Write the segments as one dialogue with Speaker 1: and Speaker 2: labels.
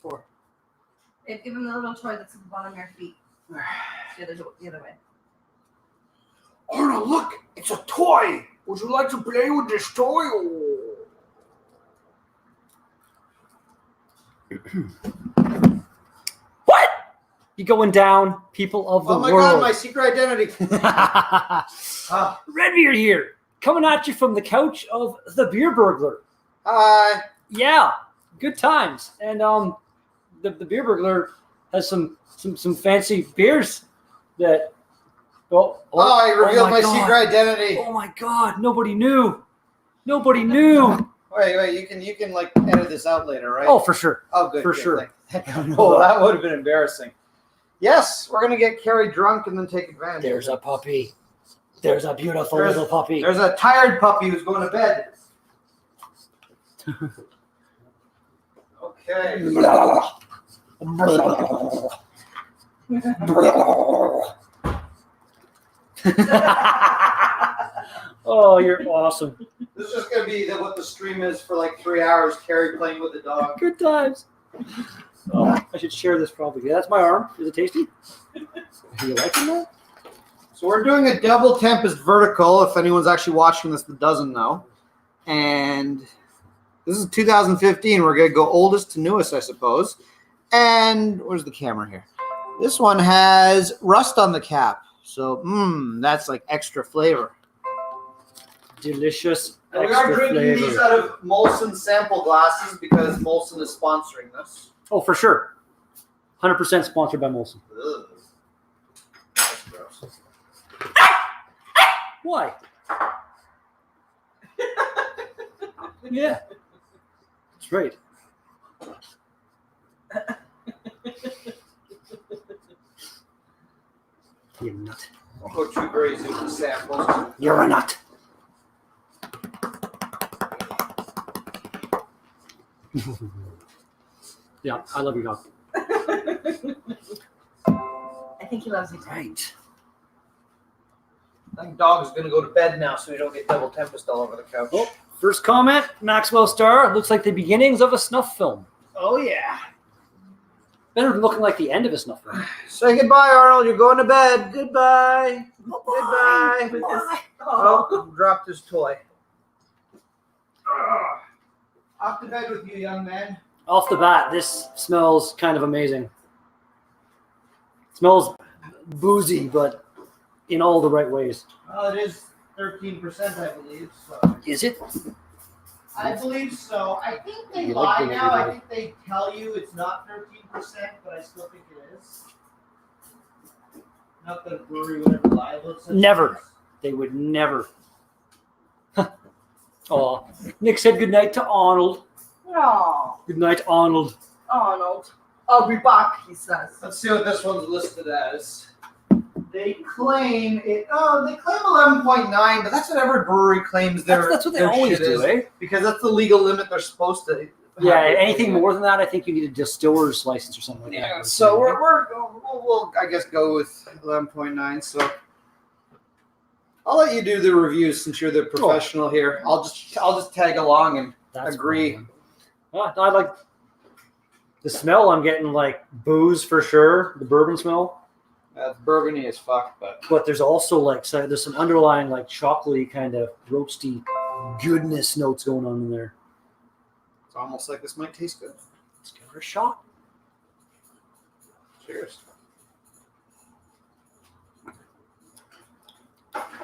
Speaker 1: For?
Speaker 2: Give him the little toy that's at the bottom of your feet. The other way.
Speaker 1: Arnold, look! It's a toy! Would you like to play with this toy?
Speaker 3: What? You going down, people of the world?
Speaker 1: Oh my God, my secret identity.
Speaker 3: Redbeard here, coming at you from the couch of the Beer Burglar.
Speaker 1: Hi.
Speaker 3: Yeah, good times. And the Beer Burglar has some fancy beers that.
Speaker 1: I revealed my
Speaker 3: God.
Speaker 1: secret identity.
Speaker 3: Oh my God! Nobody knew. Nobody knew.
Speaker 1: Wait! You can like edit this out later, right?
Speaker 3: Oh, for sure.
Speaker 1: Oh, good.
Speaker 3: For
Speaker 1: good.
Speaker 3: sure.
Speaker 1: Oh, that would have been embarrassing. Yes, we're gonna get Carrie drunk and then take advantage.
Speaker 3: There's a puppy. There's a beautiful little puppy.
Speaker 1: There's a tired puppy who's going to bed. Okay.
Speaker 3: Oh, you're awesome.
Speaker 1: This is just gonna be what the stream is for like 3 hours. Carrie playing with the dog.
Speaker 3: Good times. Oh, I should share this probably. Yeah, that's my arm. Is it tasty? Do you like it now?
Speaker 1: So we're doing a double Tempest vertical. If anyone's actually watching this that doesn't know, and this is 2015. We're gonna go oldest to newest, I suppose. And where's the camera here? This one has rust on the cap, so that's like extra flavor.
Speaker 3: Delicious.
Speaker 1: And we are drinking these out of Molson sample glasses because Molson is sponsoring this.
Speaker 3: Oh, for sure. 100% sponsored by Molson.
Speaker 1: Ugh. That's gross.
Speaker 3: Why? Yeah. That's right. You nut.
Speaker 1: I'll go too crazy with the samples.
Speaker 3: You're a nut. Yeah, I love your dog.
Speaker 2: I think he loves you too.
Speaker 3: Right.
Speaker 1: I think dog's gonna go to bed now, so we don't get double Tempest all over the couch.
Speaker 3: Oh, first comment, Maxwell Star. Looks like the beginnings of a snuff film.
Speaker 1: Oh yeah.
Speaker 3: Better than looking like the end of a snuff film.
Speaker 1: Say goodbye, Arnold. You're going to bed. Goodbye.
Speaker 2: Bye.
Speaker 1: Goodbye.
Speaker 2: Bye.
Speaker 1: Oh, dropped his toy. Off to bed with you, young man.
Speaker 3: Off the bat, this smells kind of amazing. It smells boozy, but in all the right ways.
Speaker 1: Well, it is 13%, I believe. So.
Speaker 3: Is it?
Speaker 1: I believe so. I think they
Speaker 3: You
Speaker 1: lie
Speaker 3: like
Speaker 1: now. I
Speaker 3: everybody.
Speaker 1: think they tell you it's not 13%, but I still think it is. Not that a brewery would ever lie about such
Speaker 3: Never.
Speaker 1: things.
Speaker 3: They would never. Oh, Nick said goodnight to Arnold.
Speaker 2: No,
Speaker 3: Good night, Arnold.
Speaker 2: Arnold. I'll be back, he says.
Speaker 1: Let's see what this one's listed as. They claim it. Oh, they claim 11.9, but that's what every brewery claims.
Speaker 3: That's what they always
Speaker 1: shit
Speaker 3: do,
Speaker 1: is,
Speaker 3: eh?
Speaker 1: Because that's the legal limit they're supposed to.
Speaker 3: Yeah,
Speaker 1: have.
Speaker 3: anything more than that, I think you need a distiller's license or something like
Speaker 1: Yeah.
Speaker 3: that.
Speaker 1: So we'll I guess go with 11.9. So I'll let you do the reviews since you're the professional here. I'll just tag along and
Speaker 3: That's
Speaker 1: agree.
Speaker 3: fine. I like the smell. I'm getting like booze for sure, the bourbon smell.
Speaker 1: It's burgundy as fuck,
Speaker 3: But there's also like there's some underlying like chocolatey kind of roasty goodness notes going on in there.
Speaker 1: it's almost like this might taste good.
Speaker 3: Let's give it a shot.
Speaker 1: Cheers.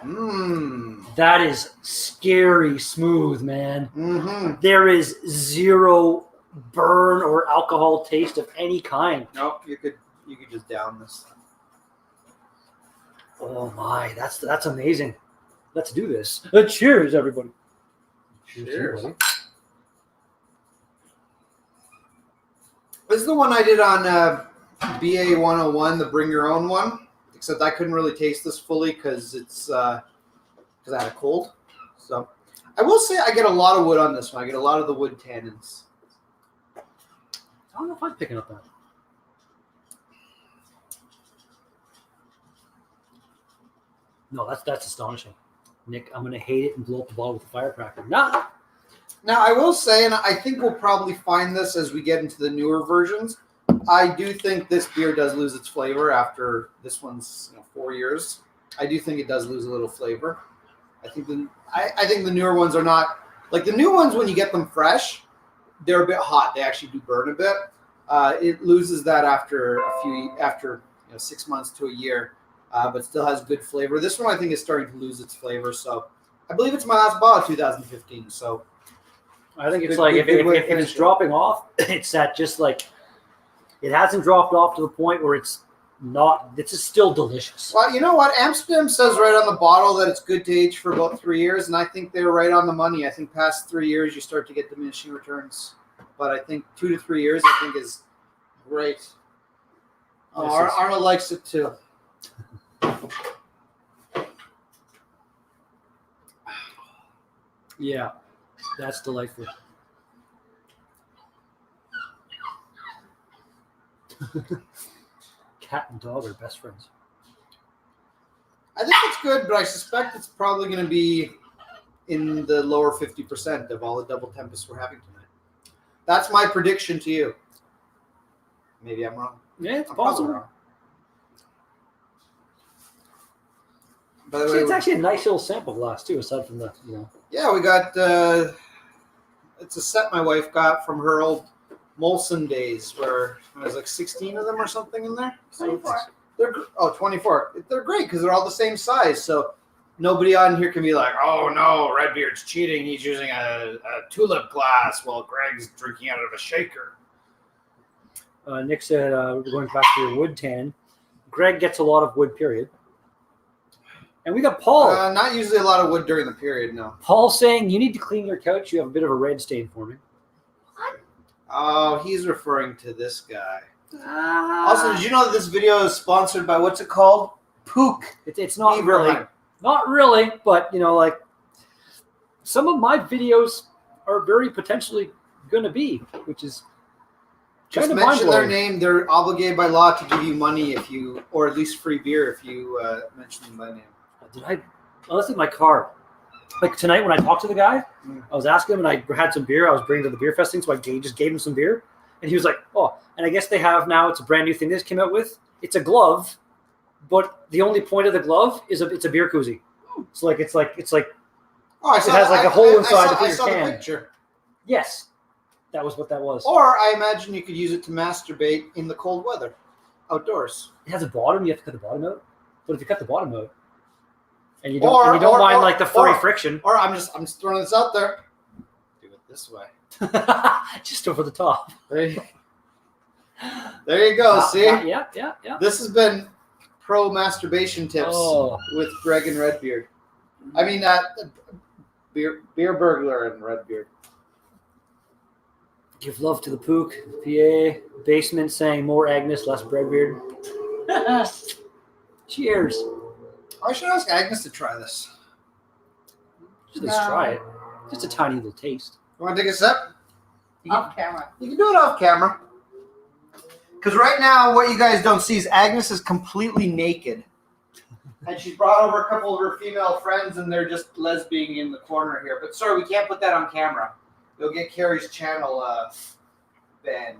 Speaker 1: Mmm.
Speaker 3: That is scary smooth, man.
Speaker 1: Mm-hmm.
Speaker 3: There is zero burn or alcohol taste of any kind.
Speaker 1: Nope, you could just down this.
Speaker 3: Oh my, that's amazing. Let's do this. Cheers, everybody.
Speaker 1: Cheers.
Speaker 3: everybody.
Speaker 1: This is the one I did on BA 101, the Bring Your Own one. Except I couldn't really taste this fully because I had a cold. So I will say I get a lot of wood on this one. I get a lot of the wood tannins.
Speaker 3: I don't know if I'm picking up that. No, that's astonishing. Nick, I'm gonna hate it and blow up the bottle with a firecracker. Nah.
Speaker 1: Now, I will say, and I think we'll probably find this as we get into the newer versions, I do think this beer does lose its flavor after this one's 4 years. I do think it does lose a little flavor. I think the newer ones are not like the new ones when you get them fresh, they're a bit hot. They actually do burn a bit. It loses that after 6 months to a year, but still has good flavor. This one I think is starting to lose its flavor. So I believe it's my last bottle of 2015. So
Speaker 3: I think it's
Speaker 1: Good-
Speaker 3: like
Speaker 1: good-
Speaker 3: if
Speaker 1: good way to
Speaker 3: it's
Speaker 1: finish it.
Speaker 3: dropping off, it's that just like it hasn't dropped off to the point where it's not. It's just still delicious.
Speaker 1: well, you know what? Amsterdam says right on the bottle that it's good to age for about 3 years, and I think they're right on the money. I think past 3 years you start to get diminishing returns, but I think 2 to 3 years I think is great. Oh, Arnold likes it too.
Speaker 3: Yeah, that's delightful. Cat and dog are best friends.
Speaker 1: I think it's good, but I suspect it's probably going to be in the lower 50% of all the double tempests we're having tonight. That's my prediction to you. Maybe I'm wrong.
Speaker 3: Yeah, it's
Speaker 1: I'm probably
Speaker 3: possible.
Speaker 1: wrong. By the
Speaker 3: See,
Speaker 1: way,
Speaker 3: it's actually a nice little sample glass too, aside from the
Speaker 1: yeah, we got it's a set my wife got from her old Molson days where there was like 16 of them or something in there. So
Speaker 2: 24.
Speaker 1: they're 24. They're great because they're all the same size. So nobody on here can be like, oh no, Redbeard's cheating. He's using a tulip glass while Greg's drinking out of a shaker.
Speaker 3: Nick said we're going back to your wood tan. Greg gets a lot of wood, period. And we got Paul.
Speaker 1: Not usually a lot of wood during the period, no.
Speaker 3: Paul saying you need to clean your couch. You have a bit of a red stain for me.
Speaker 1: Oh, he's referring to this guy. Also, did you know that this video is sponsored by what's it called? Pook.
Speaker 3: It's not
Speaker 1: Beaver
Speaker 3: really,
Speaker 1: Hunt.
Speaker 3: not really, but like some of my videos are very potentially going to be, which is
Speaker 1: Just
Speaker 3: kind of
Speaker 1: mention their
Speaker 3: mind-blowing.
Speaker 1: name. They're obligated by law to give you money if you, or at least free beer if you mention them by name.
Speaker 3: Did I? Oh, that's in my car. Like tonight when I talked to the guy, I was asking him, and I had some beer. I was bringing to the beer fest thing, so I just gave him some beer, and he was like, "Oh." And I guess they have now. It's a brand new thing they just came out with. It's a glove, but the only point of the glove is it's a beer koozie. It's like
Speaker 1: Oh, I saw
Speaker 3: has like a hole inside to put
Speaker 1: I
Speaker 3: your
Speaker 1: saw
Speaker 3: can.
Speaker 1: the picture.
Speaker 3: yes, that was what that was.
Speaker 1: Or I imagine you could use it to masturbate in the cold weather, outdoors.
Speaker 3: It has a bottom. You have to cut the bottom out. But if you cut the bottom out, and you don't mind like the furry friction,
Speaker 1: Or I'm just throwing this out there. Do it this way.
Speaker 3: just over the top.
Speaker 1: There you go. See,
Speaker 3: Yeah.
Speaker 1: this has been pro masturbation tips
Speaker 3: Oh.
Speaker 1: with Greg and Redbeard. I mean, beer burglar and Redbeard.
Speaker 3: Give love to the Pook, PA, basement saying more Agnes, less Breadbeard. Cheers.
Speaker 1: I should ask Agnes to try this.
Speaker 3: Just at least try it. Just a tiny little taste.
Speaker 1: You want to take a sip?
Speaker 2: Off camera.
Speaker 1: You can do it off camera. Because right now, what you guys don't see is Agnes is completely naked. And she's brought over a couple of her female friends, and they're just lesbianing in the corner here. But sorry, we can't put that on camera. You'll get Carrie's channel banned.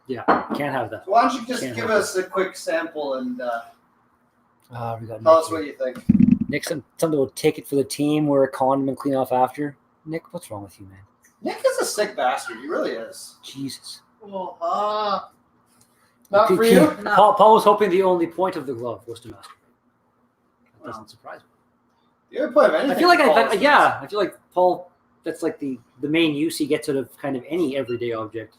Speaker 3: Yeah, can't have that.
Speaker 1: So why don't you just
Speaker 3: Can't
Speaker 1: give
Speaker 3: have
Speaker 1: us a quick sample and
Speaker 3: We got
Speaker 1: tell
Speaker 3: Nick
Speaker 1: us what you think.
Speaker 3: Nick, something will take it for the team, wear a condom and clean off after. Nick, what's wrong with you, man?
Speaker 1: Nick is a sick bastard. He really is.
Speaker 3: Jesus.
Speaker 1: Not for you?
Speaker 2: No.
Speaker 3: Paul was hoping the only point of the glove was to masturbate. That doesn't surprise me.
Speaker 1: The other point of anything.
Speaker 3: I feel like
Speaker 1: Paul is
Speaker 3: I feel like Paul. That's like the main use he gets out of kind of any everyday object.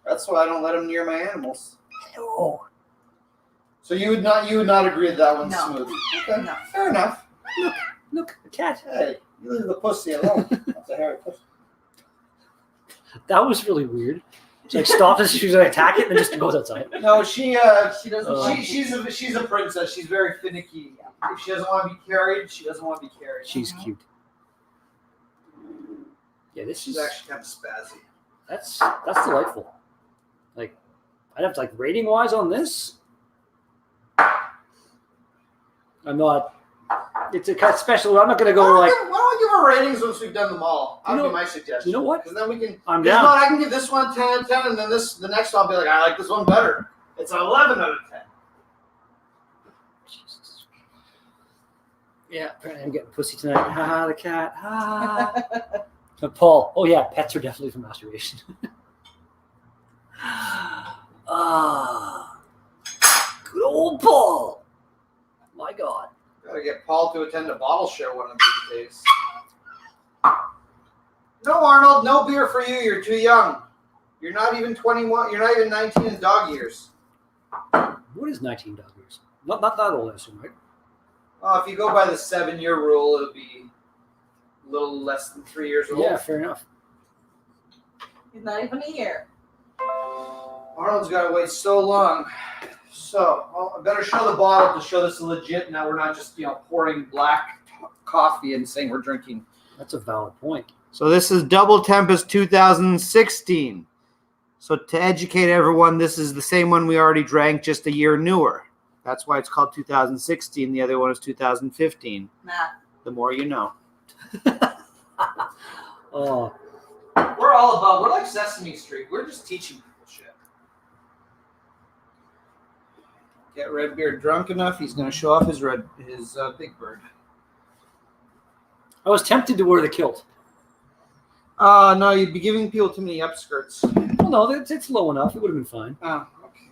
Speaker 1: That's why I don't let him near my animals.
Speaker 3: Oh,
Speaker 1: So you would not agree that one's
Speaker 2: No.
Speaker 1: smooth. Okay.
Speaker 2: No.
Speaker 1: Fair enough.
Speaker 3: look, a cat.
Speaker 1: Hey, you leave the pussy alone. That's a hairy pussy.
Speaker 3: That was really weird. She stops as she's going to attack it and then just goes outside.
Speaker 1: No, she
Speaker 2: doesn't.
Speaker 1: she's a princess. She's very finicky. If she doesn't want to be carried, she doesn't want to be carried.
Speaker 3: She's cute. Yeah, this
Speaker 1: She's
Speaker 3: is
Speaker 1: actually kind of spazzy.
Speaker 3: that's delightful. Like, I'd have to like rating wise on this. I'm not. It's a kind of special. I'm not going to go like.
Speaker 1: Why don't we give our ratings once we've done them all. That would be my suggestion.
Speaker 3: You know what?
Speaker 1: Because then we can.
Speaker 3: I'm
Speaker 1: You know
Speaker 3: down.
Speaker 1: what? I can give this one 10 out of 10, and then the next one I'll be like, I like this one better. It's an 11 out of 10.
Speaker 3: Jesus. Yeah, apparently I'm getting pussy tonight. Ha, the cat. Ha. But Paul. Oh yeah, pets are definitely for masturbation. Good old Paul. My God.
Speaker 1: Gotta get Paul to attend a bottle show one of these days. No, Arnold, no beer for you. You're too young. You're not even 21. You're not even 19 in dog years.
Speaker 3: What is 19 dog years? Not that old, I assume, right?
Speaker 1: Oh, if you go by the 7-year rule, it'll be a little less than 3 years old.
Speaker 3: Yeah, fair enough.
Speaker 2: He's not even a year.
Speaker 1: Arnold's got to wait so long. So I better show the bottle to show this is legit. Now we're not just pouring black coffee and saying we're drinking.
Speaker 3: That's a valid point.
Speaker 1: So this is Double Tempest 2016. So to educate everyone, this is the same one we already drank, just a year newer. That's why it's called 2016. The other one is 2015.
Speaker 2: Nah.
Speaker 1: The more you know.
Speaker 3: Oh,
Speaker 1: We're like Sesame Street. We're just teaching people shit. Get Redbeard drunk enough, he's going to show off his Big Bird.
Speaker 3: I was tempted to wear the kilt.
Speaker 1: No, you'd be giving people too many upskirts.
Speaker 3: Well, no, it's low enough. It would have been fine.
Speaker 1: Oh, okay.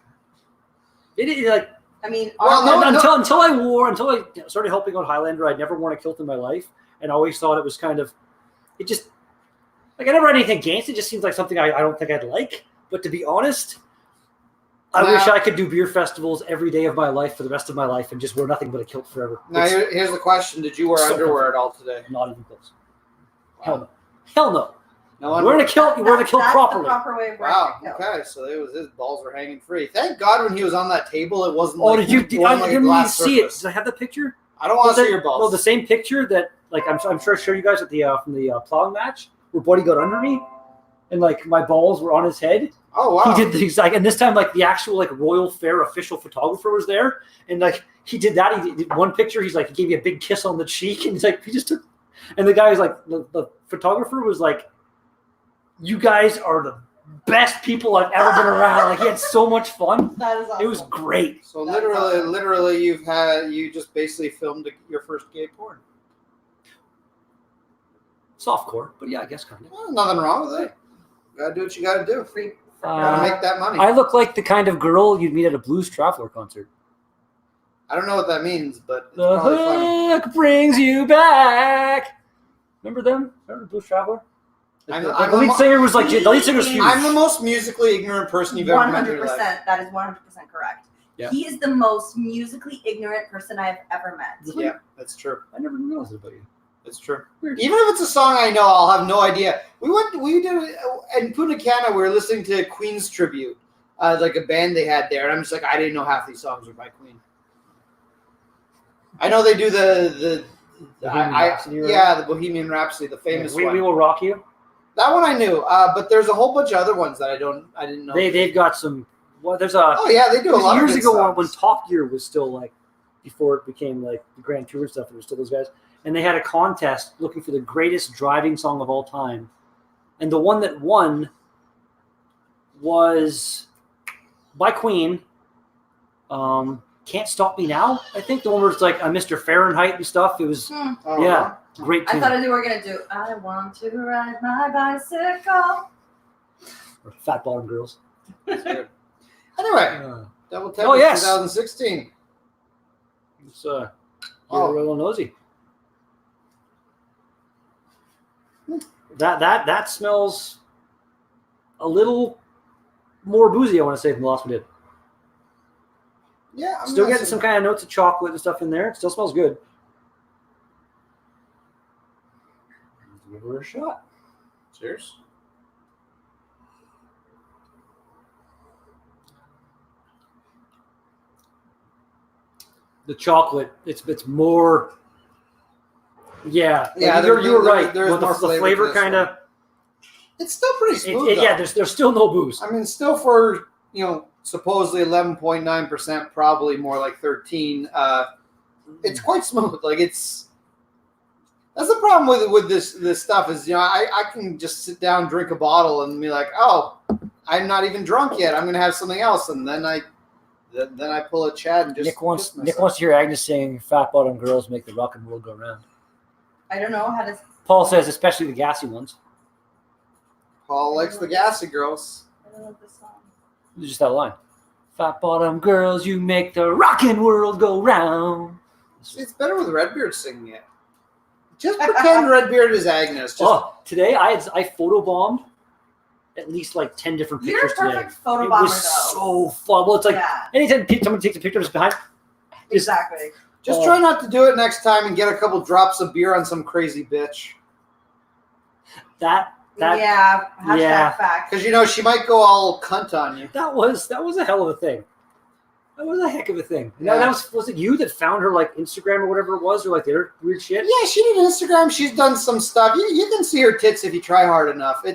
Speaker 3: It like
Speaker 2: I mean,
Speaker 1: Well,
Speaker 3: until I started helping out Highlander, I'd never worn a kilt in my life, and I always thought it was kind of, it just like I never had anything against it. It just seems like something I don't think I'd like. But to be honest, I wish I could do beer festivals every day of my life for the rest of my life and just wear nothing but a kilt forever.
Speaker 1: Now, here's the question. Did you wear underwear at all today?
Speaker 3: Not even close. Hell no. Hell no.
Speaker 1: No
Speaker 3: Wearing a
Speaker 1: underwear.
Speaker 3: kilt, you wear the kilt
Speaker 2: that's
Speaker 3: properly.
Speaker 2: The proper way of wearing
Speaker 1: Wow,
Speaker 2: a kilt.
Speaker 1: okay. So his balls were hanging free. Thank God when he was on that table, it wasn't
Speaker 3: Oh,
Speaker 1: like...
Speaker 3: I
Speaker 1: it wasn't like a
Speaker 3: didn't even
Speaker 1: glass
Speaker 3: see it.
Speaker 1: surface.
Speaker 3: Did I have the picture?
Speaker 1: I don't want to see your balls.
Speaker 3: No, the same picture that, like, I'm sure I showed you guys at the from the plowing match where Buddy got under me and, like, my balls were on his head.
Speaker 1: Oh, wow.
Speaker 3: He did the exact, and this time, like, the actual, like, Royal Fair official photographer was there, and, like, he did that. He did one picture. He's like, he gave me a big kiss on the cheek, and he's like, he just took, and the guy was like, the photographer was like, you guys are the best people I've ever been around. Like, he had so much fun.
Speaker 2: That is awesome.
Speaker 3: It was great.
Speaker 1: So
Speaker 2: That's
Speaker 1: literally,
Speaker 2: awesome.
Speaker 1: you just basically filmed your first gay porn.
Speaker 3: Softcore, but yeah, I guess kind of.
Speaker 1: Well, nothing wrong with it. You gotta do what you gotta do.
Speaker 2: Free.
Speaker 1: Gotta make that money.
Speaker 3: I look like the kind of girl you'd meet at a Blues Traveler concert.
Speaker 1: I don't know what that means, but it's
Speaker 3: The
Speaker 1: probably funny.
Speaker 3: hook brings you back. Remember them? Remember Blues Traveler?
Speaker 1: I'm
Speaker 3: The lead singer was like, the lead singer was huge.
Speaker 1: I'm the most musically ignorant person you've ever met in your life.
Speaker 2: 100%. That is 100% correct.
Speaker 3: Yeah.
Speaker 2: He is the most musically ignorant person I've ever met.
Speaker 3: Really?
Speaker 1: Yeah, that's true.
Speaker 3: I never realized it about you.
Speaker 1: It's true.
Speaker 3: Weird.
Speaker 1: Even if it's a song I know, I'll have no idea. We did in Punta Cana. We were listening to Queen's tribute, like a band they had there, and I'm just like, I didn't know half these songs were by Queen. I know they do the
Speaker 3: Bohemian Rhapsody, right?
Speaker 1: yeah, the Bohemian Rhapsody, the famous
Speaker 3: We
Speaker 1: one.
Speaker 3: Will Rock You.
Speaker 1: That one I knew, but there's a whole bunch of other ones that I didn't know.
Speaker 3: They've got some. Well, there's a.
Speaker 1: Oh yeah, they do a lot
Speaker 3: years
Speaker 1: of
Speaker 3: ago
Speaker 1: songs.
Speaker 3: when Top Gear was still like, before it became like the Grand Tour and stuff, it was still those guys, and they had a contest looking for the greatest driving song of all time, and the one that won was by Queen. Can't Stop Me Now. I think the one where it's like Mr. Fahrenheit and stuff. It was
Speaker 1: Oh,
Speaker 3: yeah, great
Speaker 2: I
Speaker 3: tune.
Speaker 2: thought they were going to do, I want to ride my bicycle.
Speaker 3: Or Fat Bottom Girls.
Speaker 1: that's good. Anyway, Double Tempest
Speaker 3: Oh, yes.
Speaker 1: 2016.
Speaker 3: It's
Speaker 1: Oh.
Speaker 3: you're a little nosy. That smells a little more boozy, I want to say, than the last one did.
Speaker 1: Yeah, I'm
Speaker 3: Still
Speaker 1: not
Speaker 3: getting
Speaker 1: so-
Speaker 3: some kind of notes of chocolate and stuff in there. It still smells good. Give her a shot.
Speaker 1: Cheers.
Speaker 3: The chocolate, it's more. Yeah,
Speaker 1: Yeah,
Speaker 3: you were right.
Speaker 1: there's
Speaker 3: But
Speaker 1: more
Speaker 3: the
Speaker 1: flavor
Speaker 3: flavor
Speaker 1: to this
Speaker 3: kind of.
Speaker 1: It's still pretty smooth.
Speaker 3: Yeah,
Speaker 1: though.
Speaker 3: there's still no booze.
Speaker 1: I mean, still for supposedly 11.9%, probably more like 13. It's quite smooth. Like it's That's the problem with this stuff is, I can just sit down, drink a bottle, and be like, oh, I'm not even drunk yet. I'm going to have something else, and then I pull a Chad and just
Speaker 3: Nick wants to hear Agnes saying fat bottom girls make the rock and roll go round.
Speaker 2: I don't know how to.
Speaker 3: Paul says, especially the gassy ones.
Speaker 1: Paul likes the gassy girls.
Speaker 2: I don't know this song.
Speaker 3: Just that line. Fat bottom girls, you make the rockin' world go round.
Speaker 1: It's better with Redbeard singing it. Just pretend Redbeard is Agnes.
Speaker 3: Today I photobombed at least like 10 different pictures
Speaker 2: You're a
Speaker 3: today.
Speaker 2: perfect photobomber,
Speaker 3: It was so fun. Well, it's like anytime someone takes a picture of us behind.
Speaker 2: Exactly.
Speaker 1: Just try not to do it next time and get a couple drops of beer on some crazy bitch.
Speaker 2: Hashtag fact.
Speaker 1: Because she might go all cunt on you.
Speaker 3: That was a hell of a thing. That was a heck of a thing.
Speaker 1: Yeah.
Speaker 3: That was it you that found her like Instagram or whatever it was, or like their weird shit?
Speaker 1: Yeah, she did Instagram. She's done some stuff. You can see her tits if you try hard enough.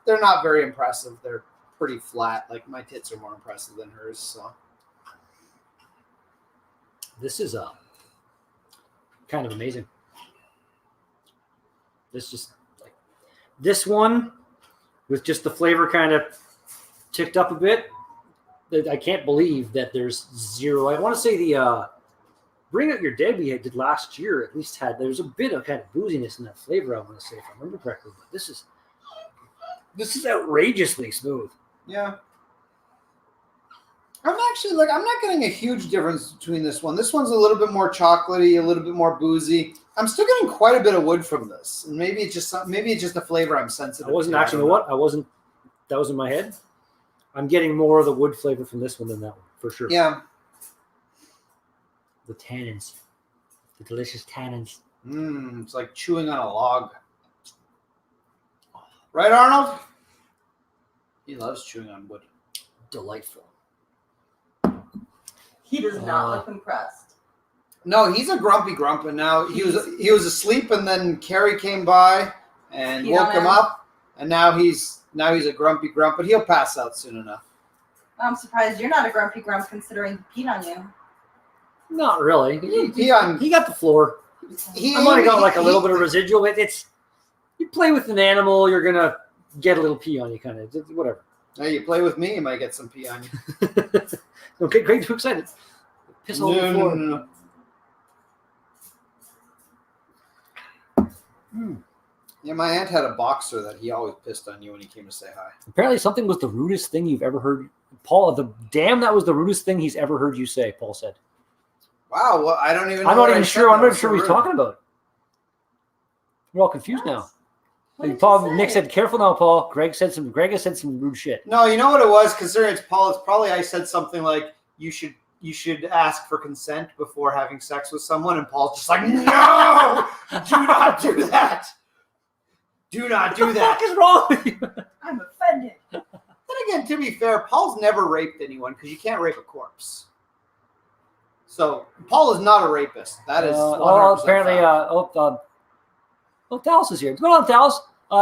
Speaker 1: They're not very impressive. They're pretty flat. Like my tits are more impressive than hers. So
Speaker 3: this is kind of amazing. This one with just the flavor kind of ticked up a bit. I can't believe that there's zero. I want to say the Bring Out Your Dead we did last year at least there's a bit of kind of booziness in that flavor, I want to say, if I remember correctly. But this is outrageously smooth.
Speaker 1: yeah. I'm not getting a huge difference between this one. This one's a little bit more chocolatey, a little bit more boozy. I'm still getting quite a bit of wood from this, and maybe it's just a flavor I'm sensitive.
Speaker 3: I wasn't actually. That was in my head. I'm getting more of the wood flavor from this one than that one, for sure.
Speaker 1: Yeah.
Speaker 3: The tannins. The delicious tannins.
Speaker 1: It's like chewing on a log. Right, Arnold? He loves chewing on wood.
Speaker 3: Delightful.
Speaker 2: He does not look impressed.
Speaker 1: No, he's a grumpy grump, and now he was asleep, and then Carrie came by and woke him up, and now he's a grumpy grump, but he'll pass out soon enough.
Speaker 2: I'm surprised you're not a grumpy grump considering he peed on you.
Speaker 3: Not really.
Speaker 1: He
Speaker 3: got the floor. I might have got like a little bit of residual. It's you play with an animal, you're gonna get a little pee on you, kind of whatever.
Speaker 1: Hey, you play with me, you might get some pee on you.
Speaker 3: Okay, great, too excited. Piss all over the floor.
Speaker 1: No. Yeah, my aunt had a boxer that he always pissed on you when he came to say hi.
Speaker 3: Apparently something was the rudest thing you've ever heard. Paul, that was the rudest thing he's ever heard you say, Paul said.
Speaker 1: Wow, well, I don't even know.
Speaker 3: I'm not even sure what he's talking about. We're all confused now. Paul, Nick said, careful now, Paul. Greg has said some rude shit.
Speaker 1: No, you know what it was? Considering it's Paul, it's probably I said something like, you should ask for consent before having sex with someone, and Paul's just like, no! Do not do that! Do not do that.
Speaker 3: What the fuck is wrong with you?
Speaker 2: I'm offended.
Speaker 1: Then again, to be fair, Paul's never raped anyone because you can't rape a corpse. So Paul is not a rapist. That is 100%
Speaker 3: apparently. Dallas is here. What's going on, Dallas?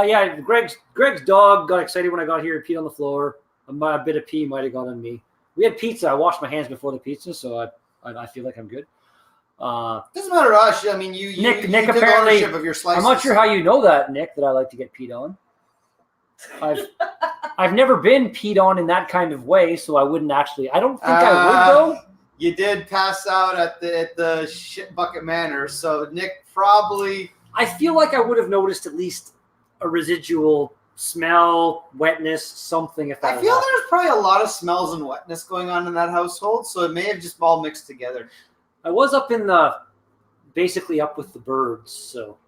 Speaker 3: Yeah, Greg's dog got excited when I got here. He peed on the floor. A bit of pee might have got on me. We had pizza. I washed my hands before the pizza, so I feel like I'm good.
Speaker 1: Doesn't matter to us. I mean, you
Speaker 3: Nick
Speaker 1: took
Speaker 3: apparently,
Speaker 1: ownership of your slices.
Speaker 3: I'm not sure how you know that, Nick, that I like to get peed on. I've never been peed on in that kind of way, so I wouldn't actually. I don't think I would though.
Speaker 1: You did pass out at the shit bucket manor, so Nick probably.
Speaker 3: I feel like I would have noticed at least a residual smell, wetness, something. If that
Speaker 1: I feel there's probably a lot of smells and wetness going on in that household, so it may have just all mixed together.
Speaker 3: I was basically up with the birds, so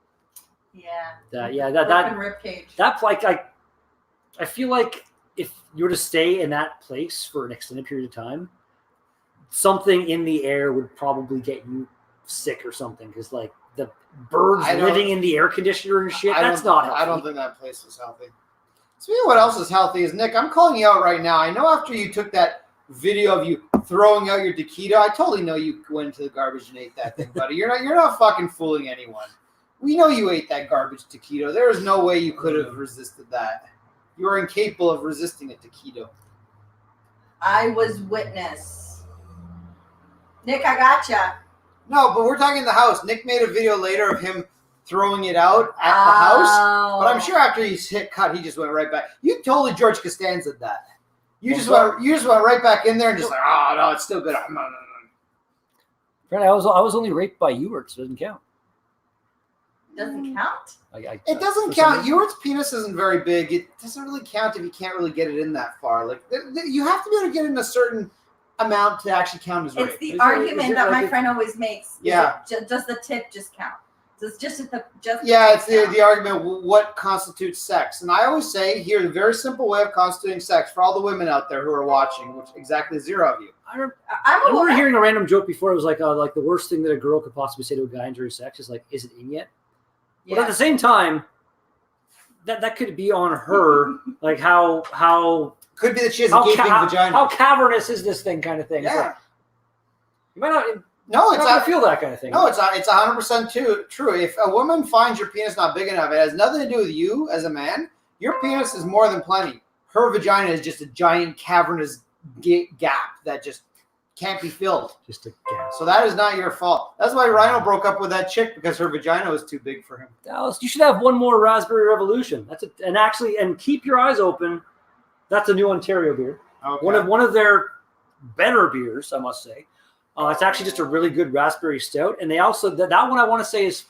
Speaker 3: that
Speaker 2: rib cage.
Speaker 3: That's like I feel like if you were to stay in that place for an extended period of time, something in the air would probably get you sick or something, because like the birds living in the air conditioner and shit, that's not healthy.
Speaker 1: I don't think that place is healthy. Speaking of what else is healthy is, Nick, I'm calling you out right now. I know after you took that video of you throwing out your taquito, I totally know you went into the garbage and ate that thing, buddy. You're not fucking fooling anyone. We know you ate that garbage taquito. There is no way you could have resisted that. You are incapable of resisting a taquito.
Speaker 2: I was witness. Nick, I gotcha.
Speaker 1: No, but we're talking the house. Nick made a video later of him throwing it out at the house. But I'm sure after he's hit cut, he just went right back. You totally George Costanza did that. You just went right back in there and just like, oh no, it's still good.
Speaker 3: Apparently, I was only raped by Ewert, so it doesn't count.
Speaker 2: Doesn't count?
Speaker 1: It doesn't count. Ewert's penis isn't very big. It doesn't really count if you can't really get it in that far. Like you have to be able to get in a certain amount to actually count as rape.
Speaker 2: It's the argument that my friend always makes.
Speaker 1: Yeah.
Speaker 2: Does the tip just count? Does just at the
Speaker 1: it's the argument what constitutes sex. And I always say here the very simple way of constituting sex for all the women out there who are watching, which exactly 0 of you.
Speaker 3: I remember hearing a random joke before. It was like the worst thing that a girl could possibly say to a guy during sex is like, "Is it in yet?" Yeah. But at the same time, that could be on her. Like how
Speaker 1: could be that she has a gaping vagina.
Speaker 3: How cavernous is this thing, kind of thing?
Speaker 1: Yeah.
Speaker 3: Like, you might not.
Speaker 1: No, it's not.
Speaker 3: Feel that kind of thing.
Speaker 1: No, it's 100% true. If a woman finds your penis not big enough, it has nothing to do with you as a man. Your penis is more than plenty. Her vagina is just a giant cavernous gap that just can't be filled. Just a gap. So that is not your fault. That's why Rhino broke up with that chick, because her vagina was too big for him.
Speaker 3: Dallas, you should have one more Raspberry Revolution. And keep your eyes open. That's a new Ontario beer. Okay. One of their better beers, I must say. It's actually just a really good raspberry stout, and they also that one I want to say is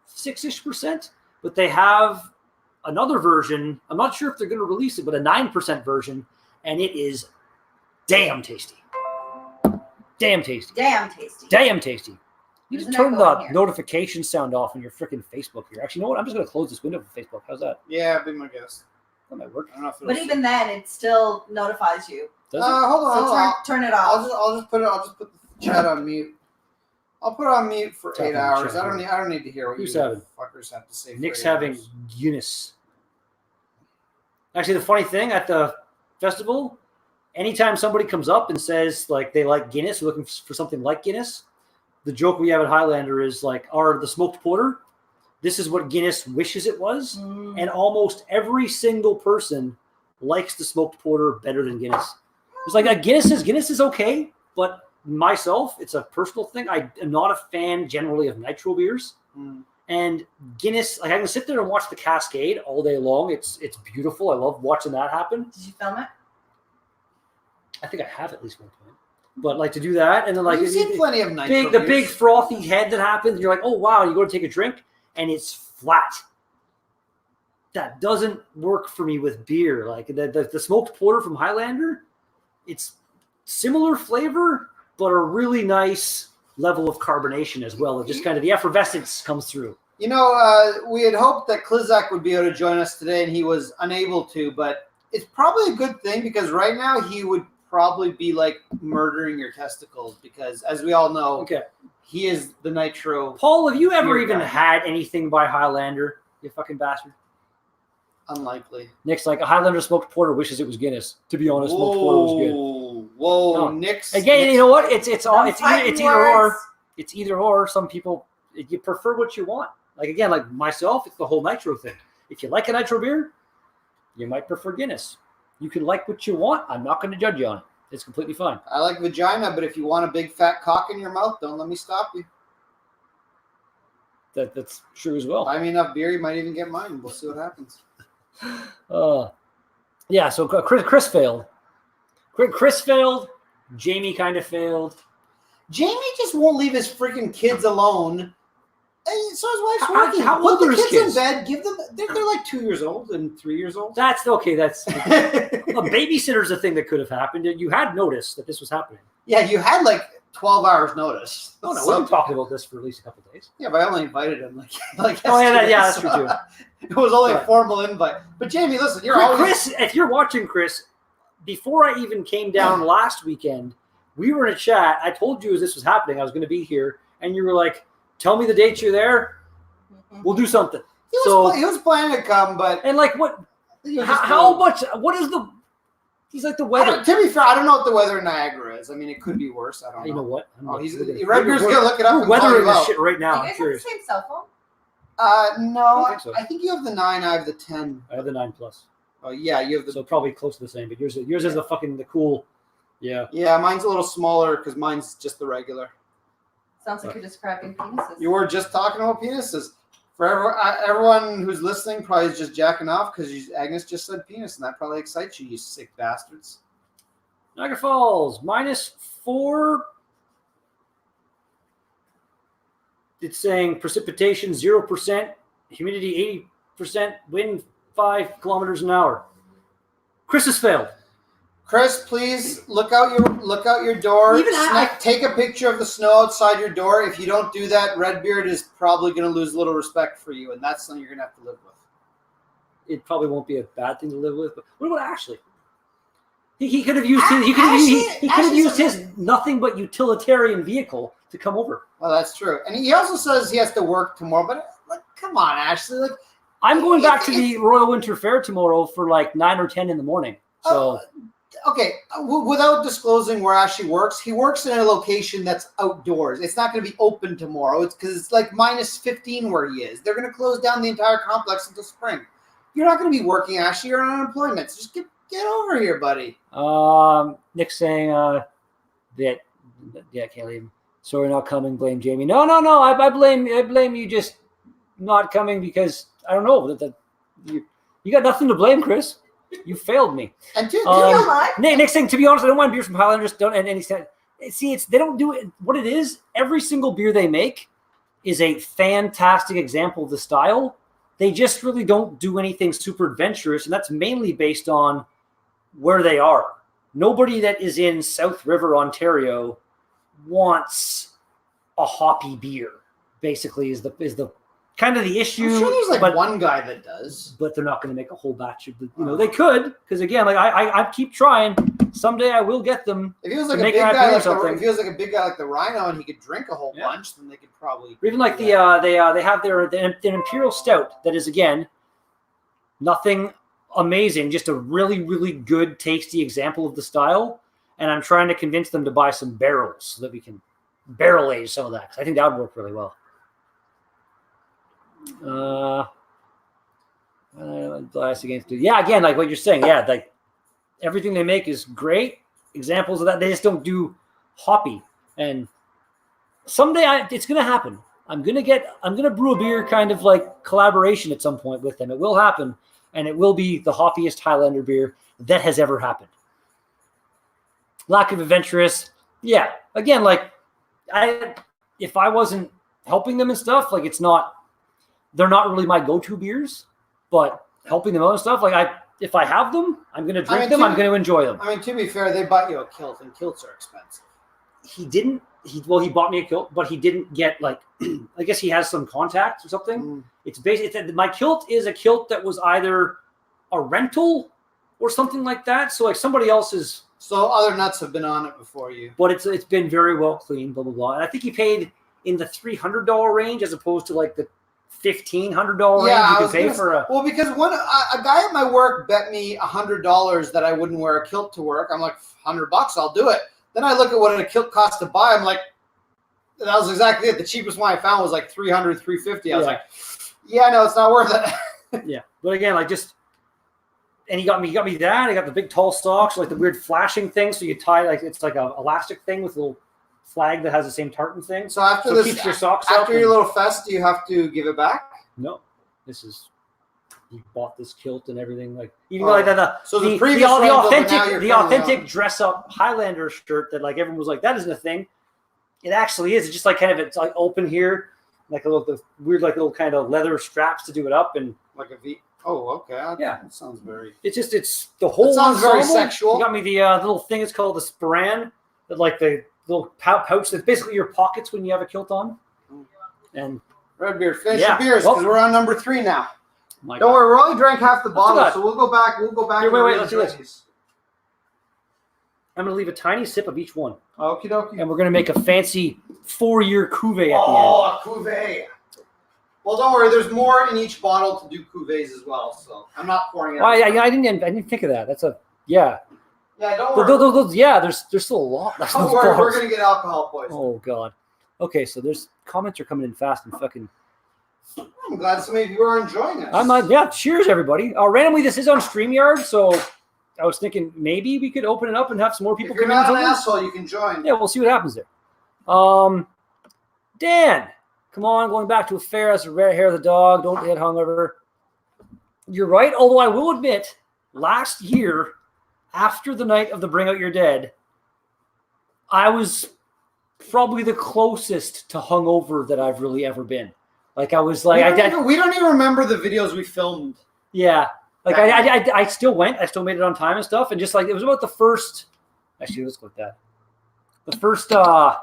Speaker 3: 6-ish%, but they have another version. I'm not sure if they're going to release it, but a 9% version, and it is damn tasty. Damn tasty.
Speaker 2: Damn tasty.
Speaker 3: Damn tasty. You just turn the notification sound off on your freaking Facebook here. Actually, you know what? I'm just going to close this window for Facebook. How's that?
Speaker 1: Yeah, be my guess.
Speaker 3: That might work.
Speaker 1: I don't know if
Speaker 2: but even then, it still notifies you.
Speaker 1: Hold on.
Speaker 2: Turn it off.
Speaker 1: I'll just put the chat on mute. I'll put it on mute for 8 hours. I don't need to hear what you fuckers have to say.
Speaker 3: Nick's having Guinness. Actually, the funny thing at the festival, anytime somebody comes up and says like they like Guinness, or looking for something like Guinness, the joke we have at Highlander is like, the smoked porter. This is what Guinness wishes it was, and almost every single person likes the smoked porter better than Guinness. It's like Guinness is okay, but myself, it's a personal thing. I am not a fan generally of nitro beers, and Guinness. Like I can sit there and watch the Cascade all day long. It's beautiful. I love watching that happen.
Speaker 2: Did you film it?
Speaker 3: I think I have at least one point. But like to do that, and then like
Speaker 1: you've seen plenty of nitro
Speaker 3: the big frothy head that happens. You're like, oh wow, you go to take a drink, and it's flat. That doesn't work for me with beer. Like the smoked porter from Highlander, it's similar flavor, but a really nice level of carbonation as well. It just kind of the effervescence comes through.
Speaker 1: You know, we had hoped that Klizak would be able to join us today, and he was unable to. But it's probably a good thing, because right now he would probably be like murdering your testicles, because as we all know, he is the nitro.
Speaker 3: Paul, have you ever even had anything by Highlander? You fucking bastard.
Speaker 1: Unlikely.
Speaker 3: Nick's like, a Highlander smoked porter wishes it was Guinness. To be honest, smoked porter was good.
Speaker 1: Whoa, Nick's.
Speaker 3: Again, you know what? It's either or. It's either or. Some people, you prefer what you want. Like again, like myself, it's the whole nitro thing. If you like a nitro beer, you might prefer Guinness. You can like what you want. I'm not going to judge you on it. It's completely fine.
Speaker 1: I like vagina, but if you want a big fat cock in your mouth, don't let me stop you.
Speaker 3: That's true as well.
Speaker 1: Buy me enough beer, you might even get mine. We'll see what happens.
Speaker 3: Yeah. So Chris failed. Chris failed. Jamie kind of failed.
Speaker 1: Jamie just won't leave his freaking kids alone. And so his wife's working.
Speaker 3: How old are his kids?
Speaker 1: In bed. Give them. They're like 2 years old and 3 years old.
Speaker 3: That's okay. That's a babysitter's a thing that could have happened. You had noticed that this was happening.
Speaker 1: Yeah, you had like 12 hours notice.
Speaker 3: Oh no, we've talked about this for at least a couple of days.
Speaker 1: Yeah, but I only invited him like
Speaker 3: oh yeah, that's true too.
Speaker 1: It was only a formal invite. But Jamie, listen,
Speaker 3: Chris, if you're watching, Chris, before I even came down last weekend, we were in a chat. I told you as this was happening, I was going to be here, and you were like, "Tell me the date you're there. We'll do something."
Speaker 1: He was planning to come, but
Speaker 3: and like what? How much? What is the? He's like the weather.
Speaker 1: To be fair, I don't know what the weather in Niagara is. I mean, it could be worse. I don't know.
Speaker 3: You know what?
Speaker 1: Redbeard's gonna look it up.
Speaker 3: We're weathering this shit right now.
Speaker 2: You guys have the same cell phone?
Speaker 1: No,
Speaker 3: think so.
Speaker 1: I think you have the 9. I have the 10.
Speaker 3: I have the 9 Plus.
Speaker 1: Oh yeah, you have the.
Speaker 3: So probably close to the same, but yours is the cool. Yeah.
Speaker 1: Yeah, mine's a little smaller because mine's just the regular.
Speaker 2: Sounds like you're describing penises.
Speaker 1: You were just talking about penises. For everyone who's listening, probably is just jacking off because Agnes just said penis, and that probably excites you, you sick bastards.
Speaker 3: Niagara Falls, -4. It's saying precipitation 0%, humidity 80%, wind 5 kilometers an hour. Chris has failed.
Speaker 1: Chris, please look out your door. Take a picture of the snow outside your door. If you don't do that, Redbeard is probably going to lose a little respect for you, and that's something you're going to have to live with.
Speaker 3: It probably won't be a bad thing to live with. But what about Ashley? He could have used his nothing but utilitarian vehicle to come over.
Speaker 1: Well, that's true. And he also says he has to work tomorrow. But come on, Ashley.
Speaker 3: I'm going back to the Royal Winter Fair tomorrow for 9 or 10 in the morning. So.
Speaker 1: Okay, without disclosing where Ashley works, he works in a location that's outdoors. It's not going to be open tomorrow. It's because it's -15 where he is. They're going to close down the entire complex until spring. You're not going to be working, Ashley. You're on unemployment. So just get over here, buddy.
Speaker 3: Nick's saying that can't leave him. Sorry, not coming. Blame Jamie. No. I blame you just not coming because I don't know you got nothing to blame, Chris. You failed me.
Speaker 1: And
Speaker 3: Nick's saying, to be honest, I don't mind beer from Highlanders. They don't do it. What it is, every single beer they make is a fantastic example of the style. They just really don't do anything super adventurous, and that's mainly based on where they are. Nobody that is in South River, Ontario, wants a hoppy beer. Basically, is the kind of the issue.
Speaker 1: I'm sure there's one guy that does,
Speaker 3: but they're not going to make a whole batch of the. They could, because again, I keep trying. Someday I will get them.
Speaker 1: If he was like a big guy, like the Rhino, and he could drink a whole bunch, then they could probably.
Speaker 3: Or even they have their Imperial Stout that is again nothing amazing, just a really really good tasty example of the style. And I'm trying to convince them to buy some barrels so that we can barrel age some of that, because I think that would work really well. Again, like what you're saying, everything they make is great examples of that. They just don't do hoppy, and someday it's gonna happen. I'm gonna brew a beer kind of like collaboration at some point with them. It will happen, and it will be the hoppiest Highlander beer that has ever happened. Lack of adventurous, again, if I wasn't helping them and stuff, they're not really my go-to beers, but helping them out and stuff, if I have them, I'm going to drink them. I'm going to enjoy them.
Speaker 1: I mean, to be fair, they bought you a kilt, and kilts are expensive.
Speaker 3: He didn't. He bought me a kilt, but he didn't get I guess he has some contacts or something. It's basically my kilt is a kilt that was either a rental or something like that. So somebody else's.
Speaker 1: So other nuts have been on it before you.
Speaker 3: But it's been very well cleaned, blah blah blah. And I think he paid in the $300 range as opposed to the $1,500 range you can pay for a.
Speaker 1: Well, because a guy at my work bet me $100 that I wouldn't wear a kilt to work. I'm like, $100, I'll do it. Then I look at what a kilt costs to buy. I'm like, that was exactly it. The cheapest one I found was $300, $350. I was like, no, it's not worth it.
Speaker 3: Yeah, but again, and he got me that. I got the big tall stalks, the weird flashing thing. So you tie it's like a elastic thing with a little flag that has the same tartan thing.
Speaker 1: So after
Speaker 3: it keeps your socks
Speaker 1: after your little fest, do you have to give it back?
Speaker 3: No, he bought this kilt and everything that.
Speaker 1: So the
Speaker 3: authentic dress up Highlander shirt that everyone was that isn't a thing. It actually is. It's just it's open here, the weird little kind of leather straps to do it up and
Speaker 1: like a V. Oh, okay.
Speaker 3: Yeah,
Speaker 1: that sounds very.
Speaker 3: It's the whole.
Speaker 1: It sounds very sexual.
Speaker 3: You got me the little thing. It's called the Sporan. That the little pouch that's basically your pockets when you have a kilt on. And
Speaker 1: Redbeard, finish your beers because we're on number 3 now.
Speaker 3: Don't
Speaker 1: worry, we only drank half the bottle, so we'll go back.
Speaker 3: Here, wait, let's do this. I'm going to leave a tiny sip of each one.
Speaker 1: Okie dokie.
Speaker 3: And we're going to make a fancy 4-year cuvee at the end.
Speaker 1: Oh, a cuvee. Well, don't worry. There's more in each bottle to do cuvées as well, so I'm not pouring it.
Speaker 3: I didn't think of that. That's
Speaker 1: Yeah, don't worry.
Speaker 3: There's still a lot.
Speaker 1: Don't worry, we're going to get alcohol poisoning.
Speaker 3: Oh, God. Okay, so comments are coming in fast and fucking...
Speaker 1: I'm glad so many of you are enjoying this.
Speaker 3: Cheers, everybody. Randomly, this is on StreamYard, so I was thinking maybe we could open it up and have some more people come in.
Speaker 1: If you're not an asshole, you can join.
Speaker 3: Yeah, we'll see what happens there. Dan, Come on, going back to a fair. That's the red hair of the dog. Don't get hungover. You're right. Although I will admit, last year, after the night of the Bring Out Your Dead, I was probably the closest to hungover that I've really ever been. Like I was like,
Speaker 1: we don't even remember the videos we filmed.
Speaker 3: Yeah, like I still went. I still made it on time and stuff. And just like it was about the first. Actually, let's go with that. The first hour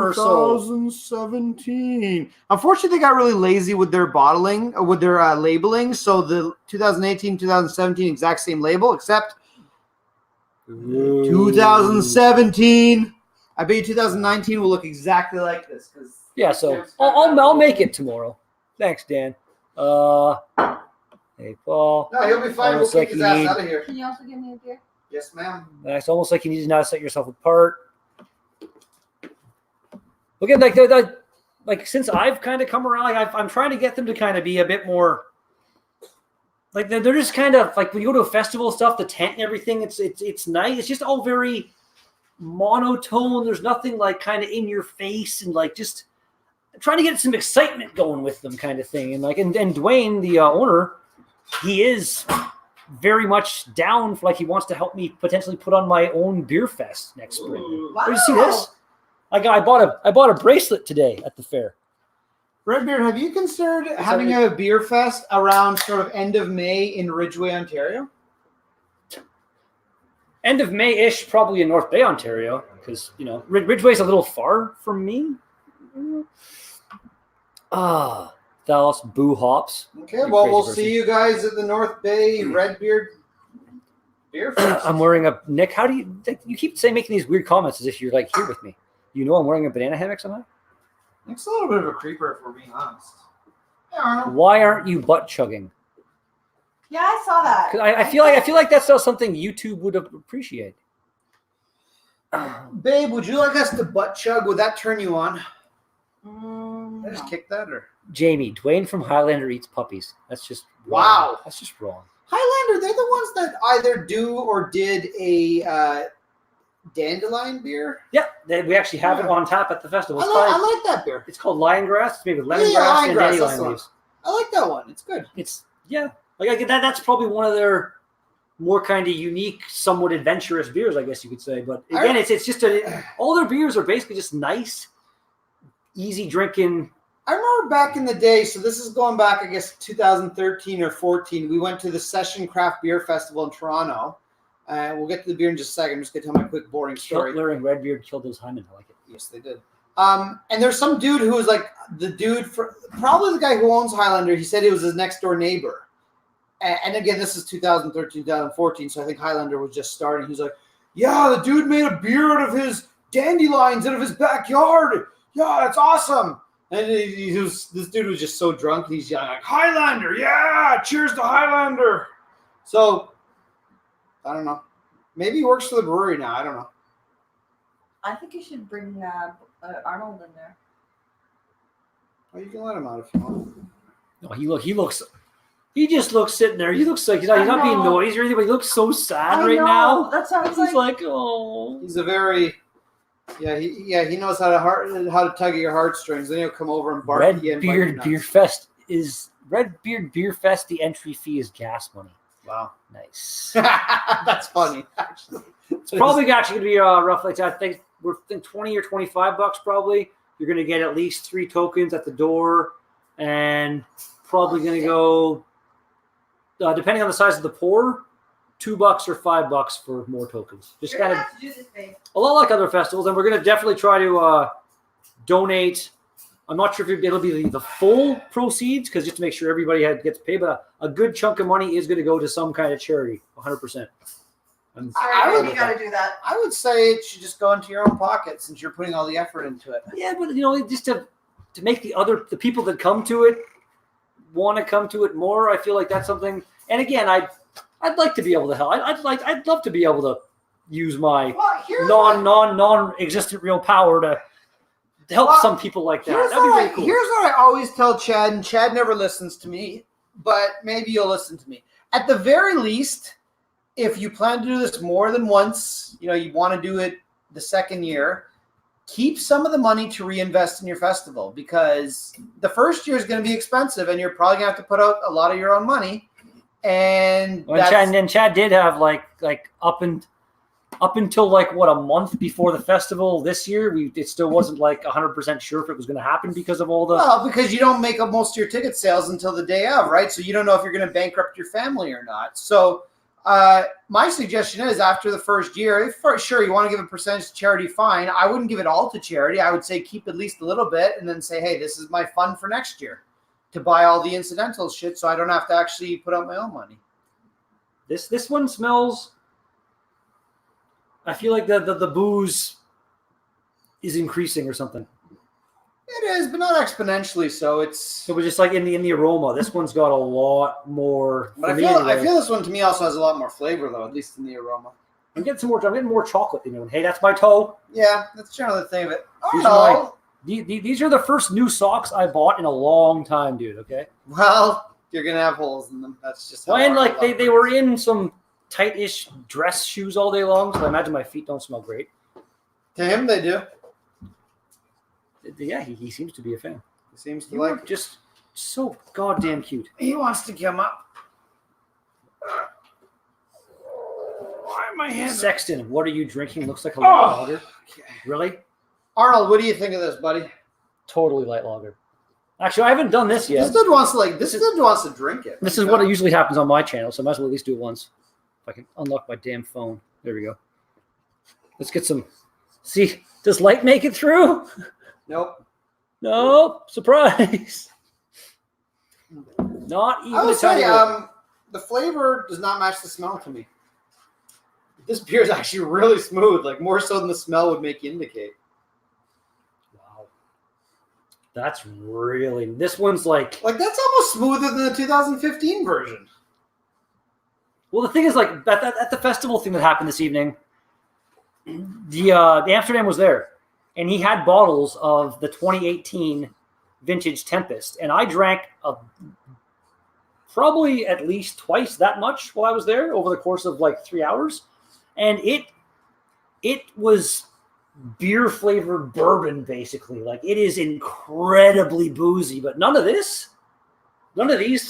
Speaker 3: or so.
Speaker 1: 2017. Unfortunately, they got really lazy with their bottling, with their labeling. So the 2018, 2017 exact same label, except 2017. I bet you 2019 will look exactly like this.
Speaker 3: Yeah, so I'll make it tomorrow. Thanks, Dan. Hey, Paul.
Speaker 1: No, he'll be fine. We'll kick his ass out of here.
Speaker 2: Can you also give me a beer?
Speaker 1: Yes, ma'am.
Speaker 3: It's almost like you need to now set yourself apart. Look at like since I've kind of come around, like I'm trying to get them to kind of be a bit more. Like they're just kind of like when you go to a festival stuff, the tent and everything. It's nice. It's just all very monotone. There's nothing like kind of in your face and like just trying to get some excitement going with them, kind of thing. And like and Dwayne, the owner, he is very much down for like he wants to help me potentially put on my own beer fest next spring.
Speaker 2: Wow.
Speaker 3: Did you see this? I bought a bracelet today at the fair.
Speaker 1: Redbeard, have you considered having a beer fest around sort of end of May in Ridgeway, Ontario?
Speaker 3: End of May-ish, probably in North Bay, Ontario, because Ridgeway's a little far from me. Dallas Boo Hops.
Speaker 1: Okay, well, we'll see you guys at the North Bay Redbeard Beer Fest.
Speaker 3: I'm wearing a Nick. How do you keep making these weird comments as if you're like here with me? You know I'm wearing a banana hammock somehow?
Speaker 1: Nick's a little bit of a creeper, if we're being honest. Yeah,
Speaker 3: why aren't you butt chugging?
Speaker 2: Yeah, I saw that.
Speaker 3: 'Cause I feel like that's still something YouTube would appreciate.
Speaker 1: Babe, would you like us to butt chug? Would that turn you on? Did I just
Speaker 2: No.
Speaker 1: kick that or?
Speaker 3: Jamie, Dwayne from Highlander eats puppies. That's just wrong.
Speaker 1: Wow.
Speaker 3: That's just wrong.
Speaker 1: Highlander, they're the ones that either do or did a dandelion beer.
Speaker 3: Yeah, we actually have it on tap at the festival.
Speaker 1: I like that beer.
Speaker 3: It's called lion grass. It's made with lemongrass and
Speaker 1: lemongrass, that's
Speaker 3: dandelion
Speaker 1: the one.
Speaker 3: leaves.
Speaker 1: I like that one. It's good.
Speaker 3: It's like I get that. That's probably one of their more kind of unique, somewhat adventurous beers, I guess you could say. But again, it's just all their beers are basically just nice, easy drinking.
Speaker 1: I remember back in the day, so this is going back, I guess, 2013 or 14. We went to the Session Craft Beer Festival in Toronto. We'll get to the beer in just a second. I'm just going to tell my quick, boring story.
Speaker 3: Hitler and Redbeard killed those Hyman. I like it.
Speaker 1: Yes, they did. And there's some dude who was like the dude for probably the guy who owns Highlander. He said he was his next door neighbor. And again, this is 2013, 2014. So I think Highlander was just starting. He's like, yeah, the dude made a beer out of his dandelions out of his backyard. Yeah, that's awesome. And this dude was just so drunk. He's yelling like, Highlander, yeah, cheers to Highlander. So I don't know. Maybe he works for the brewery now. I don't know.
Speaker 2: I think you should bring Arnold in there.
Speaker 1: Well, you can let him out if you want.
Speaker 3: No, he just looks sitting there. He looks like he's not being noisy or anything, but he looks so sad right now.
Speaker 2: That's how
Speaker 3: He's like, oh.
Speaker 1: He's a very he knows how to tug at your heartstrings. Then he'll come over and bark at you.
Speaker 3: Redbeard Beer Fest is Redbeard Beer Fest. The entry fee is gas money.
Speaker 1: Wow,
Speaker 3: nice.
Speaker 1: That's funny. Actually,
Speaker 3: it's probably actually going to be roughly. I think we're thinking $20 or $25 probably. You're going to get at least 3 tokens at the door, and probably going to go depending on the size of the pour, $2 or $5 for more tokens. Just kind of a lot like other festivals, and we're going to definitely try to donate. I'm not sure if it'll be the full proceeds, because just to make sure everybody gets paid, but a good chunk of money is going to go to some kind of charity, 100%.
Speaker 2: You got to do that.
Speaker 1: I would say it should just go into your own pocket since you're putting all the effort into it.
Speaker 3: Yeah, but just to make the people that come to it want to come to it more. I feel like that's something. And again, I'd like to be able to help. I'd love to be able to use my non-existent real power to help some people like that. That'd be really cool.
Speaker 1: Here's what I always tell Chad, and Chad never listens to me, but maybe you'll listen to me. At the very least, if you plan to do this more than once, you want to do it the second year, keep some of the money to reinvest in your festival, because the first year is going to be expensive and you're probably going to have to put out a lot of your own money. And
Speaker 3: Chad did have like up until like what, a month before the festival this year, it still wasn't like 100% sure if it was going to happen because of all the.
Speaker 1: Well, because you don't make up most of your ticket sales until the day of, right? So you don't know if you're going to bankrupt your family or not. So my suggestion is, after the first year, if for sure you want to give a percentage to charity, fine. I wouldn't give it all to charity. I would say keep at least a little bit, and then say, hey, this is my fund for next year to buy all the incidental shit, so I don't have to actually put out my own money.
Speaker 3: This one smells. I feel like the booze is increasing or something.
Speaker 1: It is, but not exponentially. So it's.
Speaker 3: It was just like in the aroma. This one's got a lot more.
Speaker 1: But I feel this one to me also has a lot more flavor, though, at least in the aroma.
Speaker 3: I'm getting more chocolate. Hey, that's my toe.
Speaker 1: Yeah, that's generally the thing of it.
Speaker 3: These are the first new socks I bought in a long time, dude. Okay.
Speaker 1: Well, you're gonna have holes in them. That's just.
Speaker 3: And like they were in some tight-ish dress shoes all day long, so I imagine my feet don't smell great.
Speaker 1: To him, they do.
Speaker 3: Yeah, he seems to be a fan.
Speaker 1: He seems to like
Speaker 3: just so goddamn cute.
Speaker 1: He wants to come up. Why am I hands?
Speaker 3: Sexton, what are you drinking? Looks like a light lager.
Speaker 1: Okay.
Speaker 3: Really?
Speaker 1: Arnold, what do you think of this, buddy?
Speaker 3: Totally light lager. Actually, I haven't done this yet.
Speaker 1: This dude wants to drink it.
Speaker 3: This is what usually happens on my channel, so I might as well at least do it once. If I can unlock my damn phone. There we go. Let's get some. See, does light make it through?
Speaker 1: Nope.
Speaker 3: Nope. Surprise. Not even.
Speaker 1: I will say, the flavor does not match the smell to me. This beer is actually really smooth, like more so than the smell would make you indicate.
Speaker 3: Wow. That's really. This one's like
Speaker 1: that's almost smoother than the 2015 version.
Speaker 3: Well, the thing is, like at the festival thing that happened this evening, the Amsterdam was there, and he had bottles of the 2018 vintage Tempest, and I drank probably at least twice that much while I was there over the course of like 3 hours, and it was beer flavored bourbon basically. Like, it is incredibly boozy, but none of these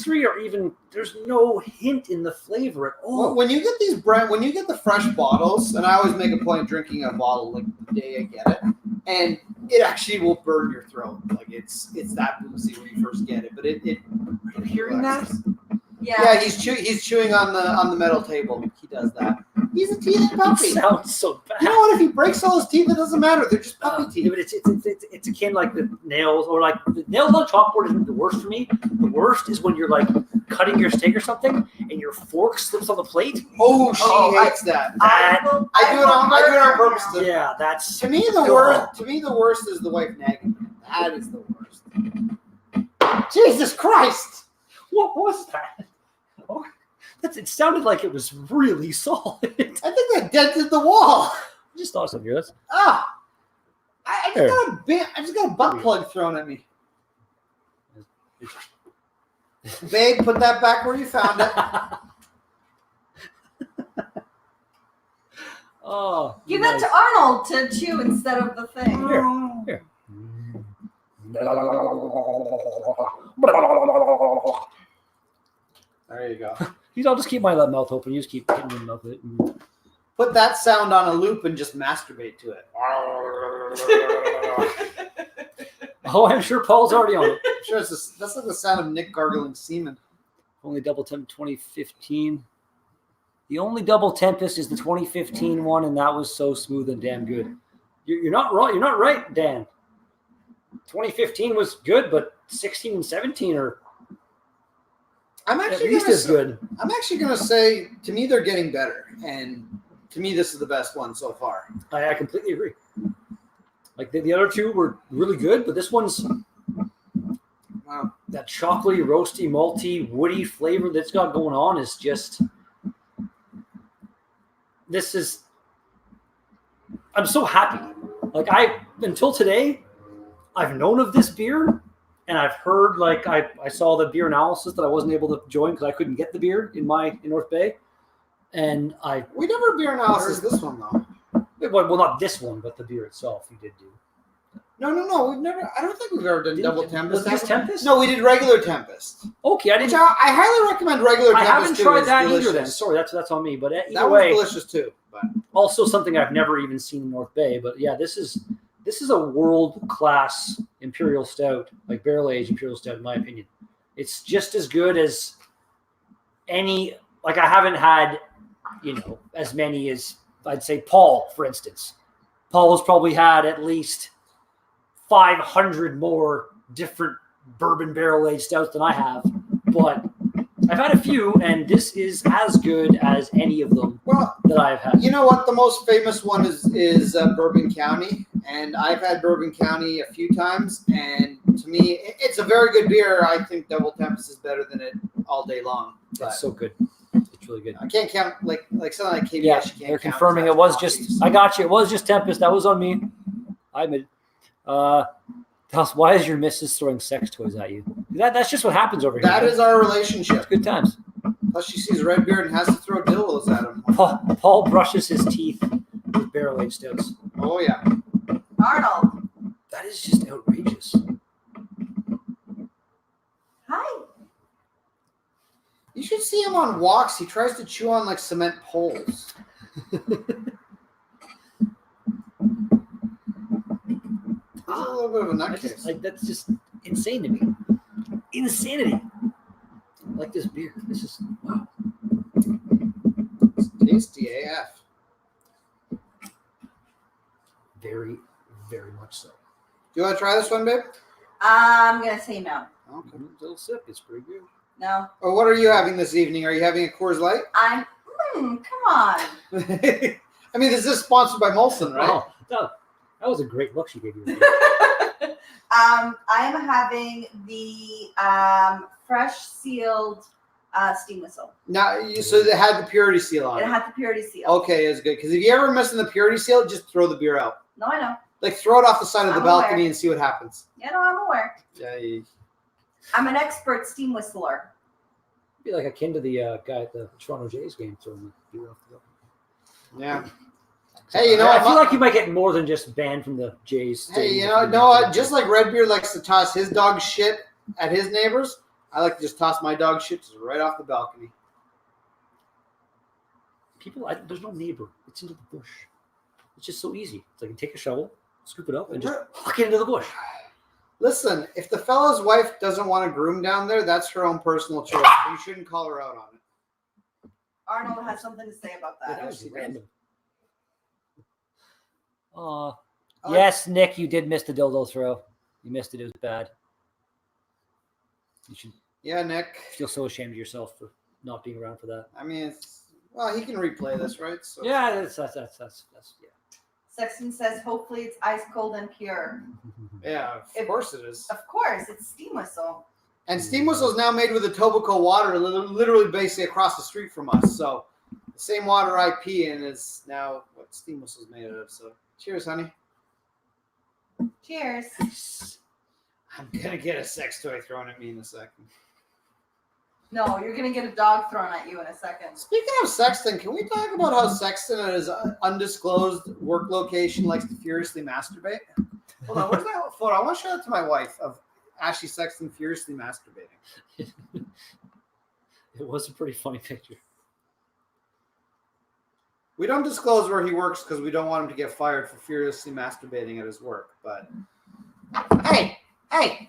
Speaker 3: three are even. There's no hint in the flavor at all.
Speaker 1: When you get the fresh bottles, and I always make a point of drinking a bottle like the day I get it, and it actually will burn your throat. Like it's that boozy when you first get it. But it
Speaker 2: Are you hearing that?
Speaker 1: Yeah, he's chewing on the metal table. He does that. He's a teething puppy.
Speaker 3: It sounds so bad.
Speaker 1: You know what? If he breaks all his teeth, it doesn't matter. They're just puppy teeth.
Speaker 3: Yeah, but it's akin like the nails, or like the nails on chalkboard isn't the worst for me. The worst is when you're like cutting your steak or something and your fork slips on the plate.
Speaker 1: Oh, she hates that. I do it on purpose.
Speaker 3: Yeah, that's
Speaker 1: to me the worst. To me, the worst is the wife nagging. That is the worst. Jesus Christ!
Speaker 3: What was that? Oh, it sounded like it was really solid.
Speaker 1: I think that dented the wall.
Speaker 3: I just thought something. This.
Speaker 1: I just got a butt plug thrown at me. Babe, put that back where you found it.
Speaker 3: Oh,
Speaker 2: give that to Arnold to chew instead of the thing.
Speaker 3: Here.
Speaker 1: There you go.
Speaker 3: I'll just keep my mouth open. You just keep hitting your mouth with it.
Speaker 1: Put that sound on a loop and just masturbate to it.
Speaker 3: Oh, I'm sure Paul's already on it.
Speaker 1: I'm sure that's like the sound of Nick gargling semen.
Speaker 3: Only double temp 2015. The only double Tempest is the 2015 one, and that was so smooth and damn good. You're not wrong. You're not right, Dan. 2015 was good, but 16 and 17 are at least as good.
Speaker 1: I'm actually going to say, to me, they're getting better, and to me, this is the best one so far.
Speaker 3: I completely agree. Like the other two were really good, but this one's that chocolatey, roasty, malty, woody flavor that's got going on is just. I'm so happy. Like until today, I've known of this beer, and I've heard, like, I saw the beer analysis that I wasn't able to join because I couldn't get the beer in North Bay, and
Speaker 1: we never beer analysis this one though.
Speaker 3: Well, not this one, but the beer itself, you did do.
Speaker 1: No. We've never. I don't think we've ever done double Tempest.
Speaker 3: Was this Tempest?
Speaker 1: No, we did regular Tempest.
Speaker 3: Okay, I
Speaker 1: Which
Speaker 3: didn't.
Speaker 1: I highly recommend regular
Speaker 3: I
Speaker 1: Tempest.
Speaker 3: haven't
Speaker 1: too.
Speaker 3: tried
Speaker 1: It's
Speaker 3: that
Speaker 1: delicious.
Speaker 3: either. Then sorry, that's on me. But either
Speaker 1: That
Speaker 3: way,
Speaker 1: was delicious too. But
Speaker 3: also something I've never even seen in North Bay. But yeah, this is a world class imperial stout, like barrel aged imperial stout, in my opinion. It's just as good as any. Like I haven't had, as many as I'd say Paul, for instance. Paul has probably had at least 500 more different bourbon barrel aged stouts than I have, but I've had a few, and this is as good as any of them that I've had.
Speaker 1: You know what? The most famous one is Bourbon County, and I've had Bourbon County a few times, and to me, it's a very good beer. I think Double Tempest is better than it all day long. But
Speaker 3: It's so good. It's really good.
Speaker 1: I can't count like something like KBS.
Speaker 3: Yeah,
Speaker 1: you can't
Speaker 3: they're
Speaker 1: count
Speaker 3: confirming
Speaker 1: as
Speaker 3: it was
Speaker 1: coffees.
Speaker 3: just. I got you. It was just Tempest. That was on me. I admit. Why is your missus throwing sex toys at you? That's just what happens over here.
Speaker 1: That is our relationship.
Speaker 3: Good times.
Speaker 1: Plus, she sees Redbeard and has to throw dildos at him.
Speaker 3: Paul brushes his teeth with barrel aged stouts.
Speaker 1: Oh yeah.
Speaker 2: Arnold.
Speaker 3: That is just outrageous.
Speaker 2: Hi.
Speaker 1: You should see him on walks. He tries to chew on like cement poles. He's a little bit of a nutcase.
Speaker 3: That's just insane to me. Insanity. I like this beer. This is wow.
Speaker 1: It's tasty AF.
Speaker 3: Very, very much so.
Speaker 1: Do you want to try this one, babe?
Speaker 2: I'm gonna say no.
Speaker 1: Okay.
Speaker 3: Little sip. It's pretty good.
Speaker 2: No.
Speaker 1: Or what are you having this evening? Are you having a Coors Light?
Speaker 2: Come on.
Speaker 1: I mean, this is sponsored by Molson, right?
Speaker 3: Oh, that was a great look she gave you.
Speaker 2: I am having the fresh sealed steam whistle.
Speaker 1: Now, so it had the purity seal on
Speaker 2: It
Speaker 1: it.
Speaker 2: had the purity seal.
Speaker 1: Okay, it's good. Because if you ever missing the purity seal, just throw the beer out.
Speaker 2: No, I know.
Speaker 1: Like, throw it off the side of the
Speaker 2: I'm
Speaker 1: balcony
Speaker 2: aware.
Speaker 1: and see what happens.
Speaker 2: Yeah, no, I'm aware.
Speaker 1: Yeah.
Speaker 2: I'm an expert steam whistler.
Speaker 3: Be like akin to the guy at the Toronto Jays game throwing the beer off the balcony.
Speaker 1: Yeah. Hey, you know
Speaker 3: I
Speaker 1: what?
Speaker 3: feel like you might get more than just banned from the Jays.
Speaker 1: Hey, you
Speaker 3: stadium.
Speaker 1: know what? Just like Redbeard likes to toss his dog shit at his neighbors, I like to just toss my dog shit just right off the balcony.
Speaker 3: There's no neighbor. It's into the bush. It's just so easy. It's like you take a shovel, scoop it up, and just huck it into the bush.
Speaker 1: Listen, if the fella's wife doesn't want to groom down there, that's her own personal choice. You shouldn't call her out on it.
Speaker 2: Arnold has something to say about
Speaker 3: Yeah,
Speaker 2: that.
Speaker 3: that was
Speaker 1: she
Speaker 3: random.
Speaker 1: I like-
Speaker 3: Yes, Nick, you did miss the dildo throw. You missed it. It was bad. You should
Speaker 1: Yeah, Nick.
Speaker 3: feel so ashamed of yourself for not being around for that.
Speaker 1: I mean, he can replay this, right? So
Speaker 3: Yeah, that's yeah.
Speaker 2: Sexton says, hopefully it's ice cold and pure.
Speaker 1: Yeah, of course it is.
Speaker 2: Of course, it's steam whistle.
Speaker 1: And steam whistle is now made with Etobicoke water, literally basically across the street from us. So the same water I pee in is now what steam whistle is made out of. So cheers, honey.
Speaker 2: Cheers.
Speaker 1: I'm gonna get a sex toy thrown at me in a second.
Speaker 2: No, you're going to get a dog thrown at you in a second.
Speaker 1: Speaking of Sexton, can we talk about how Sexton at his undisclosed work location likes to furiously masturbate? Hold on, where's that photo? I want to show that to my wife of Ashley Sexton furiously masturbating.
Speaker 3: It was a pretty funny picture.
Speaker 1: We don't disclose where he works because we don't want him to get fired for furiously masturbating at his work. But hey, can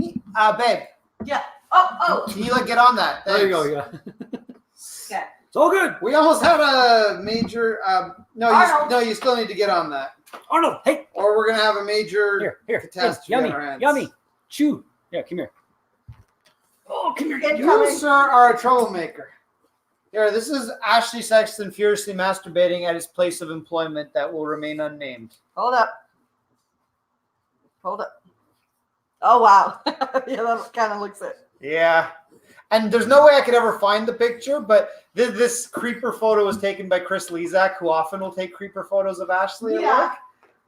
Speaker 1: you, babe,
Speaker 2: Yeah. Oh.
Speaker 1: can you get on that?
Speaker 3: There you
Speaker 1: Thanks.
Speaker 3: go. Yeah.
Speaker 2: Okay.
Speaker 3: It's all good.
Speaker 1: We almost had a major.
Speaker 2: Arnold.
Speaker 1: You still need to get on that,
Speaker 3: Arnold, hey,
Speaker 1: or we're gonna have a major
Speaker 3: here,
Speaker 1: catastrophe
Speaker 3: yummy,
Speaker 1: on our hands.
Speaker 3: yummy, chew. Yeah, come here. Oh, come here.
Speaker 2: Get
Speaker 3: You.
Speaker 2: coming.
Speaker 1: You, sir, are a troublemaker. Here, this is Ashley Sexton furiously masturbating at his place of employment that will remain unnamed.
Speaker 2: Hold up. Oh, wow. Yeah, that kind of looks it.
Speaker 1: Yeah. And there's no way I could ever find the picture, but this creeper photo was taken by Chris Lezak, who often will take creeper photos of Ashley at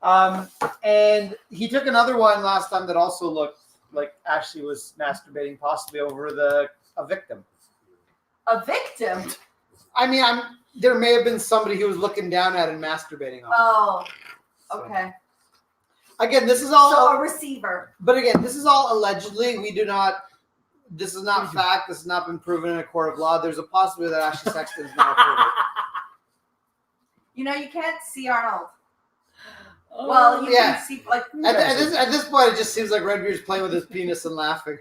Speaker 1: work. And he took another one last time that also looked like Ashley was masturbating, possibly over a victim.
Speaker 2: A victim?
Speaker 1: I mean, there may have been somebody who was looking down at and masturbating on.
Speaker 2: Oh,
Speaker 1: So,
Speaker 2: okay.
Speaker 1: Again, this is
Speaker 2: So
Speaker 1: all.
Speaker 2: a receiver.
Speaker 1: But again, this is all allegedly. We do not. This is not fact. This has not been proven in a court of law. There's a possibility that Ashley Sexton is not proven.
Speaker 2: You know, you can't see Arnold.
Speaker 3: Oh,
Speaker 2: Well, you
Speaker 1: yeah.
Speaker 2: can see like.
Speaker 1: At this point, it just seems like Redbeard's playing with his penis and laughing.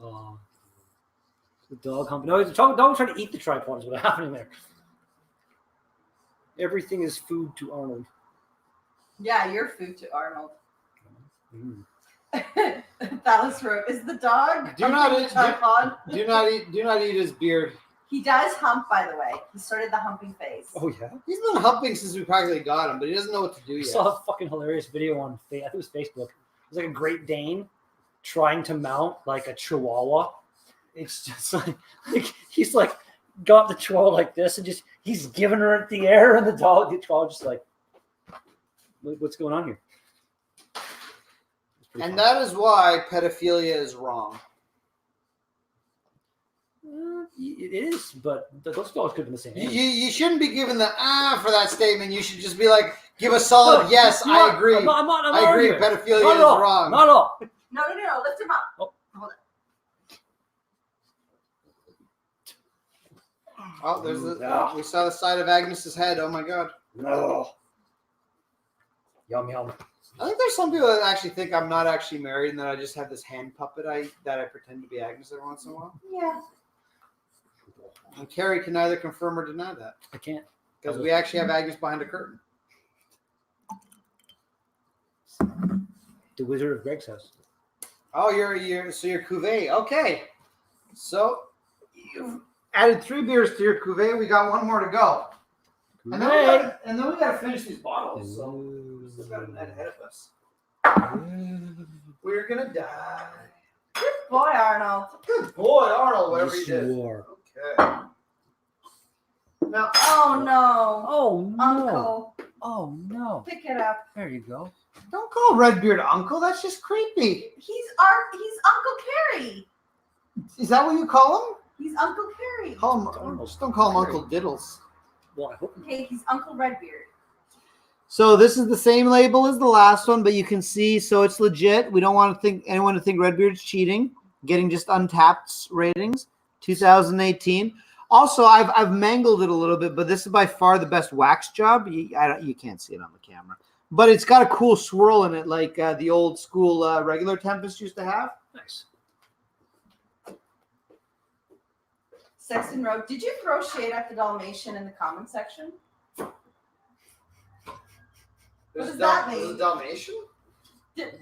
Speaker 3: Oh. The dog humping. No, the dog trying to eat the tripod is what's happening there. Everything is food to Arnold.
Speaker 2: Yeah, you're food to Arnold.
Speaker 3: Mm.
Speaker 2: Phallus wrote, "Is the dog
Speaker 1: Do not
Speaker 2: humping
Speaker 1: eat-
Speaker 2: the tripod?"
Speaker 1: Do not eat his beard.
Speaker 2: He does hump, by the way. He started the humping phase.
Speaker 3: Oh yeah.
Speaker 1: He's been humping since we practically got him, but he doesn't know what to do
Speaker 3: I
Speaker 1: yet.
Speaker 3: saw a fucking hilarious video on I think it was Facebook. It was like a Great Dane trying to mount like a Chihuahua. It's just like he's like got the Chihuahua like this and just he's giving her at the air and the Chihuahua just like what's going on here?
Speaker 1: And that is why pedophilia is wrong.
Speaker 3: It is, but those dogs could have been the same age.
Speaker 1: You shouldn't be given the for that statement. You should just be like, give a solid yes, I agree.
Speaker 3: I'm not
Speaker 1: I agree,
Speaker 3: arguing.
Speaker 1: pedophilia
Speaker 3: Not
Speaker 1: is
Speaker 3: at all.
Speaker 1: wrong.
Speaker 3: Not at all.
Speaker 2: No, lift him up.
Speaker 3: Oh.
Speaker 2: Hold
Speaker 1: Oh, there's
Speaker 3: No.
Speaker 1: we saw the side of Agnes's head. Oh my god.
Speaker 3: No. Yum yum.
Speaker 1: I think there's some people that actually think I'm not actually married and that I just have this hand puppet that I pretend to be Agnes every once in a while.
Speaker 2: it. Yeah.
Speaker 1: And Carrie can neither confirm or deny that.
Speaker 3: I can't.
Speaker 1: Because we actually have Agnes behind a curtain.
Speaker 3: The Wizard of Greg's house.
Speaker 1: Oh, you're cuvee. Okay. So you've added 3 beers to your cuvee. We got 1 more to go. And then we gotta finish these bottles. So we still got a night ahead of us. We're gonna die.
Speaker 2: Good boy, Arnold.
Speaker 1: Good boy, Arnold, whatever
Speaker 3: Yes,
Speaker 1: you did.
Speaker 3: you are.
Speaker 1: Okay. Now,
Speaker 2: Oh no.
Speaker 3: Oh no.
Speaker 2: Uncle,
Speaker 3: Oh no.
Speaker 2: pick it up.
Speaker 3: There you go.
Speaker 1: don't call Redbeard Uncle. That's just creepy.
Speaker 2: He's Uncle Carrie.
Speaker 1: Is that what you call him?
Speaker 2: He's Uncle Carrie.
Speaker 1: Call him. Just don't call him Uncle Diddles.
Speaker 3: Well, I hope.
Speaker 2: Okay, he's Uncle Redbeard.
Speaker 1: So this is the same label as the last one, but you can see, so it's legit. We don't want anyone to think Redbeard's cheating, getting just untapped ratings. 2018. Also, I've mangled it a little bit, but this is by far the best wax job. You can't see it on the camera, but it's got a cool swirl in it, like the old school regular Tempest used to have.
Speaker 3: Nice.
Speaker 2: Sexton wrote, "Did you throw shade at the Dalmatian in the comment section?" What does that mean?
Speaker 1: Is it Dalmatian?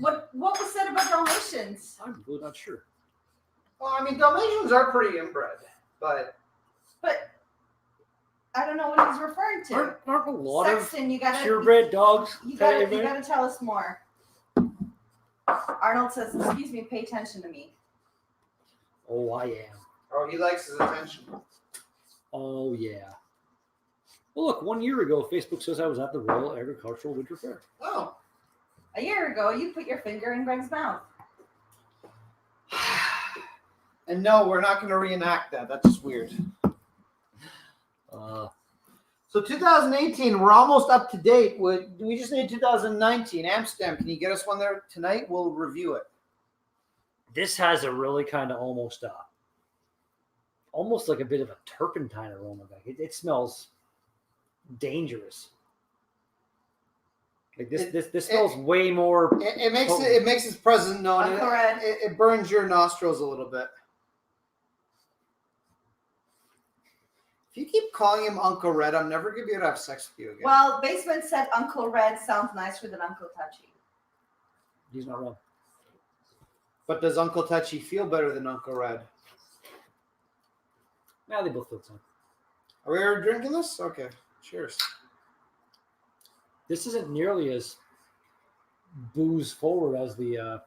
Speaker 2: What was said about Dalmatians?
Speaker 3: I'm really not sure.
Speaker 1: Well, I mean, Dalmatians are pretty inbred, but
Speaker 2: I don't know what he's referring to.
Speaker 3: Aren't a lot
Speaker 2: Sexton, you
Speaker 3: of
Speaker 2: gotta
Speaker 3: purebred dogs?
Speaker 2: you gotta tell us more. Arnold says, "Excuse me, pay attention to me."
Speaker 3: Oh, I am.
Speaker 1: oh, he likes his attention.
Speaker 3: Oh yeah. Well, look. 1 year ago, Facebook says I was at the Royal Agricultural Winter Fair.
Speaker 1: Oh.
Speaker 2: A year ago, you put your finger in Greg's mouth.
Speaker 1: And no, we're not going to reenact that. That's just weird. So 2018, we're almost up to date. We just need 2019. Amsterdam, can you get us one there tonight? We'll review it.
Speaker 3: This has a really kind of almost like a bit of a turpentine aroma. It smells dangerous. Like this smells way more.
Speaker 1: It makes its presence known.
Speaker 2: Uncle Red.
Speaker 1: It burns your nostrils a little bit. If you keep calling him Uncle Red, I'm never going to be able to have sex with you again.
Speaker 2: Well, Basement said Uncle Red sounds nicer than Uncle Touchy.
Speaker 3: He's not wrong.
Speaker 1: But does Uncle Touchy feel better than Uncle Red?
Speaker 3: Nah, they both feel the same.
Speaker 1: Are we ever drinking this? Okay. Cheers.
Speaker 3: This isn't nearly as booze forward as the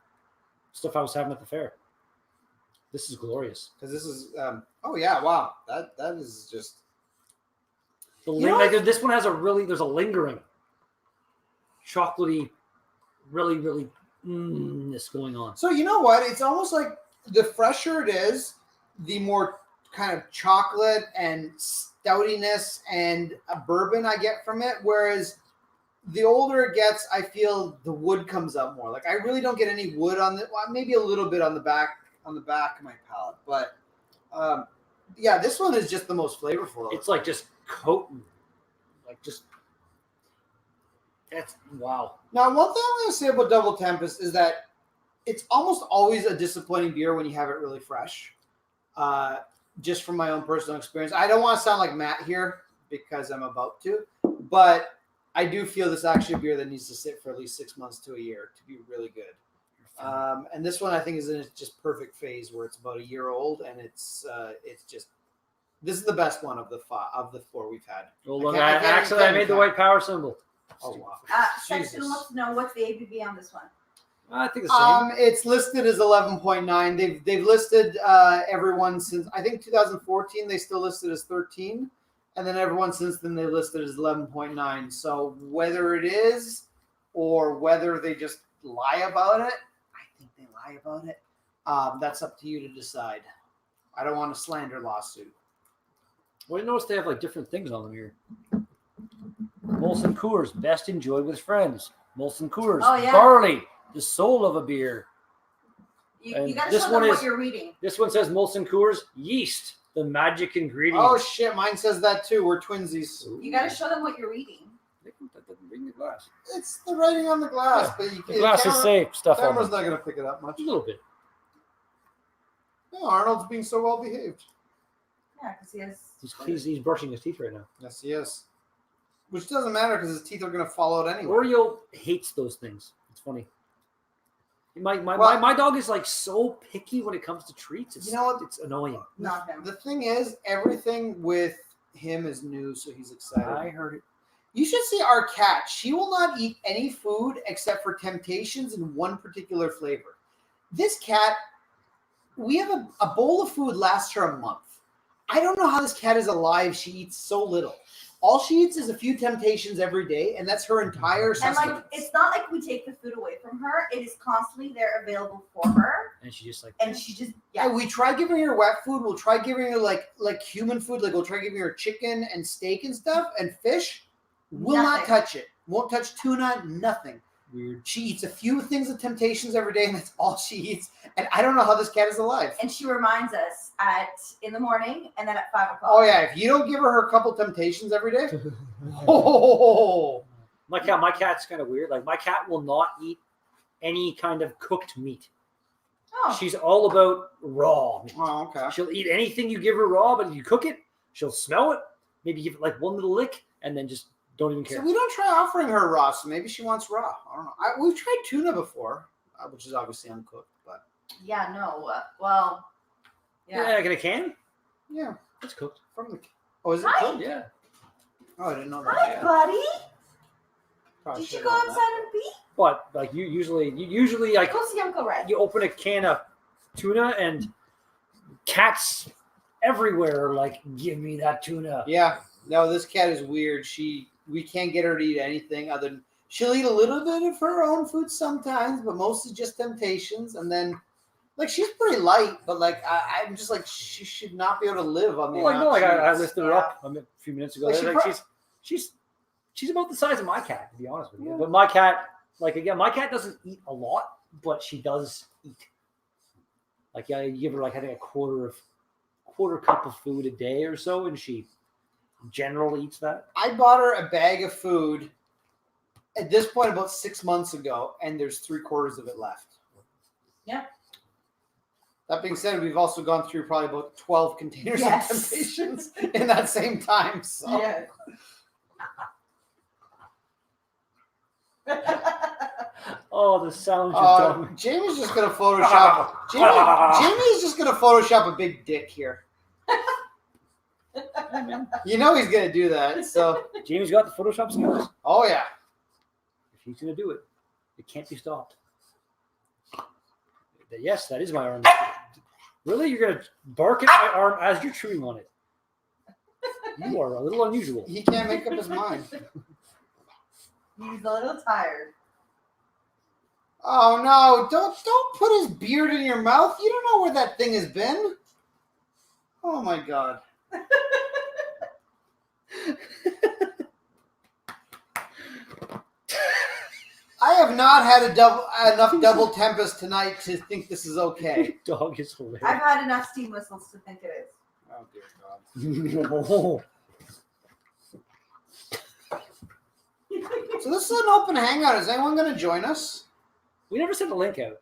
Speaker 3: stuff I was having at the fair. This is glorious.
Speaker 1: Because this is, oh yeah, wow. That is just.
Speaker 3: This one has there's a lingering chocolatey, really this going on.
Speaker 1: So you know what? It's almost like the fresher it is, the more kind of chocolate and stoutiness and a bourbon I get from it. Whereas the older it gets, I feel the wood comes up more. Like I really don't get any wood on the, well, maybe a little bit on the back of my palate. But yeah, this one is just the most flavorful.
Speaker 3: It's like just coating, like just. That's wow.
Speaker 1: Now, one thing I'm going to say about Double Tempest is that it's almost always a disappointing beer when you have it really fresh. Just from my own personal experience. I don't want to sound like Matt here because I'm about to, but I do feel this is actually a beer that needs to sit for at least 6 months to a year to be really good. And this one I think is in its just perfect phase where it's about a year old and it's just this is the best one of the four we've had.
Speaker 3: Well, look, I made the white power symbol.
Speaker 1: Oh wow!
Speaker 2: Sexton wants to know what's the ABV on this one.
Speaker 3: I think the same.
Speaker 1: It's listed as 11.9. They've listed everyone since I think 2014. They still listed as 13, and then everyone since then they listed as 11.9. So whether it is or whether they just lie about it, I think they lie about it. That's up to you to decide. I don't want a slander lawsuit.
Speaker 3: Well, you notice they have like different things on them here. Molson Coors, best enjoyed with friends. Molson Coors, barley, the soul of a beer.
Speaker 2: You got to show them what you're reading.
Speaker 3: This one says Molson Coors, yeast, the magic ingredient.
Speaker 1: Oh shit, mine says that too. We're twinsies.
Speaker 2: You got to show them what you're reading.
Speaker 3: That doesn't read the glass.
Speaker 1: It's the writing on the glass, but
Speaker 3: the glass is safe. Stuff on
Speaker 1: camera's
Speaker 3: it.
Speaker 1: not going to pick it up much.
Speaker 3: A little bit.
Speaker 1: No, Arnold's being so well behaved.
Speaker 2: Yeah, because
Speaker 3: he's brushing his teeth right now.
Speaker 1: Yes, he is. Which doesn't matter because his teeth are going to fall out anyway.
Speaker 3: Oreo hates those things. It's funny. My dog is like so picky when it comes to treats. It's,
Speaker 1: you know what?
Speaker 3: It's annoying.
Speaker 2: Not him.
Speaker 1: The thing is, everything with him is new, so he's excited.
Speaker 3: I heard it.
Speaker 1: You should see our cat. She will not eat any food except for Temptations in one particular flavor. This cat, we have a bowl of food lasts her a month. I don't know how this cat is alive. She eats so little. All she eats is a few Temptations every day, and that's her entire sustenance.
Speaker 2: And it's not like we take the food away from her. It is constantly there available for her.
Speaker 3: And she just
Speaker 1: Yeah, we try giving her wet food. We'll try giving her like human food. Like we'll try giving her chicken and steak and stuff and fish. Will not touch it. Won't touch tuna. Nothing.
Speaker 3: Weird.
Speaker 1: She eats a few things of Temptations every day, and that's all she eats. And I don't know how this cat is alive.
Speaker 2: And she reminds us in the morning and then at 5 o'clock.
Speaker 1: Oh yeah, if you don't give her a couple Temptations every day,
Speaker 3: my cat's kind of weird. Like my cat will not eat any kind of cooked meat.
Speaker 2: Oh.
Speaker 3: She's all about raw meat.
Speaker 1: Oh, okay.
Speaker 3: She'll eat anything you give her raw, but if you cook it, she'll smell it, maybe give it like one little lick, and then just don't even care.
Speaker 1: So we don't try offering her raw, so maybe she wants raw. I don't know. We've tried tuna before, which is obviously uncooked, but
Speaker 2: yeah, no.
Speaker 3: Yeah, like in a can?
Speaker 1: Yeah.
Speaker 3: It's cooked.
Speaker 1: From the. Oh, is it
Speaker 2: Hi.
Speaker 1: cooked?
Speaker 3: Yeah.
Speaker 1: Oh, I didn't know that.
Speaker 2: Hi,
Speaker 1: Yeah.
Speaker 2: buddy.
Speaker 1: Probably
Speaker 2: Did you
Speaker 1: should've
Speaker 2: go
Speaker 1: known that.
Speaker 2: outside and pee?
Speaker 3: But like you usually like
Speaker 2: Go see Uncle Red.
Speaker 3: you open a can of tuna and cats everywhere are like, give me that tuna.
Speaker 1: Yeah. No, this cat is weird. We can't get her to eat anything other than she'll eat a little bit of her own food sometimes, but mostly just Temptations. And then, like, she's pretty light, but like I'm just like she should not be able to live on the.
Speaker 3: Well,
Speaker 1: amount she
Speaker 3: I
Speaker 1: eats.
Speaker 3: lifted her up a few minutes ago.
Speaker 1: Like,
Speaker 3: She's about the size of my cat, to be honest with you. Yeah. But my cat, like again, my cat doesn't eat a lot, but she does eat. Like you give her like I think a quarter cup of food a day or so, and she generally eats that.
Speaker 1: I bought her a bag of food at this point about 6 months ago, and there's 3/4 of it left.
Speaker 2: Yeah.
Speaker 1: That being said, we've also gone through probably about 12 containers of
Speaker 2: Yes.
Speaker 1: Temptations in that same time. So.
Speaker 2: Yeah.
Speaker 3: Oh, the sounds you're done.
Speaker 1: Jamie's just gonna Photoshop. Jamie's just gonna Photoshop a big dick here. You know he's gonna do that. So.
Speaker 3: Jamie's got the Photoshop skills.
Speaker 1: Oh yeah.
Speaker 3: If he's gonna do it, it can't be stopped. Yes, that is my arm. Really, you're gonna bark at my arm as you're chewing on it? You are a little unusual.
Speaker 1: He can't make up his mind.
Speaker 2: He's a little tired.
Speaker 1: Oh no! Don't put his beard in your mouth. You don't know where that thing has been. Oh my god. I have not had enough double Tempest tonight to think this is okay.
Speaker 3: Dog is hilarious.
Speaker 2: I've had enough steam whistles to think it is.
Speaker 1: Oh dear God.
Speaker 3: Oh.
Speaker 1: So this is an open hangout. Is anyone going to join us?
Speaker 3: We never sent a link out.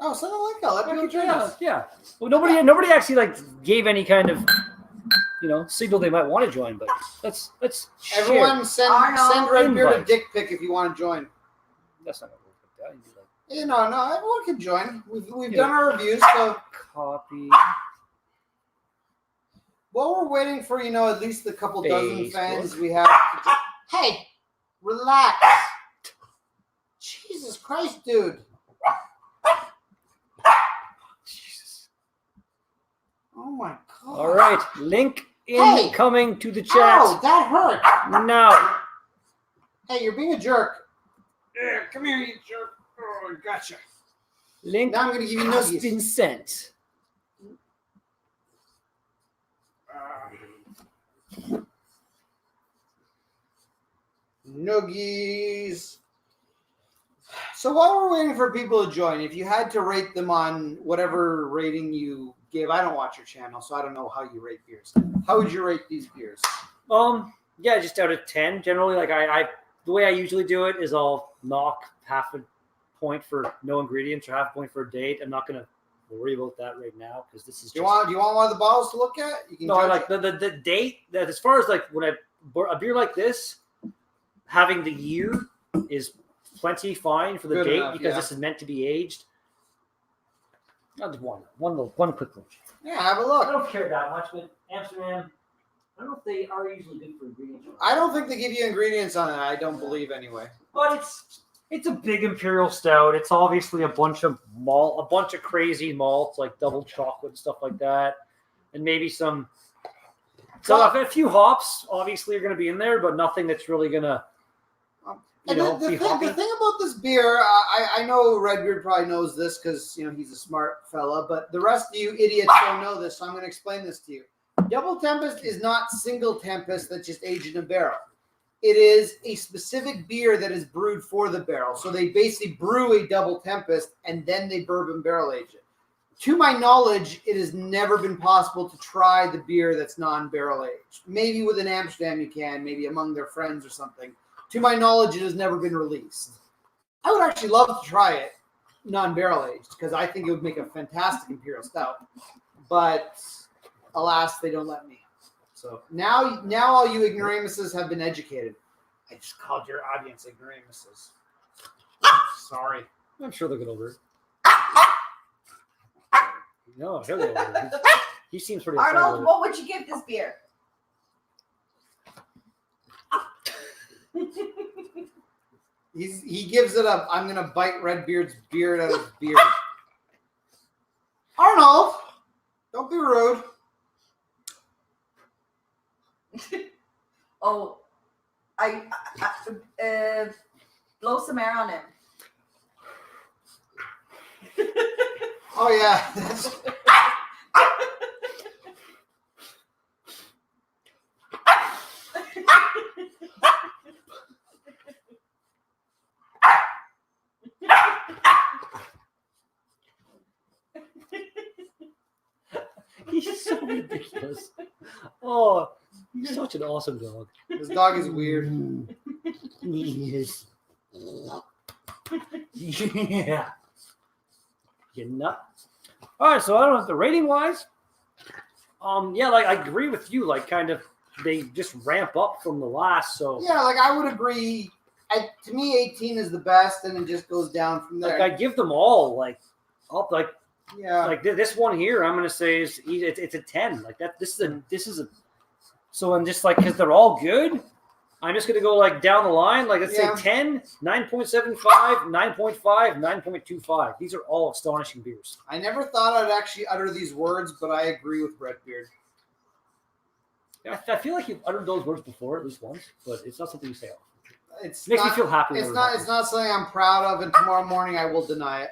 Speaker 1: Oh, send a link out. Let people join us.
Speaker 3: Yeah. Well, nobody actually like gave any kind of signal they might want to join, but let's share.
Speaker 1: Everyone send Redbeard a
Speaker 3: Invite.
Speaker 1: dick pic if you want to join.
Speaker 3: That's not gonna work like that. You do, like,
Speaker 1: You know, no, everyone can join. We've
Speaker 3: Yeah.
Speaker 1: done our reviews, so
Speaker 3: copy.
Speaker 1: while we're waiting for at least the couple dozen
Speaker 3: Facebook.
Speaker 1: fans we have. Hey, relax. Jesus Christ, dude.
Speaker 3: Jesus.
Speaker 1: Oh my God.
Speaker 3: All right, link
Speaker 1: Hey!
Speaker 3: incoming to the chat
Speaker 1: Ow, that hurt.
Speaker 3: now.
Speaker 1: Hey, you're being a jerk. Yeah, come here, you jerk. Oh, gotcha.
Speaker 3: Link
Speaker 1: Now I'm gonna give you
Speaker 3: has
Speaker 1: nuggies.
Speaker 3: been sent.
Speaker 1: Nuggies. So while we're waiting for people to join, if you had to rate them on whatever rating you give, I don't watch your channel, so I don't know how you rate beers. How would you rate these beers?
Speaker 3: Yeah, just out of 10. Generally, like I the way I usually do it is I'll knock half a point for no ingredients or half a point for a date. I'm not gonna worry about that right now because this is
Speaker 1: Do you want one of the bottles to look at? You can
Speaker 3: no, I
Speaker 1: judge
Speaker 3: like
Speaker 1: it.
Speaker 3: the date that as far as like when a beer like this, having the year is plenty fine for the
Speaker 1: Good
Speaker 3: date
Speaker 1: enough,
Speaker 3: because
Speaker 1: yeah.
Speaker 3: this is meant to be aged. Not just one quick look.
Speaker 1: Yeah, have a
Speaker 3: I
Speaker 1: look.
Speaker 3: don't care that much, but Amsterdam, I don't know if they are usually good for ingredients.
Speaker 1: I don't think they give you ingredients on it. I don't believe anyway.
Speaker 3: But it's a big imperial stout. It's obviously a bunch of crazy malts like double chocolate and stuff like that, and maybe some. So a few hops obviously are going to be in there, but nothing that's really going to.
Speaker 1: And the thing about this beer, I know Redbeard probably knows this because he's a smart fella, but the rest of you idiots don't know this, so I'm going to explain this to you. Double Tempest is not single Tempest that's just aged in a barrel. It is a specific beer that is brewed for the barrel. So they basically brew a Double Tempest and then they bourbon barrel age it. To my knowledge, it has never been possible to try the beer that's non-barrel aged. Maybe with an Amsterdam you can, maybe among their friends or something. To my knowledge, it has never been released. I would actually love to try it non-barrel aged because I think it would make a fantastic imperial stout. But alas, they don't let me. So now all you ignoramuses have been educated. I just called your audience ignoramuses. Sorry.
Speaker 3: I'm sure they'll get over it. No, he'll get over it. He seems pretty excited
Speaker 2: Arnold,
Speaker 3: about
Speaker 2: what would you give this beer?
Speaker 1: He gives it up. I'm gonna bite Redbeard's beard out of his beard. Arnold, don't be rude.
Speaker 2: Oh, I blow some air on him.
Speaker 1: Oh yeah, that's.
Speaker 3: He's so ridiculous. Oh, he's such an awesome dog.
Speaker 1: This dog is weird.
Speaker 3: Yes. Yeah. You nut. All right, so I don't know the rating wise. Yeah, like I agree with you. Like, kind of, they just ramp up from the last. So
Speaker 1: Yeah, like I would agree. To me, 18 is the best, and it just goes down from there.
Speaker 3: like I give them all like up like.
Speaker 1: Yeah.
Speaker 3: Like this one here, I'm gonna say it's a 10. Like that, this is a. So I'm just like because they're all good. I'm just gonna go like down the line. Like let's say 10, 9.75, 9.5, 9.25. These are all astonishing beers.
Speaker 1: I never thought I'd actually utter these words, but I agree with Redbeard.
Speaker 3: Yeah, I feel like you've uttered those words before at least once, but it's not something you say often.
Speaker 1: It
Speaker 3: Makes me feel happy.
Speaker 1: It's not something I'm proud of, and tomorrow morning I will deny it.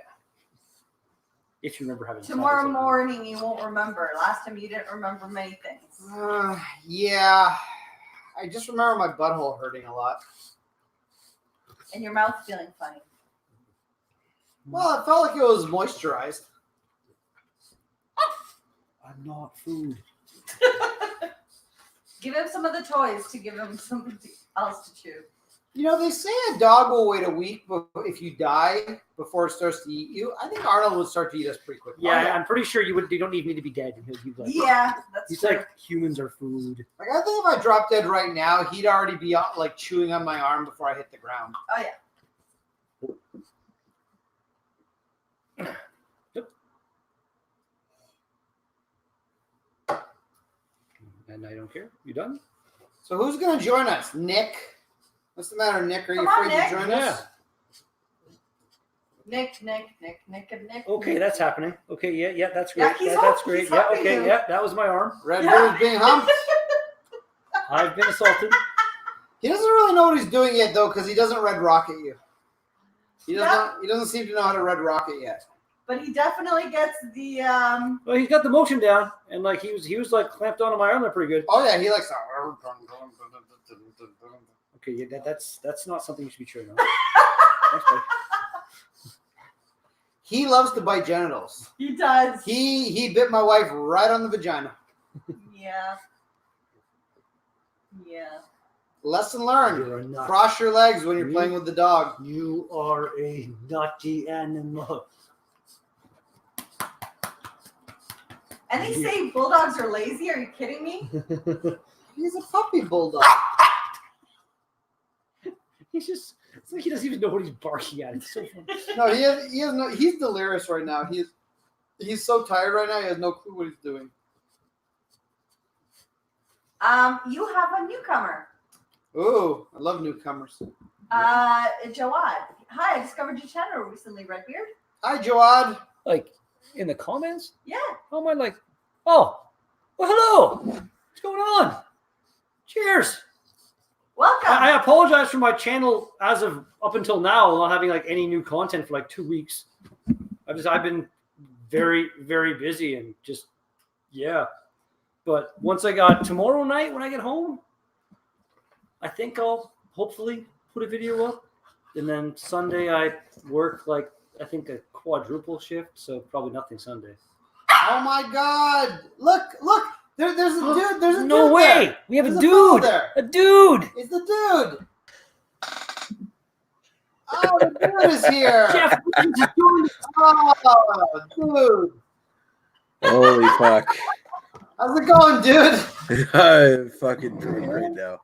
Speaker 3: If you remember having
Speaker 2: Tomorrow
Speaker 3: sex.
Speaker 2: morning, you won't remember. Last time you didn't remember many things.
Speaker 1: Yeah. I just remember my butthole hurting a lot.
Speaker 2: And your mouth feeling funny.
Speaker 1: Well, it felt like it was moisturized.
Speaker 3: I'm not food.
Speaker 2: Give him some of the toys to give him something else to chew.
Speaker 1: You know, they say a dog will wait a week if you die before it starts to eat you. I think Arnold would start to eat us pretty quickly.
Speaker 3: Yeah, I'm pretty sure you don't need me to be dead. And he'd like,
Speaker 2: Yeah, that's
Speaker 3: he's
Speaker 2: true.
Speaker 3: like, humans are food.
Speaker 1: Like, I think if I dropped dead right now, he'd already be like chewing on my arm before I hit the ground.
Speaker 2: Oh, yeah.
Speaker 3: And I don't care. You done?
Speaker 1: So who's going to join us? Nick? What's the matter, Nick? Are you
Speaker 2: Come on,
Speaker 1: afraid
Speaker 2: Nick.
Speaker 1: to join
Speaker 3: Yeah.
Speaker 1: us?
Speaker 2: Nick.
Speaker 3: Okay, that's happening. Okay, yeah, that's great.
Speaker 2: Yeah, he's
Speaker 3: that's
Speaker 2: up.
Speaker 3: great.
Speaker 2: He's
Speaker 3: Yeah,
Speaker 2: humping
Speaker 3: okay,
Speaker 2: you.
Speaker 3: yeah, that was my arm.
Speaker 1: Red
Speaker 2: Yeah.
Speaker 1: Beard's being humped.
Speaker 3: I've been assaulted.
Speaker 1: He doesn't really know what he's doing yet, though, because he doesn't red rocket you. He doesn't seem to know how to red rocket yet.
Speaker 2: But he definitely gets the
Speaker 3: Well, he's got the motion down, and like he was like clamped onto my arm there pretty good.
Speaker 1: Oh yeah, he likes to.
Speaker 3: Okay, yeah, that's not something you should be cheering on. Thanks, buddy.
Speaker 1: He loves to bite genitals.
Speaker 2: He does.
Speaker 1: He bit my wife right on the vagina.
Speaker 2: Yeah.
Speaker 1: Lesson learned.
Speaker 3: You're a nut.
Speaker 1: Cross your legs when you're playing with the dog.
Speaker 3: You are a nutty animal.
Speaker 2: And they say bulldogs are lazy. Are you kidding me?
Speaker 1: He's a puppy bulldog.
Speaker 3: It's like he doesn't even know what he's barking at. It's so funny.
Speaker 1: No, he has no. He's delirious right now. He's so tired right now. He has no clue what he's doing.
Speaker 2: You have a newcomer.
Speaker 1: Ooh, I love newcomers.
Speaker 2: Jawad. Hi, I discovered your channel recently, Redbeard.
Speaker 1: Hi, Jawad.
Speaker 3: Like in the comments?
Speaker 2: Yeah.
Speaker 3: How am I like, oh, well, hello. What's going on? Cheers.
Speaker 2: Welcome.
Speaker 3: I apologize for my channel as of up until now, not having like any new content for like 2 weeks. I've been very, very busy and just, yeah. But once I got tomorrow night when I get home, I think I'll hopefully put a video up. And then Sunday I work like, I think a quadruple shift, so probably nothing Sunday.
Speaker 1: Oh my God! Look! There's a dude. There's a
Speaker 3: No
Speaker 1: dude
Speaker 3: way!
Speaker 1: there.
Speaker 3: We have
Speaker 1: There's
Speaker 3: a
Speaker 1: fellow
Speaker 3: dude!
Speaker 1: there.
Speaker 3: A dude!
Speaker 1: It's the dude. Oh, the dude is here.
Speaker 3: Jeff,
Speaker 1: Oh, dude.
Speaker 4: Holy fuck.
Speaker 1: How's it going, dude?
Speaker 4: I'm fucking drunk right now.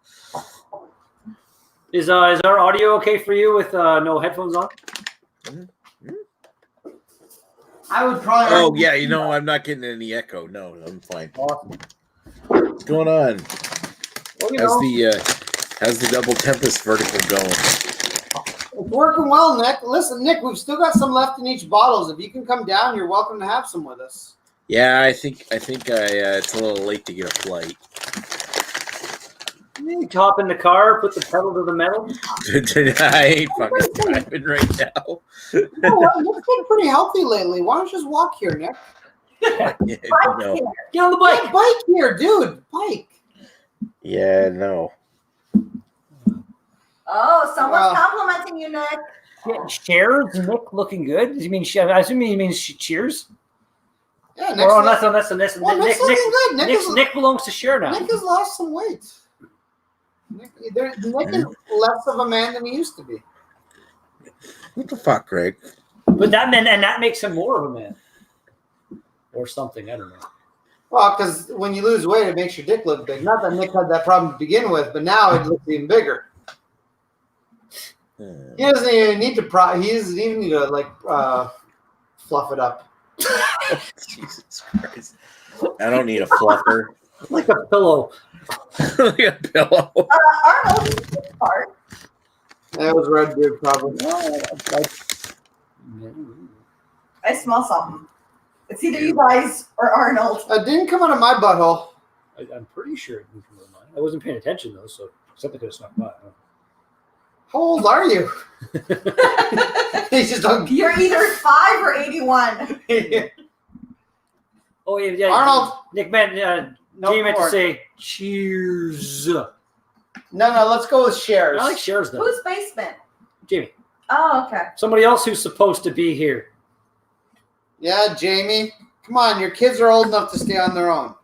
Speaker 3: is our audio okay for you with no headphones on?
Speaker 1: I would probably.
Speaker 4: Oh, yeah, you know, I'm not getting any echo. No, I'm fine.
Speaker 3: Awesome.
Speaker 4: What's going on?
Speaker 3: Well, you know,
Speaker 4: How's the double Tempest vertical going?
Speaker 1: It's working well, Nick. Listen, Nick, we've still got some left in each bottles. If you can come down, you're welcome to have some with us.
Speaker 4: Yeah, I think it's a little late to get a flight.
Speaker 3: you hop in the car, put the pedal to the metal.
Speaker 4: I ain't fucking driving right now.
Speaker 1: You know what? Nick's been pretty healthy lately. Why don't you just walk here, Nick?
Speaker 4: Yeah,
Speaker 2: Bike
Speaker 4: no.
Speaker 2: here.
Speaker 3: Get on the bike.
Speaker 1: Yeah, bike here, dude. Bike.
Speaker 4: Yeah, no.
Speaker 2: Oh, someone's
Speaker 1: Well.
Speaker 2: complimenting you, Nick.
Speaker 3: Cheers, Nick looking good. You mean? I assume he means cheers.
Speaker 1: Yeah, Nick's
Speaker 3: Oh, that's on this. Nick,
Speaker 1: Nick's looking good.
Speaker 3: Nick belongs to share now.
Speaker 1: Nick has lost some weight. Nick is less of a man than he used to be.
Speaker 4: What the fuck, Greg?
Speaker 3: But that makes him more of a man, or something. I don't know.
Speaker 1: Well, because when you lose weight, it makes your dick look big. Not that Nick had that problem to begin with, but now it looks even bigger. He doesn't even need to. He doesn't even need to fluff it up.
Speaker 4: Jesus Christ! I don't need a fluffer.
Speaker 3: Like a pillow.
Speaker 4: Like a pillow.
Speaker 2: Arnold, this part.
Speaker 1: That was Redbeard, probably.
Speaker 2: I smell something. It's either you guys or Arnold.
Speaker 1: It didn't come out of my butthole.
Speaker 3: I'm pretty sure it didn't come to mind. I wasn't paying attention though, so something could have snuck by.
Speaker 1: How old are you? They just don't.
Speaker 2: You're either 5 or 81.
Speaker 3: Oh yeah.
Speaker 1: Arnold.
Speaker 3: Nick, man,
Speaker 1: No
Speaker 3: Jamie meant to
Speaker 1: pork.
Speaker 3: say cheers.
Speaker 1: No, let's go with shares.
Speaker 3: I like shares though.
Speaker 2: Who's basement?
Speaker 3: Jamie.
Speaker 2: Oh, okay.
Speaker 3: Somebody else who's supposed to be here.
Speaker 1: Yeah, Jamie. Come on, your kids are old enough to stay on their own.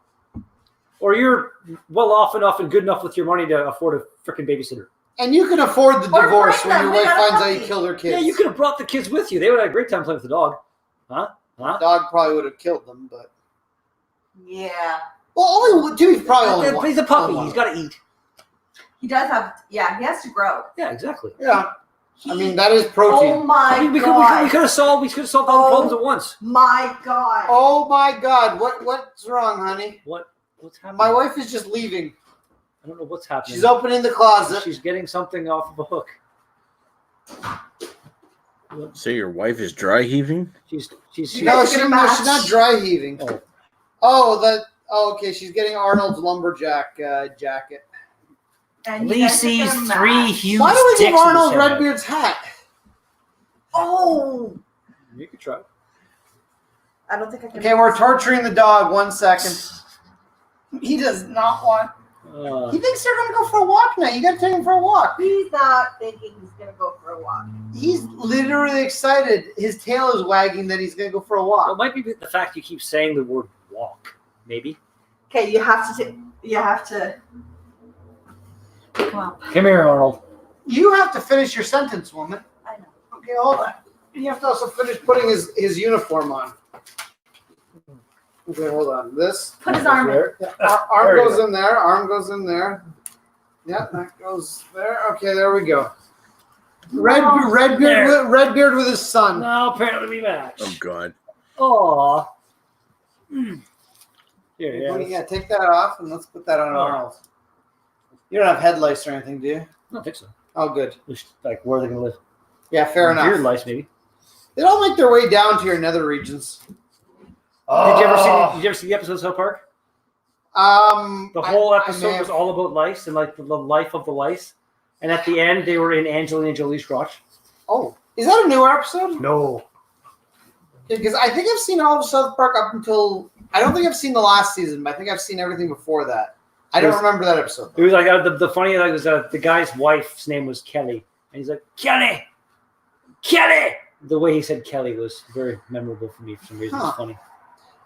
Speaker 3: Or you're well off enough and good enough with your money to afford a freaking babysitter.
Speaker 1: And you can afford the
Speaker 2: Or
Speaker 1: divorce
Speaker 2: bring
Speaker 1: when your
Speaker 2: them. They
Speaker 1: wife
Speaker 2: got a
Speaker 1: finds out you
Speaker 2: puppy.
Speaker 1: killed her kids.
Speaker 3: Yeah, you could have brought the kids with you. They would have had a great time playing with the dog. Huh?
Speaker 1: Dog probably would have killed them, but
Speaker 2: Yeah.
Speaker 1: well, Jimmy's probably only one.
Speaker 3: He's a puppy.
Speaker 1: Only
Speaker 3: He's
Speaker 1: one.
Speaker 3: got to eat.
Speaker 2: He does have, he has to grow.
Speaker 3: Yeah, exactly.
Speaker 1: Yeah, I mean that is protein.
Speaker 2: Oh my
Speaker 3: We could
Speaker 2: God.
Speaker 3: have solved all the problems at once.
Speaker 2: My God.
Speaker 1: Oh my God, what's wrong, honey?
Speaker 3: What's happening?
Speaker 1: My wife is just leaving.
Speaker 3: I don't know what's happening.
Speaker 1: She's opening the closet.
Speaker 3: She's getting something off of a hook.
Speaker 4: So your wife is dry heaving?
Speaker 3: She's
Speaker 1: No,
Speaker 2: guys are gonna
Speaker 1: no,
Speaker 2: match.
Speaker 1: she's not dry heaving.
Speaker 3: Oh.
Speaker 1: Okay. She's getting Arnold's lumberjack jacket.
Speaker 2: And you guys are
Speaker 3: Lacey's
Speaker 2: gonna
Speaker 3: 3
Speaker 2: match.
Speaker 3: huge
Speaker 1: Why do we give
Speaker 3: dicks in the
Speaker 1: Arnold
Speaker 3: same
Speaker 1: Redbeard's hat?
Speaker 2: Oh.
Speaker 3: bed. You could try.
Speaker 2: I don't think I can.
Speaker 1: Okay, we're torturing the dog. 1 second. He does not want. He thinks they're gonna go for a walk now. You gotta take him for a walk.
Speaker 2: He's not thinking he's going to go for a walk.
Speaker 1: He's literally excited. His tail is wagging that he's gonna go for a
Speaker 3: Well, it
Speaker 1: walk.
Speaker 3: might be the fact you keep saying the word walk. Maybe.
Speaker 2: Okay, you have to. Come on.
Speaker 3: Come here, Arnold.
Speaker 1: You have to finish your sentence, woman.
Speaker 2: I know.
Speaker 1: Okay, hold on. You have to also finish putting his uniform on. Okay, hold on. This.
Speaker 2: Put his arm in.
Speaker 3: There.
Speaker 1: Yeah,
Speaker 3: There
Speaker 1: arm
Speaker 3: you
Speaker 1: goes in there. Arm goes in there. Yeah, that goes there. Okay, there we go. Redbeard with his son.
Speaker 3: No, apparently we match.
Speaker 4: Oh God.
Speaker 3: Aw. Here,
Speaker 1: Yeah, take that off and let's put that on Arnold. You don't have head lice or anything, do you?
Speaker 3: I don't think so.
Speaker 1: Oh, good.
Speaker 3: Just, like, where are they going to live?
Speaker 1: Yeah, fair
Speaker 3: Beard
Speaker 1: enough.
Speaker 3: lice, maybe.
Speaker 1: They don't make their way down to your nether regions.
Speaker 3: Did you ever see the episode of South Park? The whole episode was all about lice and like the life of the lice. And at the end, they were in Angelina Jolie's crotch.
Speaker 1: Oh, is that a newer episode?
Speaker 3: No.
Speaker 1: Because I think I've seen all of South Park up until I don't think I've seen the last season, but I think I've seen everything before that. I don't remember that episode.
Speaker 3: It was like the funny thing was the guy's wife's name was Kelly, and he's like Kelly. The way he said Kelly was very memorable for me for some reason. It's funny.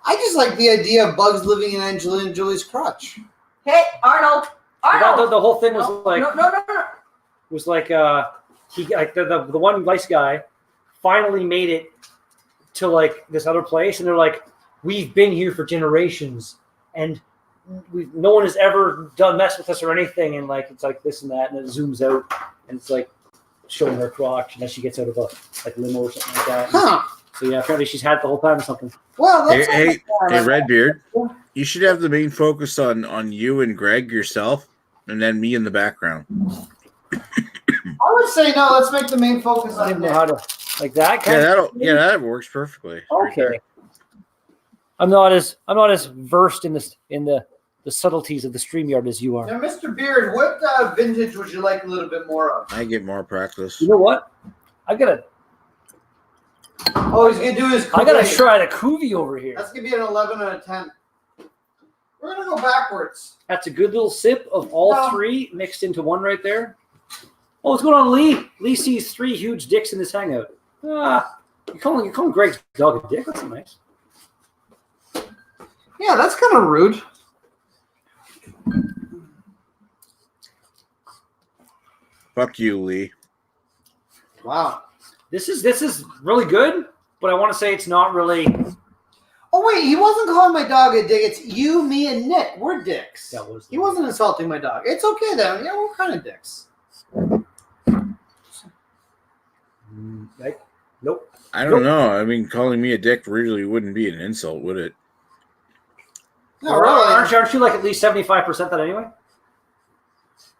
Speaker 1: I just like the idea of bugs living in Angelina Jolie's crotch.
Speaker 2: Hey, Arnold.
Speaker 3: The whole thing was
Speaker 2: No.
Speaker 3: was like he like the one lice guy finally made it to like this other place, and they're like, we've been here for generations, and no one has ever done mess with us or anything, and like it's like this and that, and it zooms out, and it's like showing her crotch, and then she gets out of a like limo or something like that.
Speaker 1: Huh.
Speaker 3: So yeah, apparently she's had it the whole time or something.
Speaker 1: Well, that's
Speaker 4: Hey, Redbeard, you should have the main focus on you and Greg yourself, and then me in the background.
Speaker 1: I would say no. Let's make the main focus
Speaker 3: I
Speaker 1: on
Speaker 3: don't know how to like that.
Speaker 4: That works perfectly.
Speaker 3: Okay. I'm not as versed in the subtleties of the StreamYard as you are.
Speaker 1: Now, Mr. Beard, what vintage would you like a little bit more of?
Speaker 4: I get more practice.
Speaker 3: You know what? I gotta
Speaker 1: Oh, he's gonna do his.
Speaker 3: I gotta
Speaker 1: Kool-Aid.
Speaker 3: try the Kuvi over here.
Speaker 1: That's gonna be an 11 out of 10. We're gonna go backwards.
Speaker 3: That's a good little sip of all
Speaker 1: No.
Speaker 3: three mixed into one right there. Oh, what's going on, Lee? Lee sees 3 huge dicks in this hangout. You're calling Greg's dog a dick? That's nice.
Speaker 1: Yeah, that's kind of rude.
Speaker 4: Fuck you, Lee.
Speaker 1: Wow.
Speaker 3: This is really good, but I want to say it's not really.
Speaker 1: Oh wait, he wasn't calling my dog a dick. It's you, me, and Nick. We're dicks.
Speaker 3: That was.
Speaker 1: He wasn't insulting my dog. It's okay then. Yeah, we're kind of dicks.
Speaker 3: Like, nope.
Speaker 4: I don't know. I mean, calling me a dick really wouldn't be an insult, would it?
Speaker 1: No, really.
Speaker 3: Aren't you like at least 75% that anyway?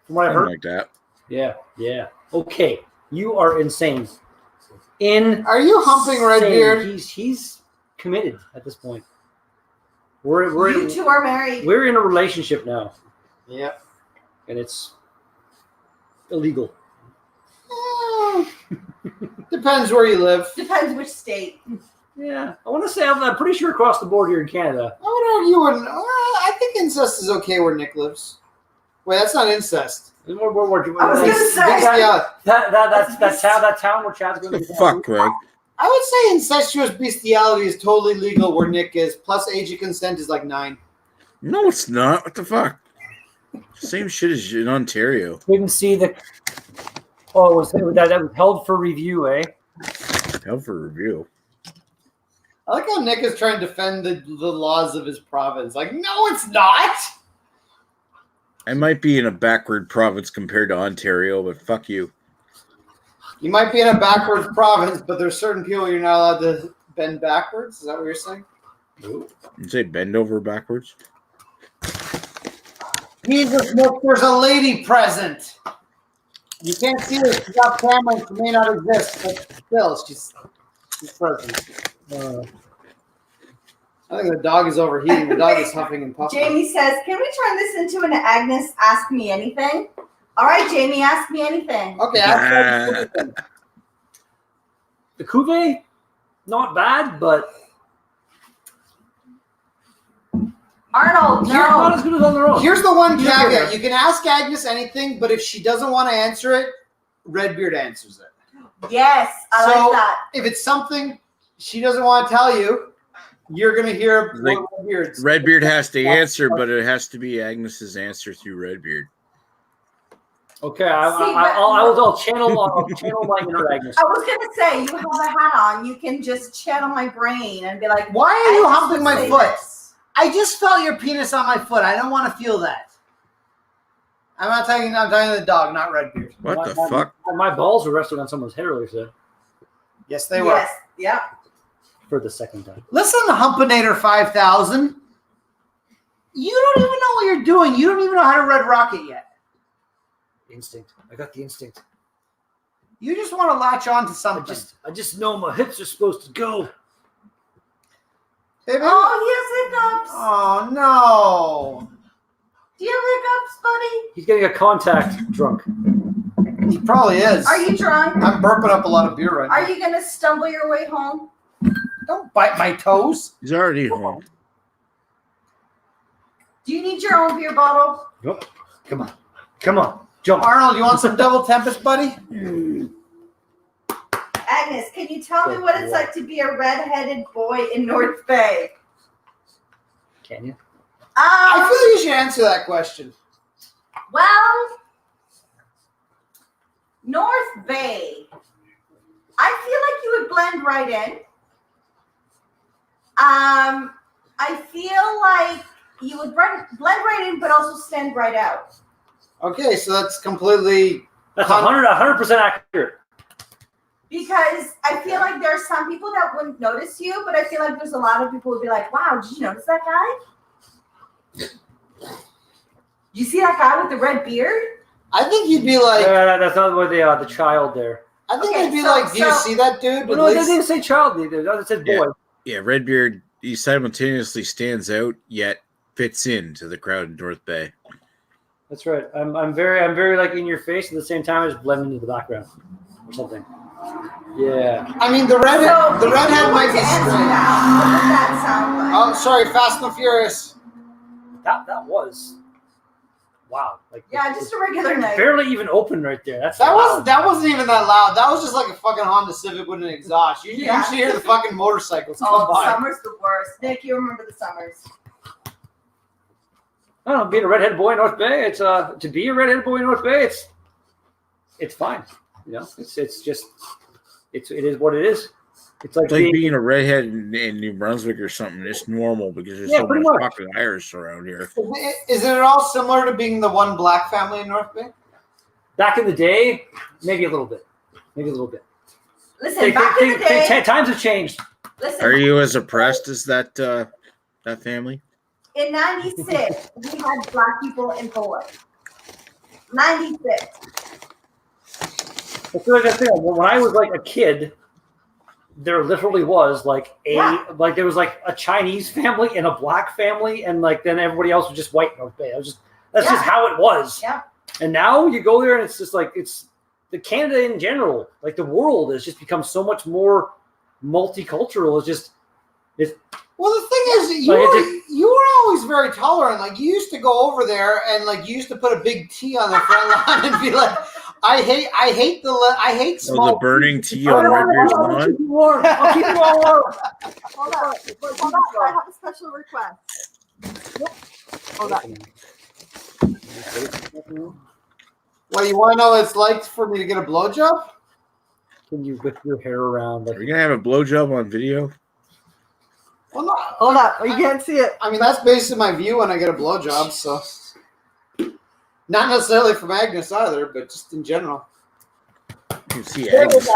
Speaker 3: From what I've
Speaker 4: Something
Speaker 3: heard.
Speaker 4: like that.
Speaker 3: Yeah. Okay, you are insane.
Speaker 1: Are you humping Redbeard?
Speaker 3: He's committed at this point. We're
Speaker 2: You two are married.
Speaker 3: we're in a relationship now,
Speaker 1: Yep.
Speaker 3: and it's illegal.
Speaker 1: Depends where you live.
Speaker 2: Depends which state.
Speaker 3: Yeah, I want to say I'm pretty sure across the board here in Canada.
Speaker 1: I would argue, I think incest is okay where Nick lives. Wait, that's not incest.
Speaker 2: I was gonna say.
Speaker 1: Yeah,
Speaker 3: that town where Chad's going
Speaker 4: The
Speaker 3: to
Speaker 4: fuck, Greg?
Speaker 1: I would say incestuous bestiality is totally legal where Nick is. Plus, age of consent is like 9.
Speaker 4: No, it's not. What the fuck? Same shit as in Ontario.
Speaker 3: We didn't see the. Oh, that was held for review, eh?
Speaker 4: Hell for review.
Speaker 1: I like how Nick is trying to defend the laws of his province. Like, no, it's not.
Speaker 4: I might be in a backward province compared to Ontario, but fuck you.
Speaker 1: You might be in a backwards province, but there's certain people you're not allowed to bend backwards. Is that what you're saying?
Speaker 4: You say bend over backwards?
Speaker 1: Jesus, look, there's a lady present. You can't see her. She's off camera. She may not exist, but still, she's present. I think the dog is overheating. The dog is huffing and puffing.
Speaker 2: Jamie says, "Can we turn this into an Agnes Ask Me Anything?" All right, Jamie, ask me anything.
Speaker 1: Okay, ask me.
Speaker 3: The cuvee, not bad, but
Speaker 2: Arnold,
Speaker 3: not
Speaker 2: no.
Speaker 3: as good as on their own.
Speaker 1: Here's the one
Speaker 3: Yeah.
Speaker 1: caveat. You can ask Agnes anything, but if she doesn't want to answer it, Redbeard answers it.
Speaker 2: Yes, I
Speaker 1: So-
Speaker 2: like that.
Speaker 1: If it's something she doesn't want to tell you, you're going to hear
Speaker 4: Like,
Speaker 1: what Redbeard's.
Speaker 4: Redbeard has to answer, but it has to be Agnes's answer through Redbeard.
Speaker 3: Okay,
Speaker 2: See,
Speaker 3: I'll channel my inner Agnes.
Speaker 2: I was gonna say, you have a hat on. You can just channel my brain and be like,
Speaker 1: Why are you
Speaker 2: Agnes
Speaker 1: humping
Speaker 2: would
Speaker 1: my
Speaker 2: say
Speaker 1: foot?
Speaker 2: this.
Speaker 1: I just felt your penis on my foot. I don't want to feel that. I'm talking to the dog, not Redbeard.
Speaker 4: What the fuck?
Speaker 3: My balls were resting on someone's head earlier today
Speaker 1: Yes, they were.
Speaker 2: Yes, yep.
Speaker 3: for the second time.
Speaker 1: Listen to Humpinator 5000. You don't even know what you're doing. You don't even know how to Red Rocket yet.
Speaker 3: Instinct. I got the instinct.
Speaker 1: You just want to latch on to something.
Speaker 3: I just know my hips are supposed to go.
Speaker 1: Hey, baby.
Speaker 2: Oh, he has hiccups.
Speaker 1: Oh, no.
Speaker 2: Do you have hiccups, buddy?
Speaker 3: He's getting a contact drunk.
Speaker 1: He probably is.
Speaker 2: Are you drunk?
Speaker 1: I'm burping up a lot of beer right now.
Speaker 2: Are you gonna stumble your way home?
Speaker 1: Don't bite my toes.
Speaker 4: He's already home.
Speaker 2: Do you need your own beer bottle?
Speaker 3: Nope. Come on. Come on. Jump.
Speaker 1: Arnold, you want some double Tempest, buddy?
Speaker 2: Agnes, can you tell me what it's like to be a redheaded boy in North Bay?
Speaker 3: Can you?
Speaker 1: I feel you should answer that question.
Speaker 2: Well, North Bay. I feel like you would blend right in. I feel like you would blend right in, but also stand right out.
Speaker 1: Okay, so that's completely.
Speaker 3: That's 100% accurate.
Speaker 2: Because I feel like there are some people that wouldn't notice you, but I feel like there's a lot of people who would be like, wow, did you notice that guy? You see that guy with the red beard?
Speaker 1: I think you'd be like.
Speaker 3: That's not what the child there.
Speaker 1: I think
Speaker 2: Okay,
Speaker 1: you'd be
Speaker 2: so-
Speaker 1: like, do you
Speaker 2: so-
Speaker 1: see that dude?
Speaker 3: Well,
Speaker 1: At
Speaker 3: no, they
Speaker 1: least-
Speaker 3: didn't say child. It said boy.
Speaker 4: Yeah, Redbeard, he simultaneously stands out yet fits into the crowd in North Bay.
Speaker 3: That's right. I'm very like in your face. At the same time, I just blend into the background or something. Yeah.
Speaker 1: I mean, the redhead might be
Speaker 2: answer
Speaker 1: straight.
Speaker 2: that. What does that sound like?
Speaker 1: Oh, sorry, Fast and Furious.
Speaker 3: That was wow. Like
Speaker 2: Yeah, just a regular night.
Speaker 3: barely even open right there.
Speaker 1: That wasn't even that loud. That was just like a fucking Honda Civic with an exhaust. You
Speaker 2: Yeah.
Speaker 1: usually hear the fucking motorcycles come
Speaker 2: Oh, the
Speaker 1: by.
Speaker 2: summer's the worst. Nick, you remember the summers.
Speaker 3: I don't know. Being a redhead boy in North Bay, it's to be a redhead boy in North Bay, it's fine. You know, it's just it is what it is. It's like,
Speaker 4: It's like being a redhead in New Brunswick or something. It's normal because there's so
Speaker 3: pretty
Speaker 4: much
Speaker 3: much.
Speaker 4: fucking Irish around here.
Speaker 1: Is it at all similar to being the one black family in North Bay?
Speaker 3: back in the day, maybe a little bit.
Speaker 2: Listen, back in the day.
Speaker 3: Times have changed.
Speaker 2: Listen,
Speaker 4: Are you as oppressed as that family?
Speaker 2: in 96, we had black people in Poland. 96.
Speaker 3: I feel like that's it. When I was like a kid, there literally was like there was like a Chinese family and a black family, and like then everybody else was just white in North Bay. That's just how it was.
Speaker 2: Yeah.
Speaker 3: And now you go there and it's just like it's the Canada in general, like the world, has just become so much more multicultural.
Speaker 1: Well, the thing is, you were always very tolerant. Like, you used to go over there and like you used to put a big T on the front lawn and be like, I hate small.
Speaker 4: the burning tea on Redbeard's lawn.
Speaker 3: I'll keep you warm. I'll keep you all warm.
Speaker 2: Hold on. I have a special request. Hold on.
Speaker 1: Well, you want to know what it's like for me to get a blowjob?
Speaker 3: Can you whip your hair around?
Speaker 4: Are you gonna have a blowjob on video?
Speaker 1: Well, no,
Speaker 2: Hold up. You can't see it.
Speaker 1: I mean, that's basically my view when I get a blowjob. So, not necessarily from Agnes either, but just in general.
Speaker 4: You can see Agnes'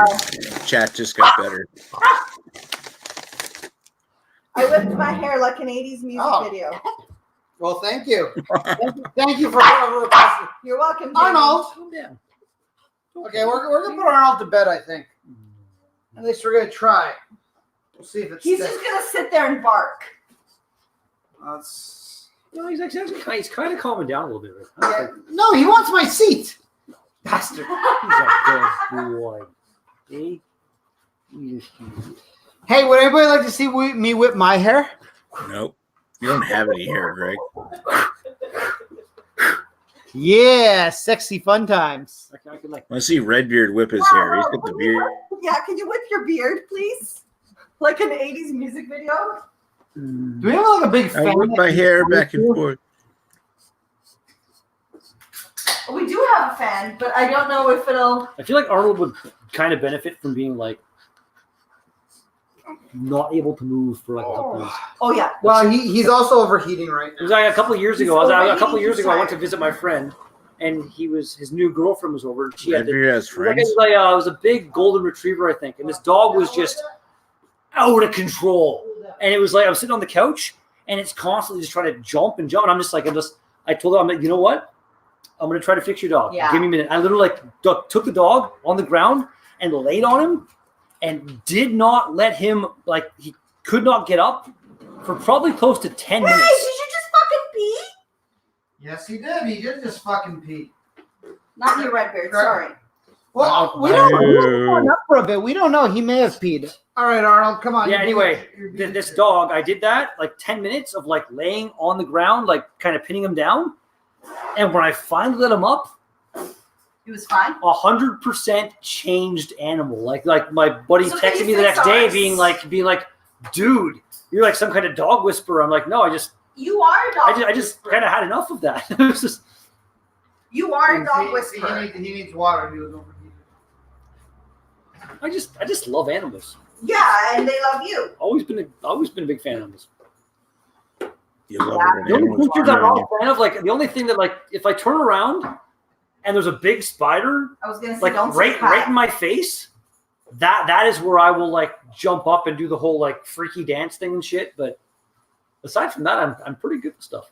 Speaker 4: chat just got better.
Speaker 2: I whipped my hair like an 80s music video.
Speaker 1: Well, thank you. Thank you for whoever requested.
Speaker 2: You're welcome, Jamie.
Speaker 1: Arnold.
Speaker 3: Yeah.
Speaker 1: Okay, we're gonna put Arnold to bed. I think. At least we're gonna try. We'll see if it's.
Speaker 2: He's just gonna sit there and bark.
Speaker 1: That's.
Speaker 3: No, he's kind of calming down a little bit.
Speaker 1: Yeah. No, he wants my seat. Bastard.
Speaker 3: He's a good boy. See?
Speaker 1: Hey, would anybody like to see me whip my hair?
Speaker 4: Nope. You don't have any hair, Greg.
Speaker 1: Yeah, sexy fun times.
Speaker 3: I can like.
Speaker 4: I want to see Redbeard whip his hair. He's got the beard.
Speaker 2: Yeah, can you whip your beard, please? Like an 80s music video?
Speaker 1: Do we have like a big
Speaker 4: I
Speaker 1: fan?
Speaker 4: whip my hair back and forth.
Speaker 2: We do have a fan, but I don't know if it'll.
Speaker 3: I feel like Arnold would kind of benefit from being like not able to move for like a couple years.
Speaker 2: Oh yeah.
Speaker 1: Well, he's also overheating right
Speaker 3: It was
Speaker 1: now.
Speaker 3: like a couple of years ago. I went to visit my friend, and his new girlfriend was over. And she had
Speaker 4: Redbeard has
Speaker 3: it
Speaker 4: friends.
Speaker 3: was a big golden retriever, I think, and this dog was just out of control. And it was like I'm sitting on the couch, and it's constantly just trying to jump and jump. And I'm just like, I told her, I'm like, you know what? I'm gonna try to fix your dog.
Speaker 2: Yeah.
Speaker 3: Give me a minute. I literally took the dog on the ground and laid on him, and did not let him he could not get up for probably close to 10
Speaker 2: Wait,
Speaker 3: minutes.
Speaker 2: did you just fucking pee?
Speaker 1: Yes, he did. He did just fucking pee.
Speaker 2: Not you, Redbeard. Sorry.
Speaker 1: Well, we don't know for a bit. We don't know. He may have peed. All right, Arnold, come on.
Speaker 3: Yeah. Anyway, this dog, I did that 10 minutes of laying on the ground, kind of pinning him down, and when I finally let him up,
Speaker 2: He was fine.
Speaker 3: 100% changed animal. Like my buddy
Speaker 2: So can
Speaker 3: texted
Speaker 2: you
Speaker 3: me the
Speaker 2: fix
Speaker 3: next day,
Speaker 2: ours?
Speaker 3: being like, dude, you're like some kind of dog whisperer. I'm like, no,
Speaker 2: You are a dog.
Speaker 3: I just kind of had enough of that. It was just.
Speaker 2: You are a dog whisperer.
Speaker 1: He needs water. He was overheated.
Speaker 3: I just love animals.
Speaker 2: Yeah, and they love you.
Speaker 3: Always been a big fan of animals.
Speaker 4: You love it
Speaker 3: The
Speaker 4: when
Speaker 3: only
Speaker 4: animals
Speaker 3: creatures
Speaker 4: pee
Speaker 3: I'm
Speaker 4: on
Speaker 3: not
Speaker 4: you.
Speaker 3: a fan of, the only thing that if I turn around and there's a big spider
Speaker 2: I was gonna say don't
Speaker 3: right
Speaker 2: say hi.
Speaker 3: in my face, that is where I will jump up and do the whole freaky dance thing and shit. But aside from that, I'm pretty good with stuff.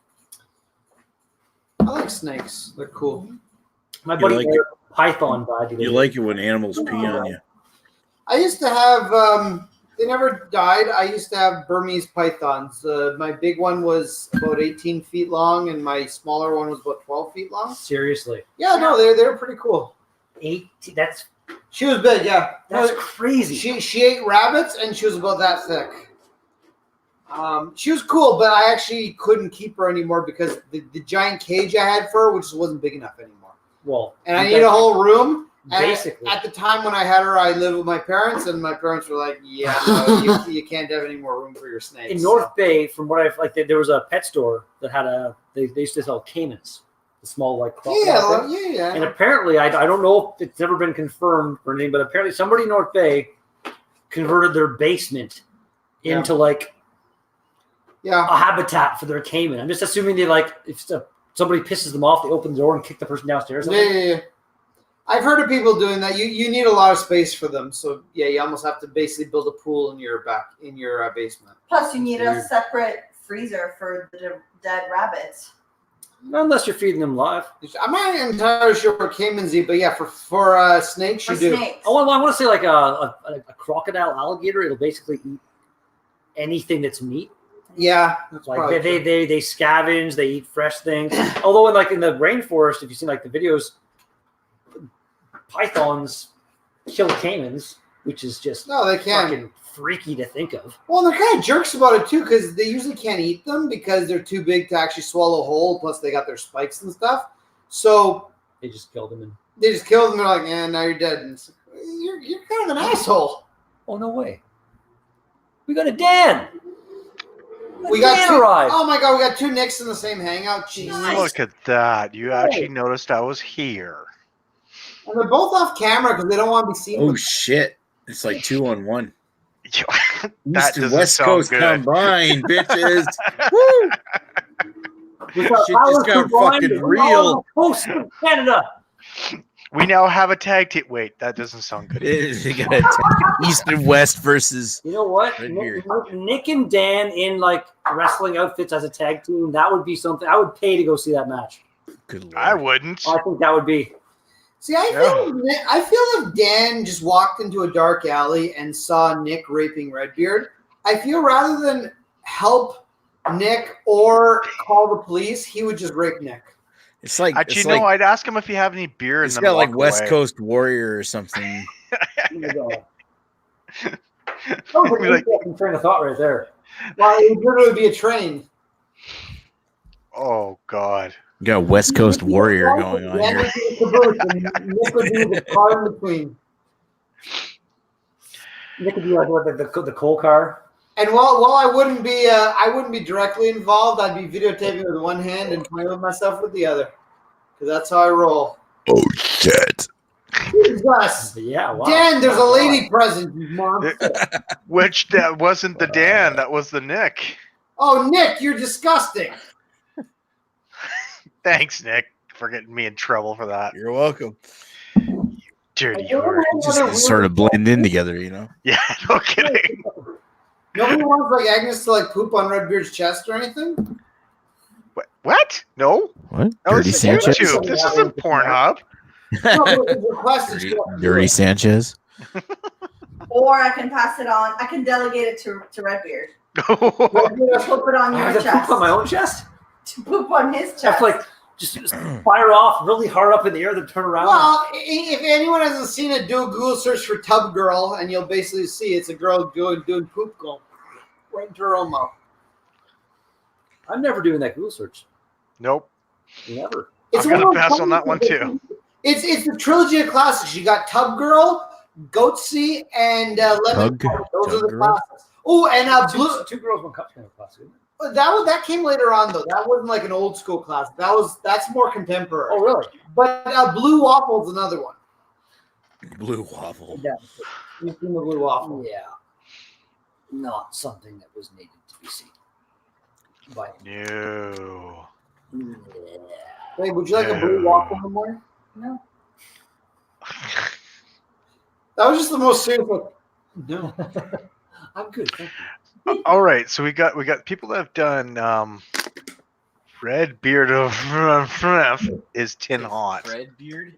Speaker 1: I like snakes. They're cool.
Speaker 3: My
Speaker 4: You
Speaker 3: buddy
Speaker 4: like
Speaker 3: Eric, Python died.
Speaker 4: You like it when animals pee on you.
Speaker 1: I used to have. They never died. I used to have Burmese pythons. My big one was about 18 feet long, and my smaller one was about 12 feet long.
Speaker 3: Seriously,
Speaker 1: Yeah, no, they're pretty cool.
Speaker 3: 18. That's
Speaker 1: She was big, yeah.
Speaker 3: crazy.
Speaker 1: She ate rabbits, and she was about that thick. She was cool, but I actually couldn't keep her anymore because the giant cage I had for her, which wasn't big enough anymore.
Speaker 3: Well,
Speaker 1: And I need a whole room. And
Speaker 3: basically.
Speaker 1: at the time when I had her, I lived with my parents, and my parents were like, "Yeah, no, you can't have any more room for your snakes."
Speaker 3: In North Bay, from what I've there was a pet store that had they used to sell caimans, the small crocodile thing.
Speaker 1: Yeah.
Speaker 3: And apparently, I don't know if it's never been confirmed or anything, but apparently somebody in North Bay converted their basement into a habitat for their caiman. I'm just assuming they if somebody pisses them off, they open the door and kick the person downstairs.
Speaker 1: Yeah. I've heard of people doing that. You need a lot of space for them, so yeah, you almost have to basically build a pool in your basement.
Speaker 2: Plus, you need a separate freezer for the dead rabbits.
Speaker 3: Unless you're feeding them live.
Speaker 1: I'm not entirely sure what caimans eat, but yeah, for snakes
Speaker 2: For
Speaker 1: you do.
Speaker 2: snakes.
Speaker 3: Oh, I want to say a crocodile alligator. It'll basically eat anything that's meat.
Speaker 1: Yeah, that's probably true.
Speaker 3: They scavenge. They eat fresh things. Although in the rainforest, if you've seen the videos, pythons kill caimans, which is just
Speaker 1: No, they can't.
Speaker 3: fucking freaky to think of.
Speaker 1: Well, they're kind of jerks about it too, because they usually can't eat them because they're too big to actually swallow whole. Plus, they got their spikes and stuff. So
Speaker 3: They just killed them. And
Speaker 1: they just kill them. They're like, "Yeah, now you're dead." And it's like, you're kind of an asshole.
Speaker 3: oh no way! We got a Dan.
Speaker 1: We got
Speaker 3: Dan
Speaker 1: two,
Speaker 3: arrived.
Speaker 1: oh my god, we got two Nicks in the same hangout. Jeez.
Speaker 5: Look at that. You actually noticed I was here.
Speaker 1: And they're both off camera because they don't want to be seen.
Speaker 4: Oh shit! It's like 2-on-1.
Speaker 5: That
Speaker 4: East and
Speaker 5: doesn't
Speaker 4: West
Speaker 5: sound
Speaker 4: Coast
Speaker 5: good.
Speaker 4: combined, bitches. Woo! Shit just got fucking real.
Speaker 3: Coast of Canada.
Speaker 5: We now have a tag team. Wait, that doesn't sound good.
Speaker 4: You got East and West versus.
Speaker 3: You know what?
Speaker 4: Red
Speaker 3: Nick,
Speaker 4: beard.
Speaker 3: Nick and Dan in like wrestling outfits as a tag team. That would be something. I would pay to go see that match.
Speaker 4: Good lord.
Speaker 5: I wouldn't.
Speaker 3: I think that would be.
Speaker 1: See, I feel if Dan just walked into a dark alley and saw Nick raping Redbeard, I feel rather than help Nick or call the police, he would just rape Nick.
Speaker 4: It's like
Speaker 5: Actually,
Speaker 4: it's
Speaker 5: no,
Speaker 4: like,
Speaker 5: I'd ask him if he have any beer and
Speaker 4: it's
Speaker 5: then
Speaker 4: got
Speaker 5: walk
Speaker 4: like West
Speaker 5: away.
Speaker 4: Coast Warrior or something.
Speaker 3: That was an
Speaker 5: Be like-
Speaker 3: interesting train of thought right there.
Speaker 1: Well, it would literally be a train.
Speaker 5: Oh God.
Speaker 4: You got a West Coast Warrior going on
Speaker 1: Dan
Speaker 4: here.
Speaker 1: would be the caboose, and Nick would be the car in between.
Speaker 3: Nick could be like what, the coal car.
Speaker 1: And while I wouldn't be directly involved, I'd be videotaping with one hand and playing with myself with the other, because that's how I roll.
Speaker 4: Oh shit!
Speaker 1: Jesus.
Speaker 3: Yeah, wow.
Speaker 1: Dan, there's a lady present, you monster.
Speaker 5: Which that wasn't the Dan, that was the Nick.
Speaker 1: Oh, Nick, you're disgusting.
Speaker 5: Thanks, Nick, for getting me in trouble for that.
Speaker 4: You're welcome.
Speaker 5: Dirty
Speaker 1: I
Speaker 5: word.
Speaker 4: Just sort of blend in together, you know.
Speaker 5: Yeah, no kidding.
Speaker 1: Nobody wants like Agnes to like poop on Redbeard's chest or anything.
Speaker 5: What? No.
Speaker 4: What?
Speaker 5: No,
Speaker 4: Dirty
Speaker 5: this is
Speaker 4: Sanchez.
Speaker 5: YouTube. This isn't Pornhub.
Speaker 1: No, but it's requested.
Speaker 4: Dirty Sanchez.
Speaker 2: Or I can pass it on. I can delegate it to Redbeard.
Speaker 1: Redbeard,
Speaker 2: Poop it on
Speaker 3: I
Speaker 2: your
Speaker 3: have to
Speaker 2: chest.
Speaker 3: poop on my own chest.
Speaker 2: To poop on his
Speaker 3: I have
Speaker 2: chest.
Speaker 3: to like just fire off really hard up in the air, then turn around.
Speaker 1: Well, if anyone hasn't seen it, do a Google search for tub girl, and you'll basically see it's a girl doing poop going right into her own mouth.
Speaker 3: I'm never doing that Google search.
Speaker 5: Nope.
Speaker 3: Never.
Speaker 1: It's
Speaker 5: I'm gonna
Speaker 1: one of those
Speaker 5: pass on that one,
Speaker 1: things- It's the trilogy of classics. You got Tub Girl, Goatsy, and Lemon.
Speaker 4: Tug-
Speaker 1: Those
Speaker 4: Tub
Speaker 1: are the
Speaker 4: Girl?
Speaker 1: classics. Oh, and Blue.
Speaker 3: Two girls, one cup kind of classic. Isn't it?
Speaker 1: That came later on though. That wasn't like an old school classic. That's more contemporary.
Speaker 3: Oh, really?
Speaker 1: But Blue Waffle's another one.
Speaker 4: Blue waffle.
Speaker 3: Yeah.
Speaker 1: You've seen the Blue Waffle.
Speaker 3: Yeah. Not something that was needed to be seen. By
Speaker 5: No.
Speaker 1: Hey, would you like a Blue Waffle in the morning?
Speaker 2: No.
Speaker 1: That was just the most serious one.
Speaker 3: No. I'm good. Thank you.
Speaker 5: All right, so we got people that have done Red Beard of is tin hot.
Speaker 4: Red beard.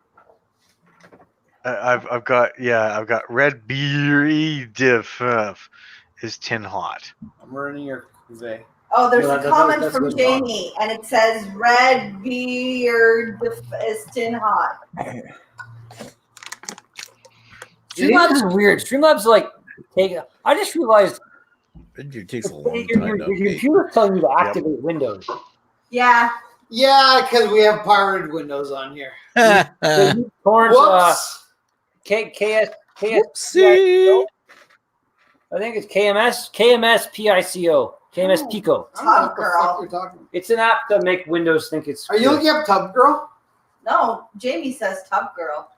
Speaker 5: I've got Red Beard of is tin hot.
Speaker 1: I'm running your Jose.
Speaker 2: Oh, there's
Speaker 3: No,
Speaker 2: a
Speaker 3: that's
Speaker 2: comment
Speaker 3: good
Speaker 2: from
Speaker 3: one.
Speaker 2: Jamie, and it says Red Beard is tin hot.
Speaker 3: Streamlabs is weird. Streamlabs like take. I just realized
Speaker 4: Red beard takes a long
Speaker 3: your
Speaker 4: time to update.
Speaker 3: computer's telling you to activate Windows.
Speaker 2: Yeah.
Speaker 1: Yeah, because we have pirated windows on here.
Speaker 3: Torrents,
Speaker 1: Whoops.
Speaker 3: KS,
Speaker 4: Whoopsie.
Speaker 3: I think it's KMS PICO, KMS Pico.
Speaker 1: I don't know what
Speaker 2: Tub
Speaker 1: the
Speaker 2: Girl.
Speaker 1: fuck you're talking about.
Speaker 3: It's an app to make Windows think it's.
Speaker 1: Are you looking up Tub Girl?
Speaker 2: No, Jamie says Tub Girl.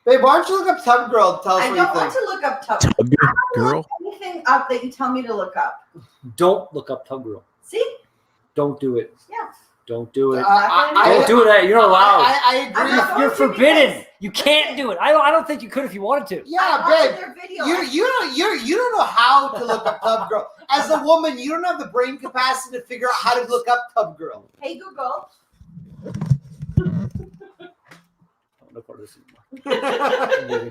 Speaker 1: Babe, why don't you look up Tub Girl? Tell us
Speaker 2: I
Speaker 1: what
Speaker 2: don't
Speaker 1: you
Speaker 2: want
Speaker 1: think.
Speaker 2: to look up Tub
Speaker 4: Tub
Speaker 2: I don't
Speaker 4: girl.
Speaker 2: look anything up that you tell me to look up.
Speaker 3: Don't look up Tub Girl.
Speaker 2: See?
Speaker 3: Don't do it.
Speaker 2: Yeah.
Speaker 3: Don't do it.
Speaker 2: I-
Speaker 3: Don't do it. You're not allowed.
Speaker 1: I agree.
Speaker 2: I'm not
Speaker 3: You're
Speaker 2: going to
Speaker 3: forbidden.
Speaker 2: because-
Speaker 3: You can't do it. I don't think you could if you wanted to.
Speaker 1: Yeah,
Speaker 2: I watched
Speaker 1: babe.
Speaker 2: their video.
Speaker 1: You don't know how to look up Tub Girl. As a woman, you don't have the brain capacity to figure out how to look up Tub Girl.
Speaker 2: Hey Google.
Speaker 3: I'm not part of this anymore.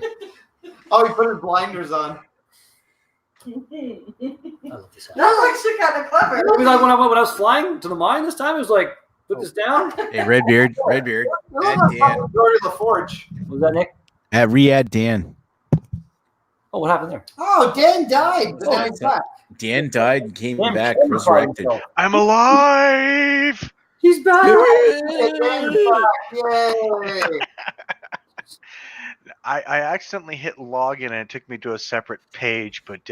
Speaker 1: Oh, he put his blinders on.
Speaker 3: I love this app.
Speaker 2: That's actually kind of clever.
Speaker 3: It was like when I was flying to the mine this time, it was like, put this down.
Speaker 4: Hey, Red beard. Red beard.
Speaker 1: You're like
Speaker 4: Yeah.
Speaker 1: fucking Glory of the Forge.
Speaker 3: Was that Nick?
Speaker 4: At Riyadh Dan.
Speaker 3: Oh, what happened there?
Speaker 1: Oh, Dan died, but
Speaker 3: Oh,
Speaker 1: now he's back.
Speaker 4: Dan died and came
Speaker 3: Damn,
Speaker 4: back
Speaker 3: Ken
Speaker 4: resurrected.
Speaker 3: himself.
Speaker 5: I'm alive.
Speaker 3: He's back.
Speaker 1: Hey, Dan's back. Yay.
Speaker 5: I accidentally hit login and it took me to a separate page, but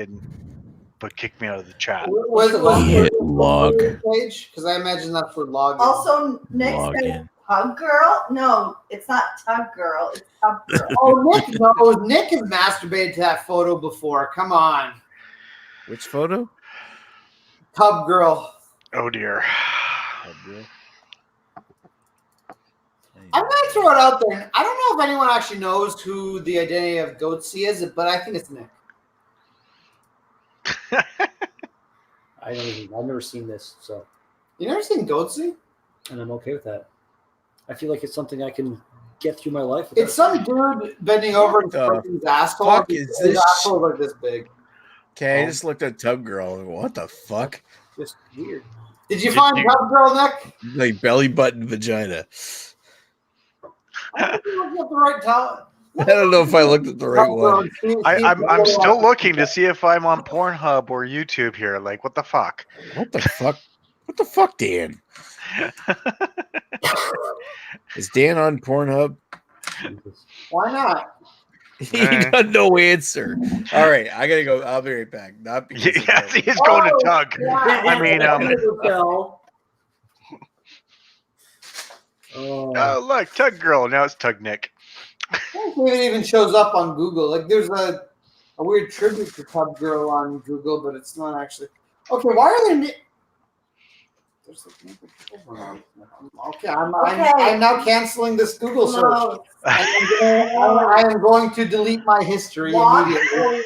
Speaker 5: kicked me out of the chat.
Speaker 1: Was
Speaker 4: Hit
Speaker 1: it
Speaker 4: log.
Speaker 1: page? Because I imagine that's for login.
Speaker 2: Also, Nick
Speaker 4: Log
Speaker 2: said
Speaker 4: in.
Speaker 2: Tug Girl. No, it's not Tug Girl. It's Tub Girl.
Speaker 1: Oh, Nick knows. Nick has masturbated to that photo before. Come on.
Speaker 4: Which photo?
Speaker 1: Tub girl.
Speaker 5: Oh dear.
Speaker 1: I'm going to throw it out there. I don't know if anyone actually knows who the identity of Goatsy is, but I think it's Nick.
Speaker 3: I've never seen this, so
Speaker 1: You never seen Goatsy?
Speaker 3: and I'm okay with that. I feel like it's something I can get through my life.
Speaker 1: It's some dude bending over and
Speaker 4: What the
Speaker 1: stroking his asshole.
Speaker 4: fuck is
Speaker 1: His
Speaker 4: this?
Speaker 1: asshole is like this big.
Speaker 4: Okay, I just looked at Tub Girl. What the fuck?
Speaker 3: just weird.
Speaker 1: Did you find Tub girl, Nick?
Speaker 4: Like belly button vagina.
Speaker 1: I think you're looking at the right towel.
Speaker 4: I don't know if I looked at the right one.
Speaker 5: I'm still looking to see if I'm on Pornhub or YouTube here. Like, what the fuck?
Speaker 4: What the fuck? What the fuck, Dan? Is Dan on Pornhub?
Speaker 1: Why not?
Speaker 4: He got no answer. All right, I gotta go. I'll be right back. Not because of
Speaker 5: Yes,
Speaker 4: that.
Speaker 5: he is going to Tug.
Speaker 1: Yeah.
Speaker 5: I mean, oh look, Tug Girl. Now it's Tug Nick.
Speaker 1: I don't think it even shows up on Google. Like there's a weird tribute to Tub Girl on Google, but it's not actually. Okay, why are there? There's okay, I'm now canceling this Google search.
Speaker 2: No.
Speaker 1: I am going to delete my history immediately.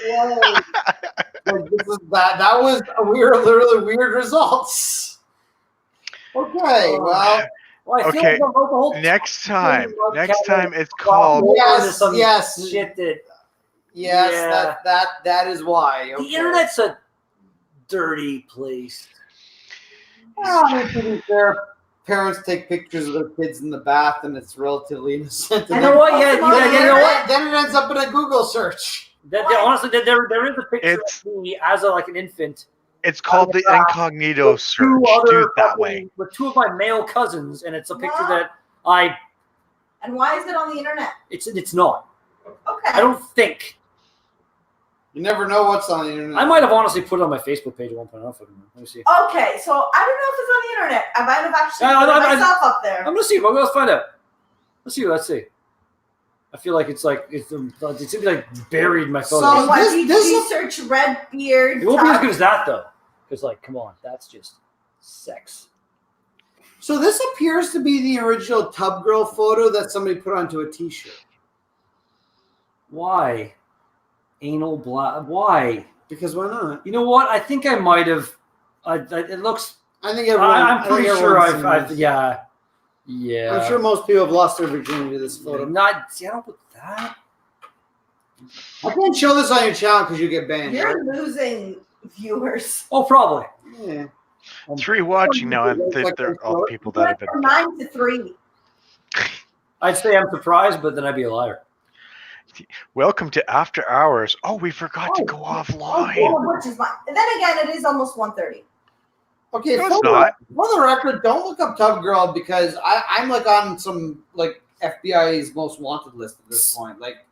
Speaker 1: Like, that was a literally weird results. Okay, well.
Speaker 3: Well, I feel
Speaker 5: Okay,
Speaker 3: like I'm about the whole
Speaker 5: Next time it's
Speaker 3: Well,
Speaker 5: called.
Speaker 1: Yes,
Speaker 3: some
Speaker 1: yes.
Speaker 3: shit that
Speaker 1: Yes,
Speaker 3: Yeah.
Speaker 1: that is why. Okay.
Speaker 3: the internet's a dirty place.
Speaker 1: Well, I mean, to be fair, parents take pictures of their kids in the bath, and it's relatively innocent.
Speaker 3: You know what? Yeah,
Speaker 1: Then,
Speaker 3: you know what?
Speaker 1: then it ends up in a Google search.
Speaker 3: Honestly, there is a picture
Speaker 5: It's-
Speaker 3: of me as like an infant.
Speaker 5: It's called the incognito
Speaker 3: with
Speaker 5: search.
Speaker 3: two other
Speaker 5: Do it that
Speaker 3: fucking-
Speaker 5: way.
Speaker 3: with two of my male cousins, and it's a picture
Speaker 2: What?
Speaker 3: that I.
Speaker 2: And why is it on the internet?
Speaker 3: It's not.
Speaker 2: Okay.
Speaker 3: I don't think.
Speaker 1: You never know what's on the internet.
Speaker 3: I might have honestly put it on my Facebook page at one point. I don't fucking remember. Let me see.
Speaker 2: Okay, so I don't know if it's on the internet. I might have actually
Speaker 3: No,
Speaker 2: put
Speaker 3: no,
Speaker 2: myself up there.
Speaker 3: I'm gonna see. Let's find out. Let's see. Let's see. I feel like it's seems like buried in my photos.
Speaker 1: So-
Speaker 2: And why
Speaker 1: this-
Speaker 2: did
Speaker 1: this
Speaker 2: you
Speaker 1: is-
Speaker 2: search red beard?
Speaker 3: It won't be as
Speaker 2: Tug?
Speaker 3: good as that though, because come on, that's just sex.
Speaker 1: So this appears to be the original Tub Girl photo that somebody put onto a T-shirt.
Speaker 3: Why? Anal black. Why?
Speaker 1: Because why not?
Speaker 3: You know what? I think I might have. It looks.
Speaker 1: I think everyone.
Speaker 3: I'm
Speaker 1: I think
Speaker 3: pretty sure
Speaker 1: everyone's seen
Speaker 3: I've.
Speaker 1: this.
Speaker 3: Yeah. Yeah.
Speaker 1: I'm sure most people have lost their virginity to this photo.
Speaker 3: Not. See, I don't put that.
Speaker 1: I can't show this on your channel because you get banned.
Speaker 2: You're
Speaker 1: right?
Speaker 2: losing viewers.
Speaker 3: Oh, probably.
Speaker 1: Yeah.
Speaker 5: It's rewatching now, and they're all the people that have been.
Speaker 2: From 9 to 3.
Speaker 3: I'd say I'm surprised, but then I'd be a liar.
Speaker 5: Welcome to After Hours. Oh, we forgot to go offline.
Speaker 2: Which is fine. And then again, it is almost 1:30.
Speaker 1: Okay,
Speaker 5: No,
Speaker 1: for
Speaker 5: it's not.
Speaker 1: the record, don't look up Tub Girl because I'm like on some like FBI's most wanted list at this point. Like,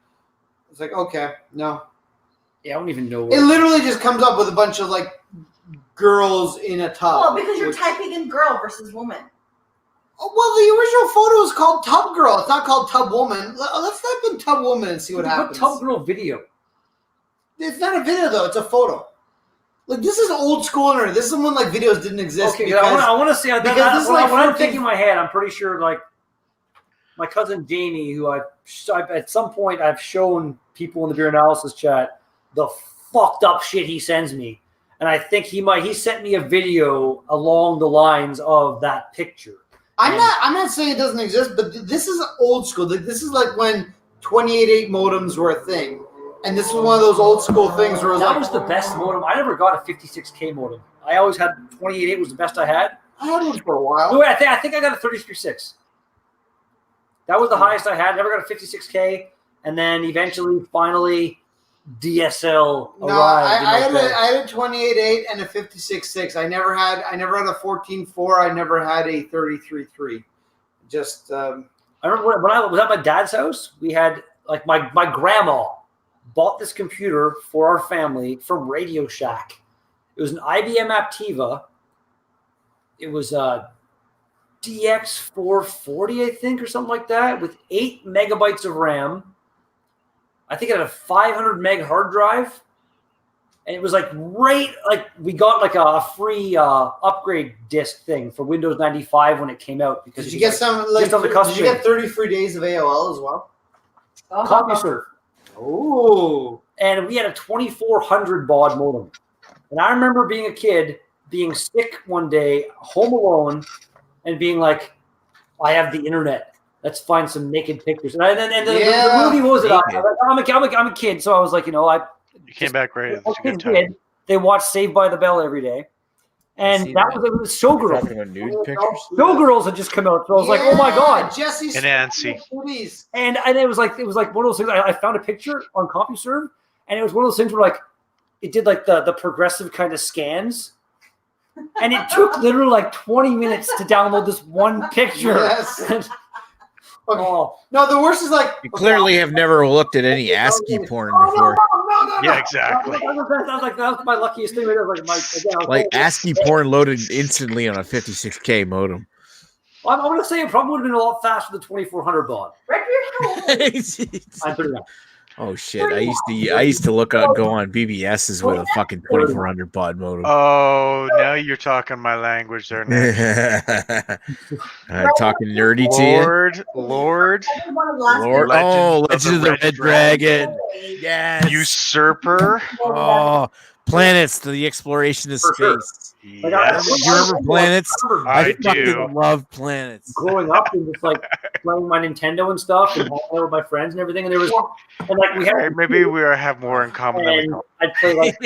Speaker 1: it's like okay, no.
Speaker 3: Yeah, I don't even know.
Speaker 1: It literally just comes up with a bunch of like girls in a tub.
Speaker 2: Well, because you're
Speaker 1: which-
Speaker 2: typing in girl versus woman.
Speaker 1: Oh, well, the original photo is called Tub Girl. It's not called Tub Woman. Let's type in Tub Woman and see what happens.
Speaker 3: Tub Girl video.
Speaker 1: It's not a video though; it's a photo. Like this is old school internet. This is when like videos didn't exist.
Speaker 3: Okay,
Speaker 1: because
Speaker 3: I want to see.
Speaker 1: because this is like
Speaker 3: when I'm
Speaker 1: 14
Speaker 3: thinking in my head, I'm pretty sure like my cousin Jamie, who I at some point I've shown people in the beer analysis chat the fucked up shit he sends me, and I think he sent me a video along the lines of that picture.
Speaker 1: I'm not saying it doesn't exist, but this is old school. This is like when 28.8 modems were a thing, and this was one of those old school things where it was
Speaker 3: That
Speaker 1: like,
Speaker 3: was the best modem. I never got a 56K modem. I always had 28.8 was the best I had.
Speaker 1: I had one for a while.
Speaker 3: No, wait, I think I got a 33.6. That was the highest I had. Never got a 56K, and then eventually, finally, DSL arrived.
Speaker 1: No, I had a 28.8 and a 56.6. I never had a 14.4. I never had a 33.3. Just
Speaker 3: I remember when I was at my dad's house. We had like my grandma bought this computer for our family from Radio Shack. It was an IBM Aptiva. It was a DX440, I think, or something like that, with 8 megabytes of RAM. I think it had a 500 meg hard drive. And it was like we got like a free upgrade disc thing for Windows 95 when it came out. Because
Speaker 1: did you get some? Like, did you get 30 free days of AOL as well?
Speaker 3: CompuServe.
Speaker 1: Oh.
Speaker 3: And we had a 2400 baud modem. And I remember being a kid, being sick one day, home alone, and being like, I have the internet. Let's find some naked pictures. And the movie was it? I'm a kid, so I was like,
Speaker 5: You came back right. It's a good time.
Speaker 3: They watched Saved by the Bell every day. And it was Showgirls.
Speaker 4: Talking about nude pictures?
Speaker 3: Showgirls had just come out. So I was like, oh my God.
Speaker 1: Jesse
Speaker 5: And Nancy.
Speaker 3: And it was like one of those things. I found a picture on CompuServe, and it was one of those things where like it did like the progressive kind of scans. And it took literally like 20 minutes to download this one picture.
Speaker 1: Yes. No, the worst is like
Speaker 4: You clearly have never looked at any ASCII porn before.
Speaker 1: No.
Speaker 5: Yeah, exactly.
Speaker 3: That was my luckiest thing.
Speaker 4: Like ASCII porn loaded instantly on a 56K modem.
Speaker 3: I'm going to say it probably would have been a lot faster than 2400 baud. I'm pretty much.
Speaker 4: Oh shit! I used to go on BBS's with a fucking 2400 baud modem.
Speaker 5: Oh, now you're talking my language there, Nick.
Speaker 4: Talking nerdy to you,
Speaker 5: Lord.
Speaker 4: Legend of the Red Dragon. Yes.
Speaker 5: Usurper.
Speaker 4: Oh, planets to the exploration of space.
Speaker 5: Yes.
Speaker 4: Do you remember planets?
Speaker 5: I do.
Speaker 4: fucking love planets.
Speaker 3: Growing up and just like playing my Nintendo and stuff and hanging out with my friends and everything, and there was like we had
Speaker 5: Maybe we have more in common than we know.
Speaker 3: I'd play like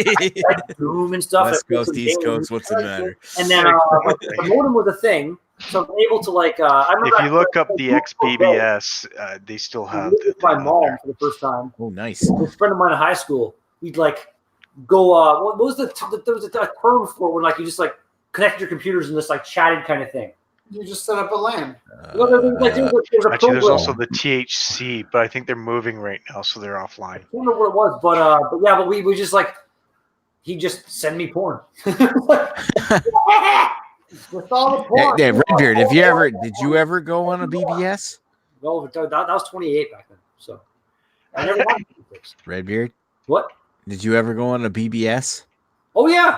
Speaker 3: Doom and stuff.
Speaker 4: West Coast, East Coast, what's the matter?
Speaker 3: And then the modem was a thing, so I'm able to like. I remember
Speaker 5: If you look up the XBBS, they still have
Speaker 3: with my mom for the first time.
Speaker 4: Oh, nice.
Speaker 3: With a friend of mine in high school, we'd like go. What was there was a term for when like you just like connected your computers and just like chatted kind of thing.
Speaker 1: You just set up a LAN.
Speaker 5: Actually, there's also the THC, but I think they're moving right now, so they're offline.
Speaker 3: I don't know what it was, but we just like he just send me porn. With all the porn.
Speaker 4: Yeah, Redbeard, did you ever go on a BBS?
Speaker 3: No, that was 28 back then. So I never wanted to.
Speaker 4: Redbeard,
Speaker 3: What?
Speaker 4: did you ever go on a BBS?
Speaker 3: Oh yeah,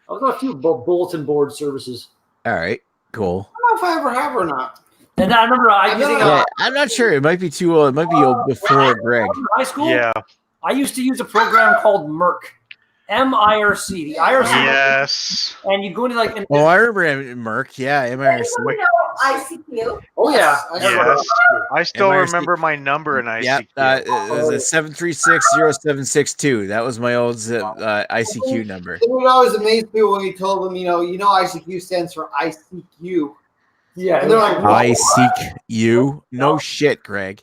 Speaker 3: I was on a few bulletin board services.
Speaker 4: All right, cool.
Speaker 1: I don't know if I ever have or not.
Speaker 3: And I remember
Speaker 4: I'm not sure. It might be too old. It might be before Greg.
Speaker 3: in high school.
Speaker 5: Yeah.
Speaker 3: I used to use a program called MIRC, MIRC. The IRC.
Speaker 5: Yes.
Speaker 3: And you go into like.
Speaker 4: Oh, I remember Merc. Yeah, MIRC.
Speaker 2: ICQ.
Speaker 3: Oh yeah.
Speaker 5: Yes. I still
Speaker 4: MIRC.
Speaker 5: remember my number in ICQ.
Speaker 4: Yep, it was a 7360762. That was my old ICQ number.
Speaker 1: It would always amaze people when you told them, ICQ stands for ICQ.
Speaker 3: Yeah.
Speaker 1: And they're like,
Speaker 4: I seek you. No shit, Greg.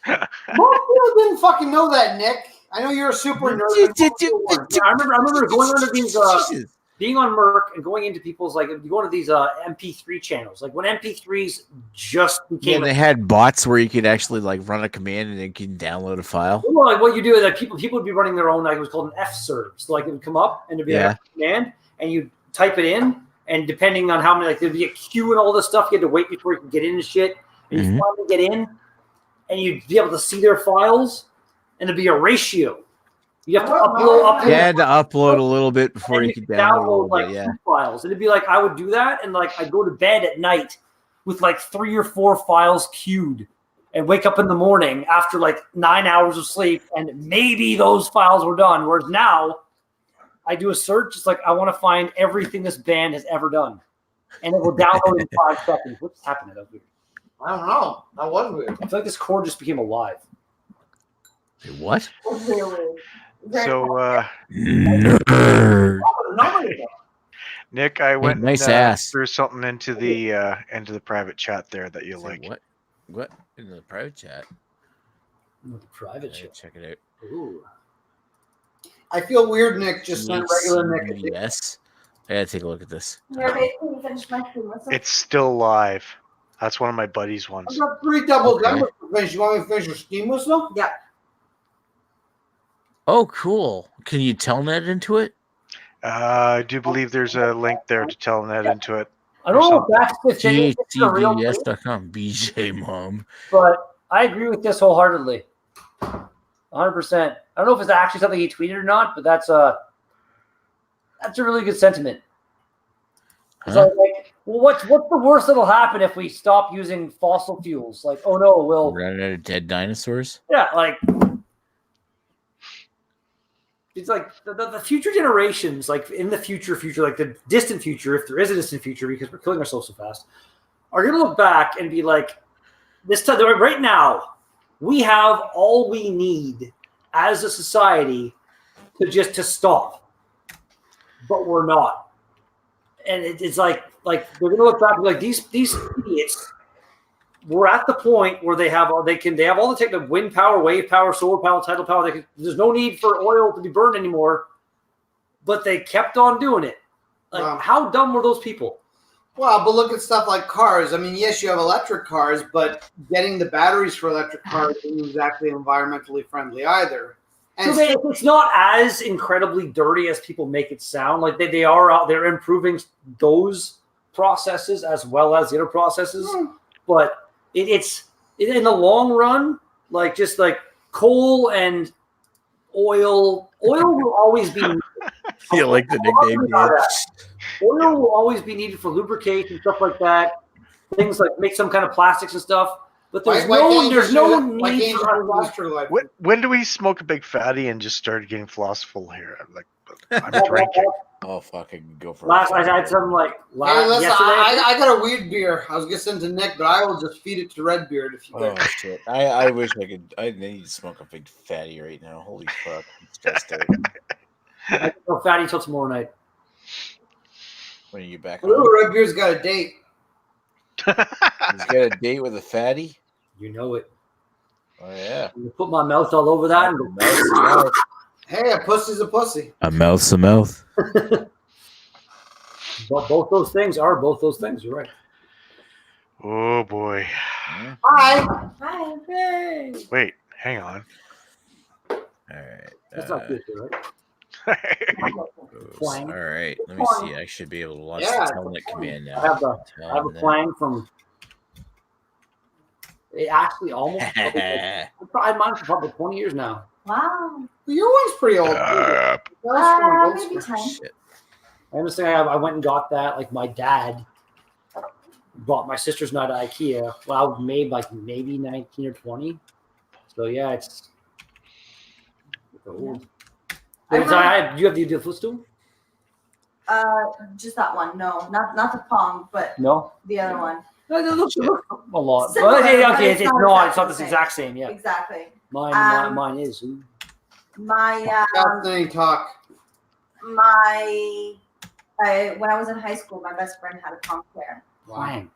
Speaker 1: most people didn't fucking know that, Nick. I know you're a super nerd.
Speaker 3: I remember going into these,
Speaker 4: Jesus.
Speaker 3: being on Merc and going into people's like, you go into these MP3 channels, like when MP3s just became.
Speaker 4: Yeah, they had bots where you could actually like run a command and it can download a file.
Speaker 3: Well, like what you do is that people would be running their own, like it was called an F-serve. So like it would come up and there'd be like a command and you type it in, and depending on how many, like there'd be a queue and all this stuff, you had to wait before you could get in and shit. And you finally get in, and you'd be able to see their files, and there'd be a ratio. You have to upload.
Speaker 4: You had to upload a little bit before you could download
Speaker 3: like 2 files. It'd be like I would do that, and like I'd go to bed at night with like 3 or 4 files queued, and wake up in the morning after like 9 hours of sleep, and maybe those files were done. Whereas now, I do a search. It's like I want to find everything this band has ever done, and it will download in 5 seconds. What's happening? That was weird.
Speaker 1: I don't know. That was weird.
Speaker 3: I feel like this cord just became alive.
Speaker 4: What?
Speaker 5: So,
Speaker 4: Nerd.
Speaker 5: Nick, I went
Speaker 4: nice ass.
Speaker 5: threw something into the private chat there that you like.
Speaker 4: What? What in the private chat?
Speaker 3: With the private
Speaker 4: Yeah,
Speaker 3: shit.
Speaker 4: check it out.
Speaker 3: Ooh.
Speaker 1: I feel weird, Nick. Just sent regular Nick.
Speaker 4: Yes. I gotta take a look at this.
Speaker 2: Here, babe, can you finish my food? What's up?
Speaker 5: It's still live. That's one of my buddies'
Speaker 1: I've
Speaker 5: ones.
Speaker 1: got 3 double
Speaker 4: Okay.
Speaker 1: numbers to finish. You want me to finish your steam whistle?
Speaker 2: Yeah.
Speaker 4: Oh, cool. Can you telnet into it?
Speaker 5: I do believe there's a link there to telnet into it.
Speaker 3: I don't know if that's the thing. It's a real thing,
Speaker 4: GHCDS.com. BJ mom.
Speaker 3: but I agree with this wholeheartedly. 100%. I don't know if it's actually something he tweeted or not, but that's a really good sentiment.
Speaker 4: Huh?
Speaker 3: So like, well, what's the worst that'll happen if we stop using fossil fuels? Like, oh no, we'll
Speaker 4: Running out of dead dinosaurs?
Speaker 3: yeah, like it's like the future generations, like in the future, like the distant future, if there is a distant future, because we're killing ourselves so fast, are gonna look back and be like, this time right now, we have all we need as a society to stop, but we're not. And it's like they're gonna look back and be like these idiots. We're at the point where they have all the technical wind power, wave power, solar power, tidal power. There's no need for oil to be burned anymore, but they kept on doing it. Like,
Speaker 1: Wow.
Speaker 3: how dumb were those people?
Speaker 1: Well, but look at stuff like cars. I mean, yes, you have electric cars, but getting the batteries for electric cars isn't exactly environmentally friendly either. And
Speaker 3: So it's not as incredibly dirty as people make it sound. Like they are out there improving those processes as well as the other processes, but it's in the long run, like just like coal and oil will always be needed.
Speaker 4: You like the nickname?
Speaker 3: Oil will always be needed for lubrication and stuff like that. Things like make some kind of plastics and stuff. But there's no need for us.
Speaker 5: When do we smoke a big fatty and just started getting philosophical here? I'm drinking.
Speaker 4: Oh fuck! I can go for
Speaker 3: I had some like
Speaker 1: Hey, listen,
Speaker 3: yesterday.
Speaker 1: I got a weird beer. I was going to send to Nick, but I will just feed it to Redbeard if you
Speaker 4: Oh
Speaker 1: care.
Speaker 4: shit! I wish I could. I need to smoke a big fatty right now. Holy fuck! I'm stressed out.
Speaker 3: I don't know fatty till tomorrow night.
Speaker 4: When are you back?
Speaker 1: Little
Speaker 4: home?
Speaker 1: Redbeard's got a date.
Speaker 4: He's got a date with a fatty.
Speaker 3: You know it.
Speaker 4: Oh yeah.
Speaker 3: You put my mouth all over that and go,
Speaker 4: Mouth's a mouth.
Speaker 1: Hey, a pussy's a pussy.
Speaker 4: A mouth's a mouth.
Speaker 3: both those things are both those things. You're right.
Speaker 5: Oh boy.
Speaker 1: Hi.
Speaker 2: Hi.
Speaker 3: Hey.
Speaker 5: Wait, hang on.
Speaker 4: All right.
Speaker 3: That's not good, right?
Speaker 4: All right. Let me see. I should be able to launch
Speaker 1: Yeah,
Speaker 4: the telnet command now.
Speaker 3: I have a plan from. It actually almost. I tried mine for probably 20 years now.
Speaker 2: Wow.
Speaker 1: Well, your one's pretty old. That was from
Speaker 2: Maybe
Speaker 1: Goldsmith.
Speaker 2: 10.
Speaker 4: Shit.
Speaker 3: I understand. I went and got that. Like my dad bought my sister's night at IKEA. Well, I was made like maybe 19 or 20. So yeah, it's old.
Speaker 2: I
Speaker 3: You have the footstool?
Speaker 2: Just that one. No, not the Pong, but
Speaker 3: No.
Speaker 2: the other one.
Speaker 3: No, it looks a lot.
Speaker 2: Similar,
Speaker 3: Well, okay,
Speaker 2: but
Speaker 3: it's
Speaker 2: it's
Speaker 3: not.
Speaker 2: not
Speaker 3: It's not the
Speaker 2: exactly
Speaker 3: exact same. Yeah,
Speaker 2: Exactly.
Speaker 3: mine is.
Speaker 2: My
Speaker 1: Fascinating talk.
Speaker 2: when I was in high school, my best friend had a Pong player.
Speaker 3: Pwang.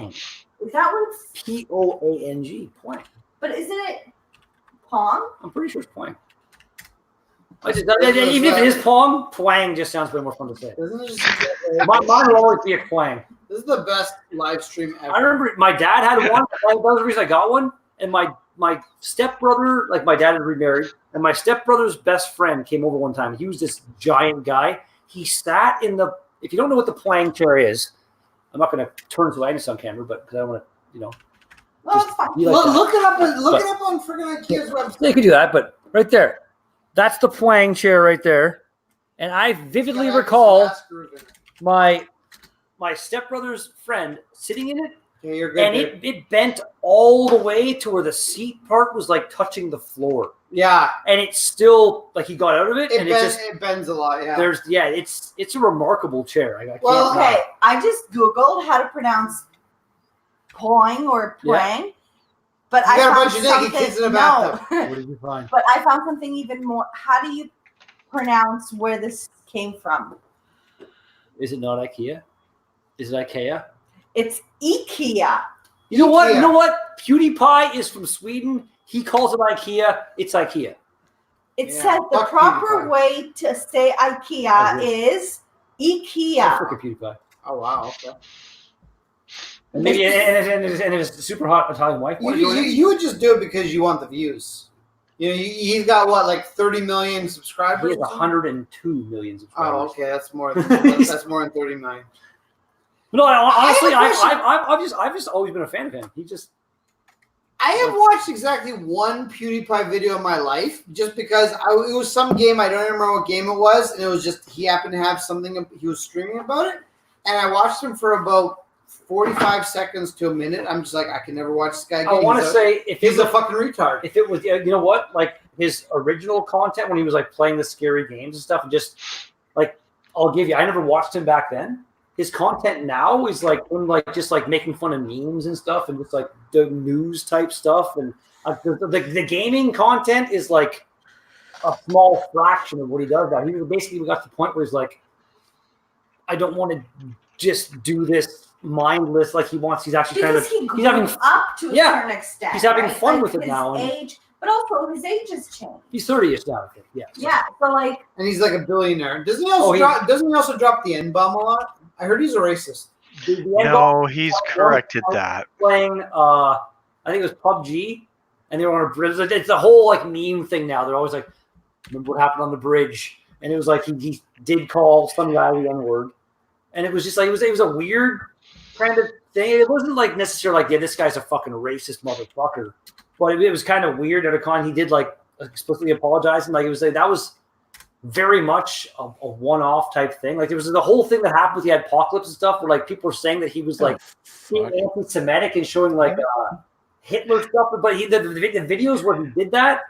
Speaker 2: Is that what it's?
Speaker 3: Poang. Pwang.
Speaker 2: But isn't it Pong?
Speaker 3: I'm pretty sure it's Pwang. Even if it is Pong, Pwang just sounds way more fun to say.
Speaker 1: Isn't it just
Speaker 3: Mine will always be a Pwang.
Speaker 1: This is the best live stream ever.
Speaker 3: I remember my dad had one. That was the reason I got one. And my stepbrother, like my dad had remarried, and my stepbrother's best friend came over one time. He was this giant guy. He sat in the. If you don't know what the Pwang chair is, I'm not going to turn to Agnes on camera, but because I don't want to,
Speaker 2: Well, it's fine.
Speaker 3: be like that.
Speaker 1: Look it up on friggin' IKEA's website.
Speaker 3: Yeah, you can do that, but right there, that's the Pwang chair right there. And I vividly recall my stepbrother's friend sitting in it,
Speaker 1: Okay, you're good.
Speaker 3: and it bent all the way to where the seat part was like touching the floor.
Speaker 1: Yeah,
Speaker 3: And it's still like he got out of it, and
Speaker 1: it bends a lot. Yeah.
Speaker 3: It's a remarkable chair. I
Speaker 2: Well,
Speaker 3: can't lie.
Speaker 2: okay. I just googled how to pronounce Poing or Pwang, but
Speaker 1: You
Speaker 2: I
Speaker 1: got a
Speaker 2: found
Speaker 1: bunch of naked
Speaker 2: something.
Speaker 1: kids in a
Speaker 2: No,
Speaker 1: bathtub.
Speaker 3: What did you find?
Speaker 2: but I found something even more. How do you pronounce where this came from?
Speaker 3: Is it not IKEA? Is it IKEA?
Speaker 2: It's IKEA.
Speaker 3: You know what?
Speaker 1: IKEA.
Speaker 3: You know what? PewDiePie is from Sweden. He calls it IKEA. It's IKEA.
Speaker 2: It
Speaker 1: Yeah,
Speaker 2: said the
Speaker 1: fuck
Speaker 2: proper
Speaker 1: PewDiePie.
Speaker 2: way to say IKEA
Speaker 3: Oh, really?
Speaker 2: is
Speaker 3: Oh,
Speaker 2: IKEA.
Speaker 3: freaking PewDiePie.
Speaker 1: Oh wow. Okay.
Speaker 3: And maybe and his super hot Italian wife.
Speaker 1: You would just do it because you want the views. You know, he's got what, like 30 million
Speaker 3: He
Speaker 1: subscribers.
Speaker 3: has 102 million subscribers.
Speaker 1: Oh, okay, that's more than that's more than 30 million.
Speaker 3: No, honestly,
Speaker 1: I have a question.
Speaker 3: I've just always been a fan of him. He just
Speaker 1: I have watched exactly one PewDiePie video in my life, just because it was some game. I don't even remember what game it was, and it was just he happened to have something he was streaming about it, and I watched him for about 45 seconds to a minute. I'm just like, I can never watch this guy again.
Speaker 3: I want to say if
Speaker 1: he's a fucking retard.
Speaker 3: If it was, you know what, like his original content when he was like playing the scary games and stuff, and just like I'll give you, I never watched him back then. His content now is like him, like just like making fun of memes and stuff, and just like the news type stuff, and the gaming content is like a small fraction of what he does. That he basically got to the point where he's like, I don't want to just do this mindless like he wants. He's actually
Speaker 2: Because
Speaker 3: kind of
Speaker 2: he's having up to a certain extent.
Speaker 3: He's having
Speaker 2: right?
Speaker 3: fun
Speaker 2: like
Speaker 3: with it
Speaker 2: his
Speaker 3: now.
Speaker 2: Age, but also his age has changed.
Speaker 3: He's 30ish now, I think. Yeah.
Speaker 2: Yeah. So like,
Speaker 1: And he's like a billionaire. Doesn't he also drop the N-bomb a lot? I heard he's a racist.
Speaker 5: No, he's corrected that.
Speaker 3: Playing, I think it was PUBG, and they were on a bridge. It's a whole like meme thing now. They're always like, remember what happened on the bridge? And it was like he did call some guy the N-word, and it was just like it was a weird kind of thing. It wasn't like necessarily like, yeah, this guy's a fucking racist motherfucker, but it was kind of weird. At a con, he did like explicitly apologize, and like it was like that was very much a one-off type thing. Like there was the whole thing that happened with the Apocalypse and stuff, where like people were saying that he was like being anti-Semitic and showing like Hitler stuff. But the videos where he did that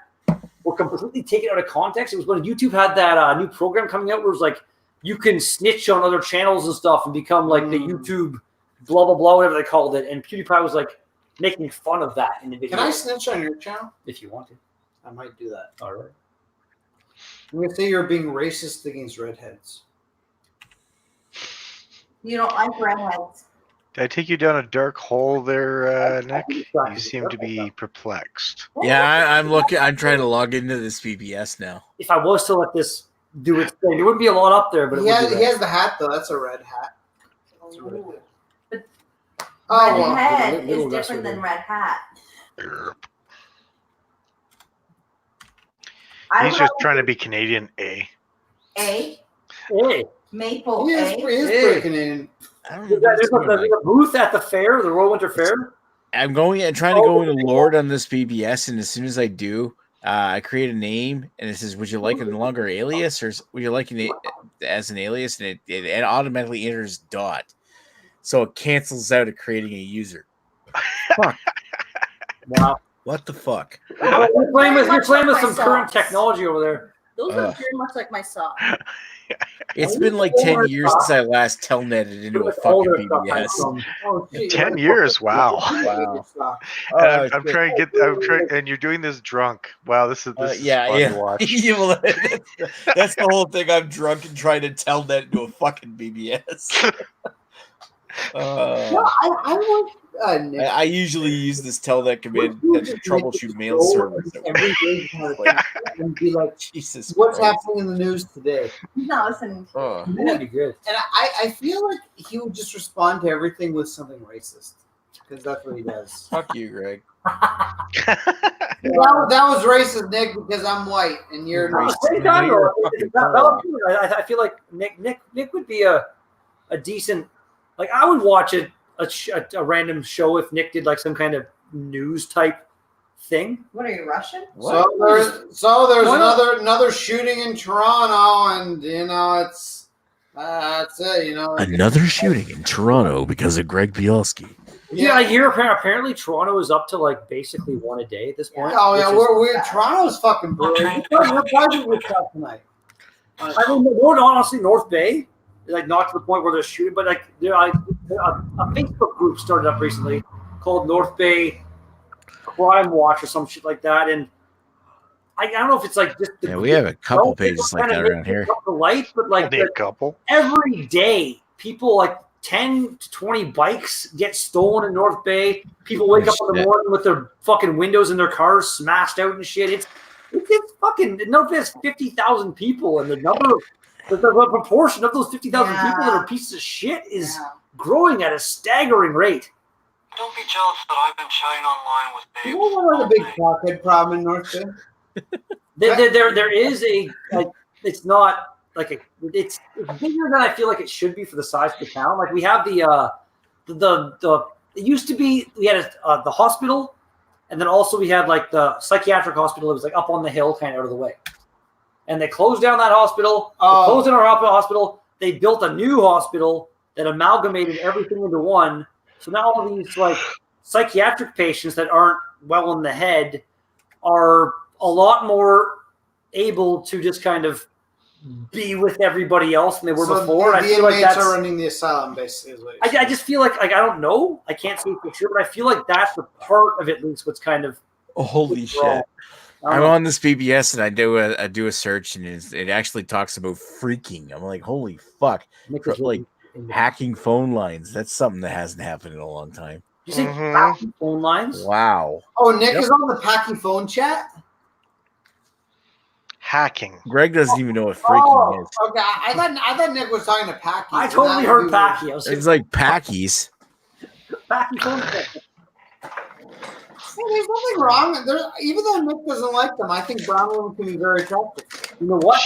Speaker 3: were completely taken out of context. It was when YouTube had that new program coming out where it was like you can snitch on other channels and stuff and become like the YouTube blah blah blah, whatever they called it. And PewDiePie was like making fun of that in the video.
Speaker 1: Can I snitch on your channel?
Speaker 3: If you want to,
Speaker 1: I might do that.
Speaker 3: all right.
Speaker 1: I'm gonna say you're being racist against redheads.
Speaker 2: you don't like redheads.
Speaker 5: Did I take you down a dark hole there, Nick? You seem to be perplexed.
Speaker 4: Yeah, I'm looking. I'm trying to log into this VBS now.
Speaker 3: If I was to let this do its thing, there wouldn't be a lot up there. But
Speaker 1: He has the hat though. That's a red hat. That's a red hat.
Speaker 2: But
Speaker 1: Oh,
Speaker 2: red
Speaker 1: well.
Speaker 2: head
Speaker 3: little
Speaker 2: is different than red hat.
Speaker 5: He's just trying to be Canadian, eh?
Speaker 2: A
Speaker 3: Hey,
Speaker 2: maple.
Speaker 1: He is
Speaker 2: A.
Speaker 1: pretty Canadian.
Speaker 4: I don't know.
Speaker 3: there's a booth at the fair, the Royal Winter Fair.
Speaker 4: I'm trying to go into Lord on this VBS, and as soon as I do, I create a name, and it says, "Would you like it no longer alias, or would you like it as an alias?" And it automatically enters dot, so it cancels out of creating a user. Fuck.
Speaker 3: Wow,
Speaker 4: What the fuck?
Speaker 3: you're playing with some
Speaker 2: Myself.
Speaker 3: current technology over there.
Speaker 2: Those are very much like my socks.
Speaker 4: It's been like 10 years since I last telnetted into a fucking VBS.
Speaker 5: 10 years, wow.
Speaker 4: Wow.
Speaker 5: I'm trying to get. And you're doing this drunk. Wow, this is fun to watch.
Speaker 4: Yeah, well, that's the whole thing. I'm drunk and trying to telnet into a fucking VBS.
Speaker 1: No, I want Nick.
Speaker 4: I usually use this telnet command to troubleshoot mail servers.
Speaker 1: Every day and be like,
Speaker 4: Jesus
Speaker 1: what's
Speaker 4: Christ.
Speaker 1: happening in the news today?
Speaker 2: He's not listening.
Speaker 4: Oh.
Speaker 3: That'd be good.
Speaker 1: And I feel like he would just respond to everything with something racist, because that's what he does.
Speaker 4: Fuck you, Greg.
Speaker 1: That was racist, Nick, because I'm white and you're
Speaker 3: At the
Speaker 1: racist.
Speaker 3: same time, though, I feel like Nick would be a decent. Like I would watch a random show if Nick did like some kind of news type thing.
Speaker 2: What are you, Russian?
Speaker 1: So there's another shooting in Toronto, and it's that's it.
Speaker 4: Another shooting in Toronto because of Greg Bielski.
Speaker 3: Yeah, I hear apparently Toronto is up to like basically one a day at this point.
Speaker 1: Oh yeah,
Speaker 3: which
Speaker 1: we're Toronto's fucking brilliant. We're probably with that tonight.
Speaker 3: I mean, more honestly, North Bay, like not to the point where they're shooting, but like a Facebook group started up recently called North Bay Crime Watch or some shit like that, and I don't know if it's like just
Speaker 4: we have a couple pages like that around here.
Speaker 3: The light, but like
Speaker 5: Only a couple.
Speaker 3: every day, people like 10 to 20 bikes get stolen in North Bay. People wake up in the morning with their fucking windows in their cars smashed out and shit. It's fucking North Bay has 50,000 people, and the proportion of those 50,000 people that are pieces of shit is growing at a staggering rate.
Speaker 6: Don't be jealous that I've been chatting online with Dave.
Speaker 1: You know what the big pocket problem in North Bay?
Speaker 3: There is a like. It's not. Like it's bigger than I feel like it should be for the size of the town. Like we have the it used to be we had the hospital, and then also we had like the psychiatric hospital. It was like up on the hill, kind of out of the way. And they closed down that hospital. They closed down our hospital. They built a new hospital that amalgamated everything into one. So now all these like psychiatric patients that aren't well in the head are a lot more able to just kind of be with everybody else than they were before.
Speaker 1: The
Speaker 3: I feel like
Speaker 1: inmates are running the asylum, basically.
Speaker 3: I just feel like I don't know. I can't say for sure, but I feel like that's the part of at least what's kind of
Speaker 4: holy shit. I'm on this BBS and I do a search and it actually talks about freaking. I'm like, holy fuck! Like hacking phone lines. That's something that hasn't happened in a long time.
Speaker 3: You say hacking phone lines?
Speaker 4: Wow.
Speaker 1: Oh, Nick is on the Packy phone chat.
Speaker 5: Hacking.
Speaker 4: Greg doesn't even know what freaking is.
Speaker 1: Okay, I thought Nick was talking to Packy.
Speaker 3: I totally heard Packy.
Speaker 4: It's like Packies.
Speaker 3: Packy phone chat.
Speaker 1: There's nothing wrong. Even though Nick doesn't like them, I think brown women can be very attractive.
Speaker 3: You know what?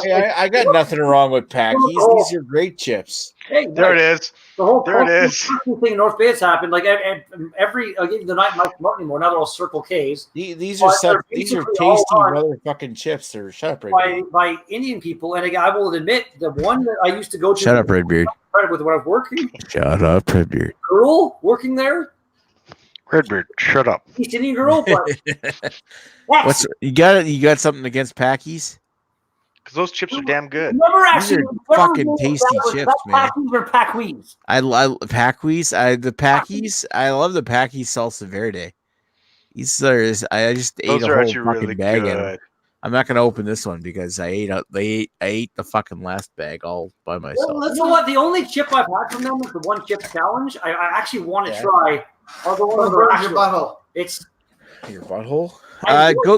Speaker 4: Hey, I got nothing wrong with Packies. These are great chips.
Speaker 3: Hey,
Speaker 5: there it is.
Speaker 3: The whole
Speaker 5: there it is.
Speaker 3: Thing in North Bay has happened. Like every the night might come out anymore. Now they're all Circle Ks.
Speaker 4: These are tasty motherfucking chips. Or shut up, Redbeard.
Speaker 3: By Indian people, and I will admit the one that I used to go to.
Speaker 4: Shut up, Redbeard.
Speaker 3: With when I was working.
Speaker 4: Shut up, Redbeard.
Speaker 3: Girl working there.
Speaker 5: Redbeard, shut up.
Speaker 3: East Indian girl, but
Speaker 4: you got something against Packies?
Speaker 5: Because those chips are damn good.
Speaker 3: Never actually
Speaker 4: fucking tasty chips, man.
Speaker 3: Packies or Packwhees?
Speaker 4: I love Packwhees. The Packies. I love the Packies salsa verde. I just ate a whole fucking bag of them. I'm not gonna open this one because I ate the fucking last bag all by myself.
Speaker 3: Well, you know what? The only chip I've had from them is the one chip challenge. I actually want to try. Or the one
Speaker 1: burns your butthole.
Speaker 3: It's
Speaker 4: your butthole.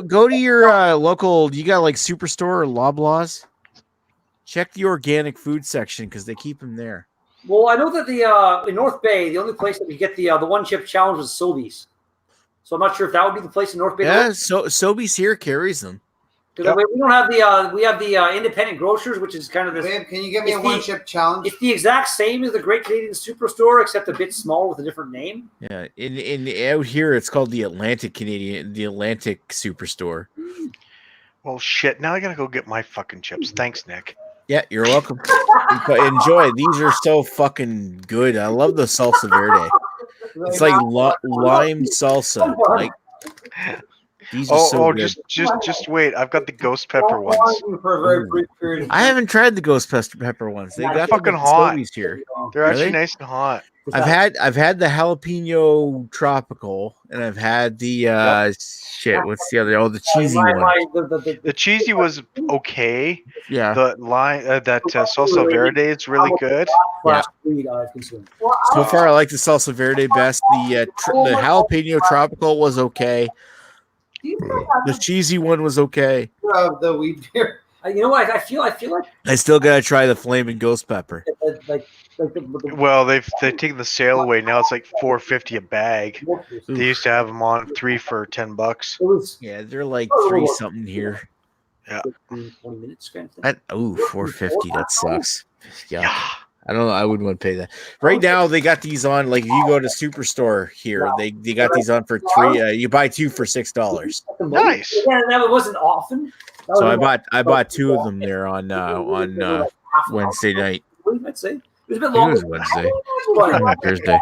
Speaker 4: Go to your local. You got like Superstore or Loblaws. Check the organic food section because they keep them there.
Speaker 3: Well, I know that the in North Bay, the only place that we get the one chip challenge was Sobeys. So I'm not sure if that would be the place in North Bay.
Speaker 4: Yeah, Sobeys here carries them.
Speaker 3: Because we don't have the we have the independent grocers, which is kind of this.
Speaker 1: Babe, can you get me a one chip challenge?
Speaker 3: It's the exact same as the Great Canadian Superstore, except a bit smaller with a different name.
Speaker 4: Yeah, in out here it's called the Atlantic Superstore.
Speaker 5: Well, shit. Now I gotta go get my fucking chips. Thanks, Nick.
Speaker 4: Yeah, you're welcome. Enjoy. These are so fucking good. I love the salsa verde. It's like lime salsa. Like. These are so good.
Speaker 5: Just wait. I've got the ghost pepper ones.
Speaker 4: I haven't tried the ghost pepper ones. They got
Speaker 5: fucking hot
Speaker 4: here.
Speaker 5: They're actually nice and hot.
Speaker 4: I've had the jalapeno tropical, and I've had the shit. What's the other? Oh, the cheesy one.
Speaker 5: The cheesy was okay.
Speaker 4: Yeah.
Speaker 5: The lime that salsa verde is really good.
Speaker 4: Yeah. So far, I like the salsa verde best. The jalapeno tropical was okay. The cheesy one was okay.
Speaker 1: The wheat beer.
Speaker 3: You know what? I feel like
Speaker 4: I still gotta try the flaming ghost pepper.
Speaker 5: Well, they've taken the sale away now. It's like $4.50 a bag. They used to have them on 3 for $10.
Speaker 4: Yeah, they're like 3 something here.
Speaker 5: Yeah.
Speaker 3: 20 minutes kind of thing.
Speaker 4: $4.50. That sucks. Yeah. I don't know. I wouldn't want to pay that. Right now, they got these on. Like, if you go to Superstore here, they got these on for 3. You buy 2 for $6.
Speaker 5: Nice.
Speaker 3: Yeah, that wasn't often.
Speaker 4: So I bought 2 of them there on Wednesday night.
Speaker 3: I'd say it was a bit
Speaker 4: It
Speaker 3: longer.
Speaker 4: was Wednesday. Thursday.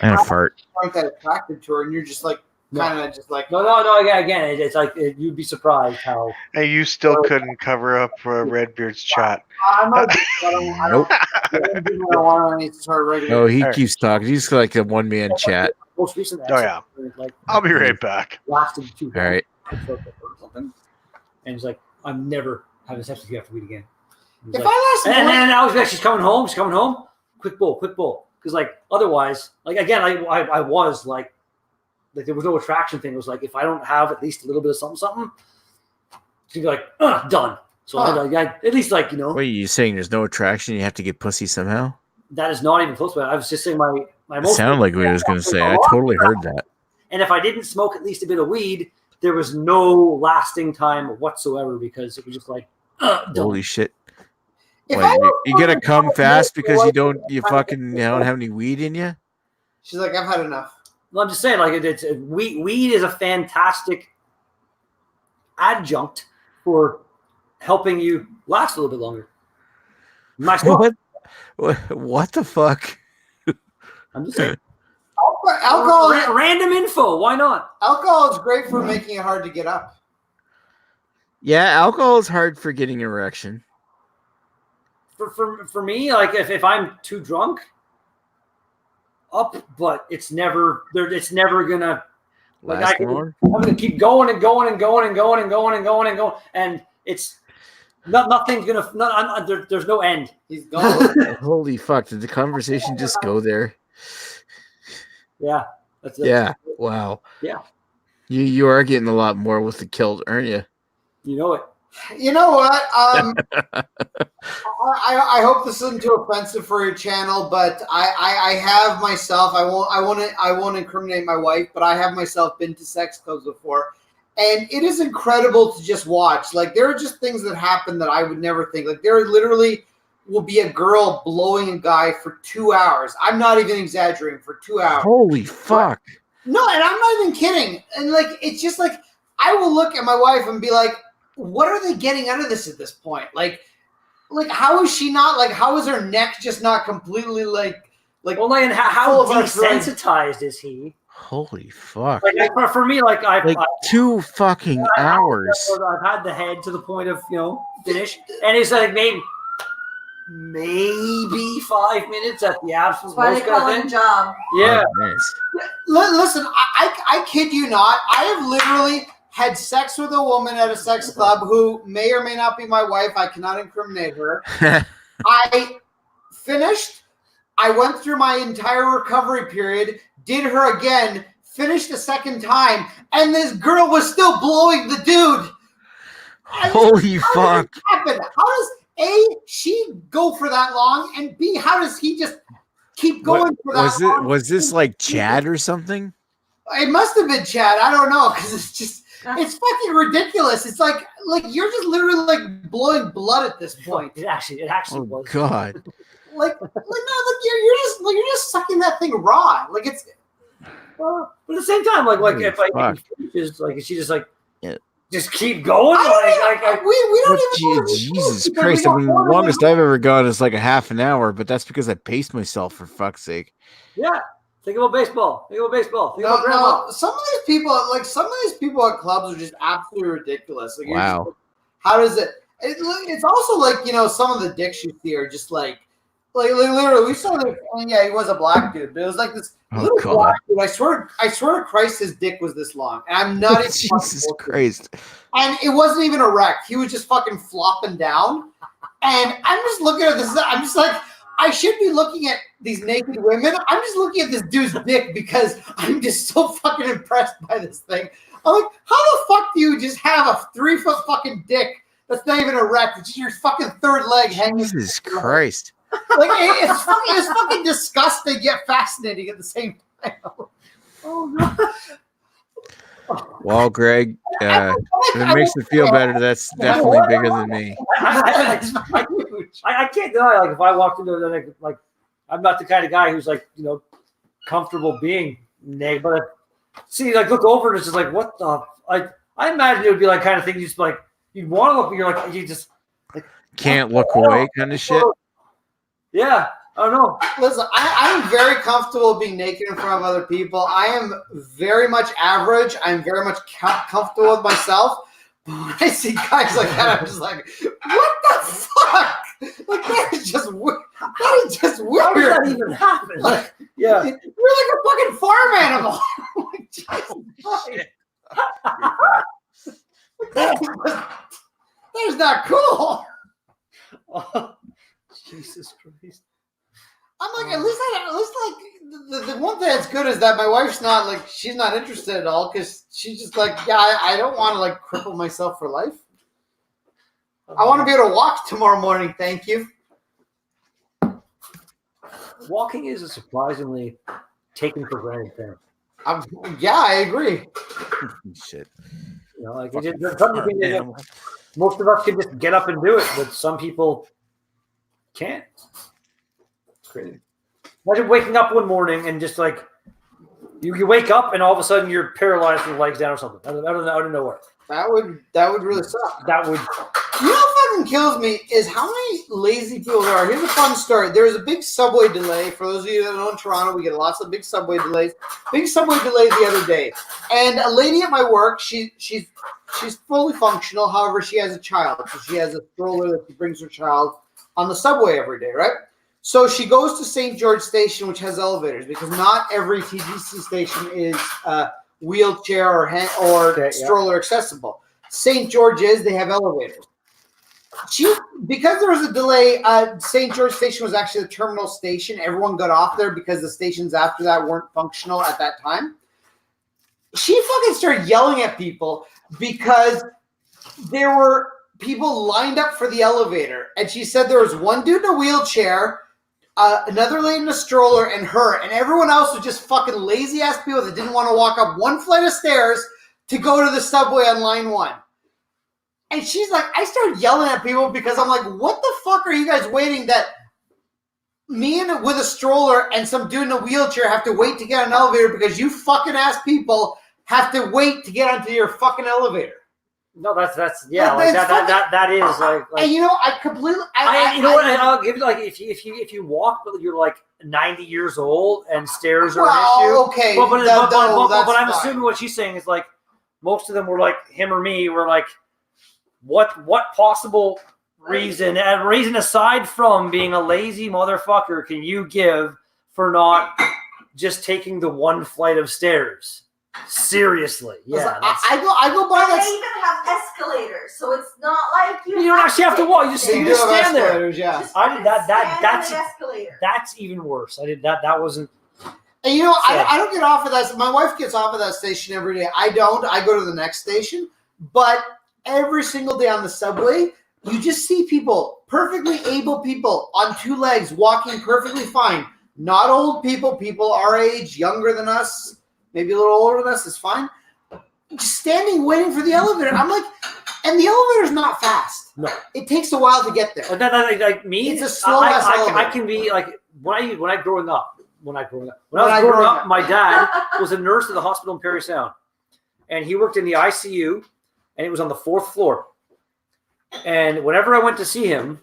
Speaker 4: And a fart.
Speaker 1: Aren't that attracted to her, and you're just like kind of just like
Speaker 3: No. Again, it's like you'd be surprised how.
Speaker 5: And you still couldn't cover up Redbeard's chat.
Speaker 1: I'm not.
Speaker 4: Nope.
Speaker 1: No,
Speaker 4: he keeps talking. He's like a one-man chat.
Speaker 3: Most recent.
Speaker 5: Oh yeah. I'll be right back.
Speaker 3: Lasted 2
Speaker 4: All right.
Speaker 3: And he's like, I'm never having sex with you after we meet again.
Speaker 1: If I last
Speaker 3: and now she's coming home. She's coming home. quick bowl. Because like otherwise, like again, I was like there was no attraction thing. It was like if I don't have at least a little bit of something, she'd be like, done. So I at least like
Speaker 4: What are you saying? There's no attraction. You have to get pussy somehow.
Speaker 3: that is not even close to it. I was just saying my
Speaker 4: It
Speaker 3: most
Speaker 4: sounded like what I was going to say. I totally heard that.
Speaker 3: And if I didn't smoke at least a bit of weed, there was no lasting time whatsoever because it was just like done.
Speaker 4: Holy shit!
Speaker 1: If
Speaker 4: What,
Speaker 1: I
Speaker 4: you gotta come fast because you fucking don't have any weed in you.
Speaker 1: She's like, I've had enough.
Speaker 3: Well, I'm just saying, like it's weed is a fantastic adjunct for helping you last a little bit longer.
Speaker 4: What the fuck?
Speaker 3: I'm just saying.
Speaker 1: Alcohol,
Speaker 3: Random info. Why not?
Speaker 1: alcohol is great for making it hard to get up.
Speaker 4: Yeah, alcohol is hard for getting erection.
Speaker 3: For me, like if I'm too drunk, up, but it's never there. It's never gonna like I'm gonna keep going and going and going and going and going and going and going, and it's nothing's gonna. There's no end.
Speaker 1: He's gone.
Speaker 4: Holy fuck! Did the conversation just go there?
Speaker 3: Yeah, that's it.
Speaker 4: Yeah. Wow.
Speaker 3: Yeah.
Speaker 4: You are getting a lot more with the kilt, aren't you?
Speaker 3: You know it.
Speaker 1: You know what? I hope this isn't too offensive for your channel, but I have myself. I won't incriminate my wife, but I have myself been to sex clubs before, and it is incredible to just watch. Like there are just things that happen that I would never think. Like there literally will be a girl blowing a guy for 2 hours. I'm not even exaggerating, for 2 hours.
Speaker 4: Holy fuck!
Speaker 1: No, and I'm not even kidding. And like it's just like I will look at my wife and be like, what are they getting out of this at this point? Like how is she not like? How is her neck just not completely like?
Speaker 3: Well, like, and how desensitized is he?
Speaker 4: Holy fuck!
Speaker 3: Like for me, like
Speaker 4: 2 fucking hours.
Speaker 3: I've had the head to the point of finish, and it's like maybe 5 minutes at the absolute most.
Speaker 2: That's why they call it a job.
Speaker 3: Yeah.
Speaker 4: Oh, nice.
Speaker 1: Listen, I kid you not. I have literally had sex with a woman at a sex club who may or may not be my wife. I cannot incriminate her. I finished. I went through my entire recovery period, did her again, finished a second time, and this girl was still blowing the dude.
Speaker 4: Holy fuck.
Speaker 1: How does A, she go for that long, and B, how does he just keep going for that long?
Speaker 4: Was this like Chad or something?
Speaker 1: It must have been Chad. I don't know, because it's fucking ridiculous. It's like you're just literally like blowing blood at this point.
Speaker 3: It actually
Speaker 4: Oh
Speaker 3: was.
Speaker 4: God.
Speaker 1: You're just sucking that thing raw. Like it's.
Speaker 3: But at the same time, like
Speaker 4: Holy
Speaker 3: if
Speaker 4: fuck.
Speaker 3: he finishes, like is she just like
Speaker 4: Yeah.
Speaker 3: just keep going?
Speaker 1: We don't even know.
Speaker 4: Jesus Christ! I mean, the longest I've ever gone is like a half an hour, but that's because I paced myself, for fuck's sake.
Speaker 3: Yeah. Think about baseball. Think about baseball. Think about grandma.
Speaker 1: No, some of these people at clubs are just absolutely ridiculous. Like,
Speaker 4: Wow.
Speaker 1: just, how does it? It's also like some of the dicks you see are just like literally. We saw this. Yeah, he was a black dude, but it was like this little black dude. I swear to Christ, his dick was this long, and I'm not even.
Speaker 4: Jesus Christ!
Speaker 1: And it wasn't even erect. He was just fucking flopping down, and I'm just looking at this. I'm just like, I should be looking at these naked women. I'm just looking at this dude's dick because I'm just so fucking impressed by this thing. I'm like, how the fuck do you just have a 3-foot fucking dick that's not even erect? It's just your fucking third leg hanging.
Speaker 4: Jesus Christ!
Speaker 1: Like it's fucking disgusting yet fascinating at the same time. Oh no.
Speaker 4: Well, Greg, if it makes you feel better, that's definitely bigger than me.
Speaker 3: I can't deny, like if I walked into like I'm not the kind of guy who's like comfortable being naked, but see, like look over and it's just like what the I imagine it would be like kind of thing you just like you'd want to look, but you're like you just like
Speaker 4: Can't look away, kind of shit.
Speaker 3: Yeah, I don't know.
Speaker 1: Listen, I'm very comfortable being naked in front of other people. I am very much average. I'm very much comfortable with myself. But when I see guys like that, I'm just like, what the fuck? Like that is just weird. That is just weird.
Speaker 3: How does that even happen? Like, yeah,
Speaker 1: you're like a fucking farm animal. Like, Jesus Christ. That is not cool.
Speaker 3: oh, Jesus Christ.
Speaker 1: I'm like, at least like the one thing that's good is that my wife's not like she's not interested at all because she's just like, yeah, I don't want to like cripple myself for life. I want to be able to walk tomorrow morning. Thank you.
Speaker 3: Walking is a surprisingly taken for granted thing.
Speaker 1: Yeah, I agree.
Speaker 4: Shit.
Speaker 3: You know, like
Speaker 4: Fucking
Speaker 3: there's some
Speaker 4: farm
Speaker 3: people that
Speaker 4: animal.
Speaker 3: most of us can just get up and do it, but some people can't. It's crazy. Imagine waking up one morning and just like you wake up and all of a sudden you're paralyzed with legs down or something. I don't know where.
Speaker 1: That would really suck.
Speaker 3: That would.
Speaker 1: You know what fucking kills me is how many lazy people there are. Here's a fun story. There was a big subway delay. For those of you that know in Toronto, we get lots of big subway delays. Big subway delay the other day. And a lady at my work, she's fully functional. However, she has a child. So she has a stroller that she brings her child on the subway every day, right? So she goes to St. George Station, which has elevators, because not every TGC station is wheelchair or stroller accessible. St. George is. They have elevators. Because there was a delay, St. George Station was actually the terminal station. Everyone got off there because the stations after that weren't functional at that time. She fucking started yelling at people because there were people lined up for the elevator. And she said there was one dude in a wheelchair, another lady in a stroller, and her. And everyone else was just fucking lazy-ass people that didn't want to walk up one flight of stairs to go to the subway on line 1. And she's like, I started yelling at people because I'm like, what the fuck are you guys waiting that me with a stroller and some dude in a wheelchair have to wait to get on an elevator because you fucking ass people have to wait to get onto your fucking elevator?
Speaker 3: No, that's that is like.
Speaker 1: And you know, I completely.
Speaker 3: I'll give you like if you walk, but you're like 90 years old and stairs are an issue.
Speaker 1: Okay,
Speaker 3: but I'm assuming what she's saying is like most of them were like him or me were like. What possible reason aside from being a lazy motherfucker can you give for not just taking the one flight of stairs? Seriously, yeah.
Speaker 2: I go by that. They even have escalators, so it's not like you
Speaker 3: don't actually have to walk. You just stand there.
Speaker 1: Yeah,
Speaker 3: I did that's even worse. I did that. That wasn't.
Speaker 1: And you know, I don't get off of that. My wife gets off of that station every day. I don't. I go to the next station, but. Every single day on the subway, you just see people, perfectly able people on 2 legs, walking perfectly fine. Not old people, people our age, younger than us, maybe a little older than us is fine. Just standing, waiting for the elevator. I'm like, and the elevator's not fast. No. It takes a while to get there.
Speaker 3: Like me,
Speaker 1: it's a slow ass elevator.
Speaker 3: I can be like, when I was growing up, my dad was a nurse at the hospital in Parry Sound. And he worked in the ICU. And it was on the 4th floor. And whenever I went to see him,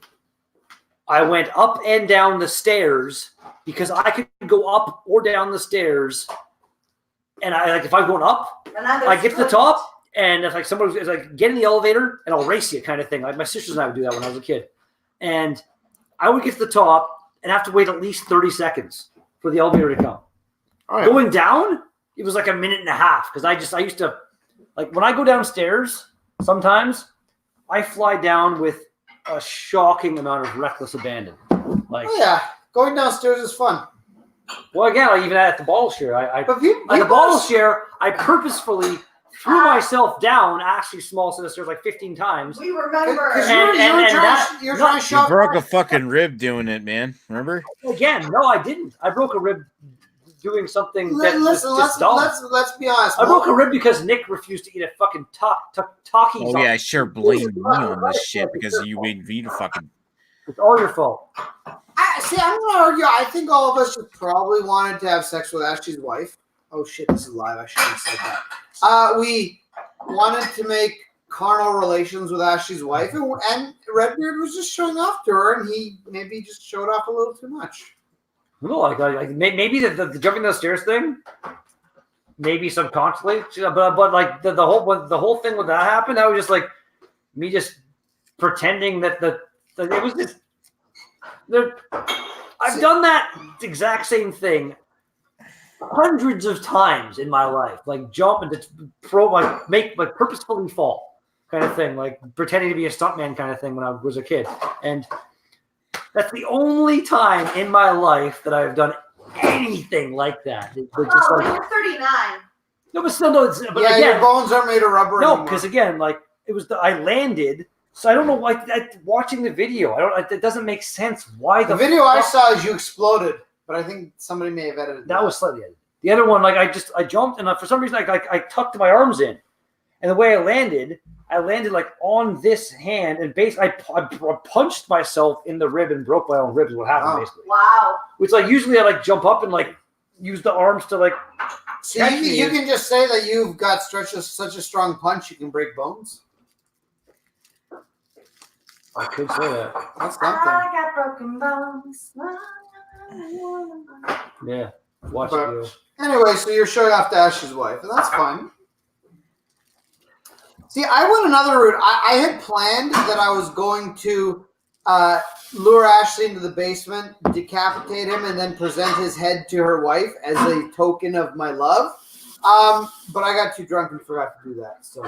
Speaker 3: I went up and down the stairs because I could go up or down the stairs. And if I'm going up, I get to the top, and if like somebody was like, get in the elevator, and I'll race you, kind of thing. Like my sisters and I would do that when I was a kid. And I would get to the top and have to wait at least 30 seconds for the elevator to come. Right. Going down, it was like a minute and a half because I used to. Like when I go downstairs, sometimes I fly down with a shocking amount of reckless abandon. Like,
Speaker 1: oh yeah, going downstairs is fun.
Speaker 3: Well, again, even at the bottle share, I purposefully threw myself down actually small set of stairs like 15 times.
Speaker 2: We remember.
Speaker 1: You're trying to shop.
Speaker 4: You broke a fucking rib doing it, man. Remember?
Speaker 3: Again, no, I didn't. I broke a rib. Doing something
Speaker 1: let's be honest.
Speaker 3: I broke a rib because Nick refused to eat a fucking talkie.
Speaker 4: Oh yeah, I sure blame me on this shit because you made me to fucking.
Speaker 3: It's all your fault.
Speaker 1: I'm gonna argue. I think all of us just probably wanted to have sex with Ashley's wife. Oh shit, this is live. I shouldn't have said that. We wanted to make carnal relations with Ashley's wife, and Redbeard was just showing off to her, and he maybe just showed off a little too much.
Speaker 3: No, like maybe the jumping those stairs thing, maybe subconsciously, but like the whole thing when that happened, that was just like me just pretending that it was just. I've done that exact same thing hundreds of times in my life, like jump and purposefully fall kind of thing, like pretending to be a stuntman kind of thing when I was a kid, and That's the only time in my life that I've done anything like that.
Speaker 2: Oh, you're 39.
Speaker 3: No, but still, no. But
Speaker 1: yeah,
Speaker 3: again,
Speaker 1: your bones aren't made of rubber
Speaker 3: no,
Speaker 1: anymore.
Speaker 3: because again, like it was, I landed. So I don't know why. Watching the video, it doesn't make sense. Why
Speaker 1: the video I saw is you exploded, but I think somebody may have edited
Speaker 3: that. Was slightly edited. The other one, like I jumped, and for some reason, I tucked my arms in, and the way I landed like on this hand, and basically I punched myself in the rib and broke my own ribs. What happened basically?
Speaker 2: Wow.
Speaker 3: Which like usually I like jump up and like use the arms to like.
Speaker 1: So you can just say that you've got such a strong punch you can break bones.
Speaker 3: I could say that.
Speaker 1: That's something.
Speaker 2: I got broken bones.
Speaker 3: Yeah. Watch
Speaker 1: But-
Speaker 3: it.
Speaker 1: Anyway, so you're showing off Dash's wife, and that's fine. See, I went another route. I had planned that I was going to lure Ashley into the basement, decapitate him, and then present his head to her wife as a token of my love. But I got too drunk and forgot to do that. So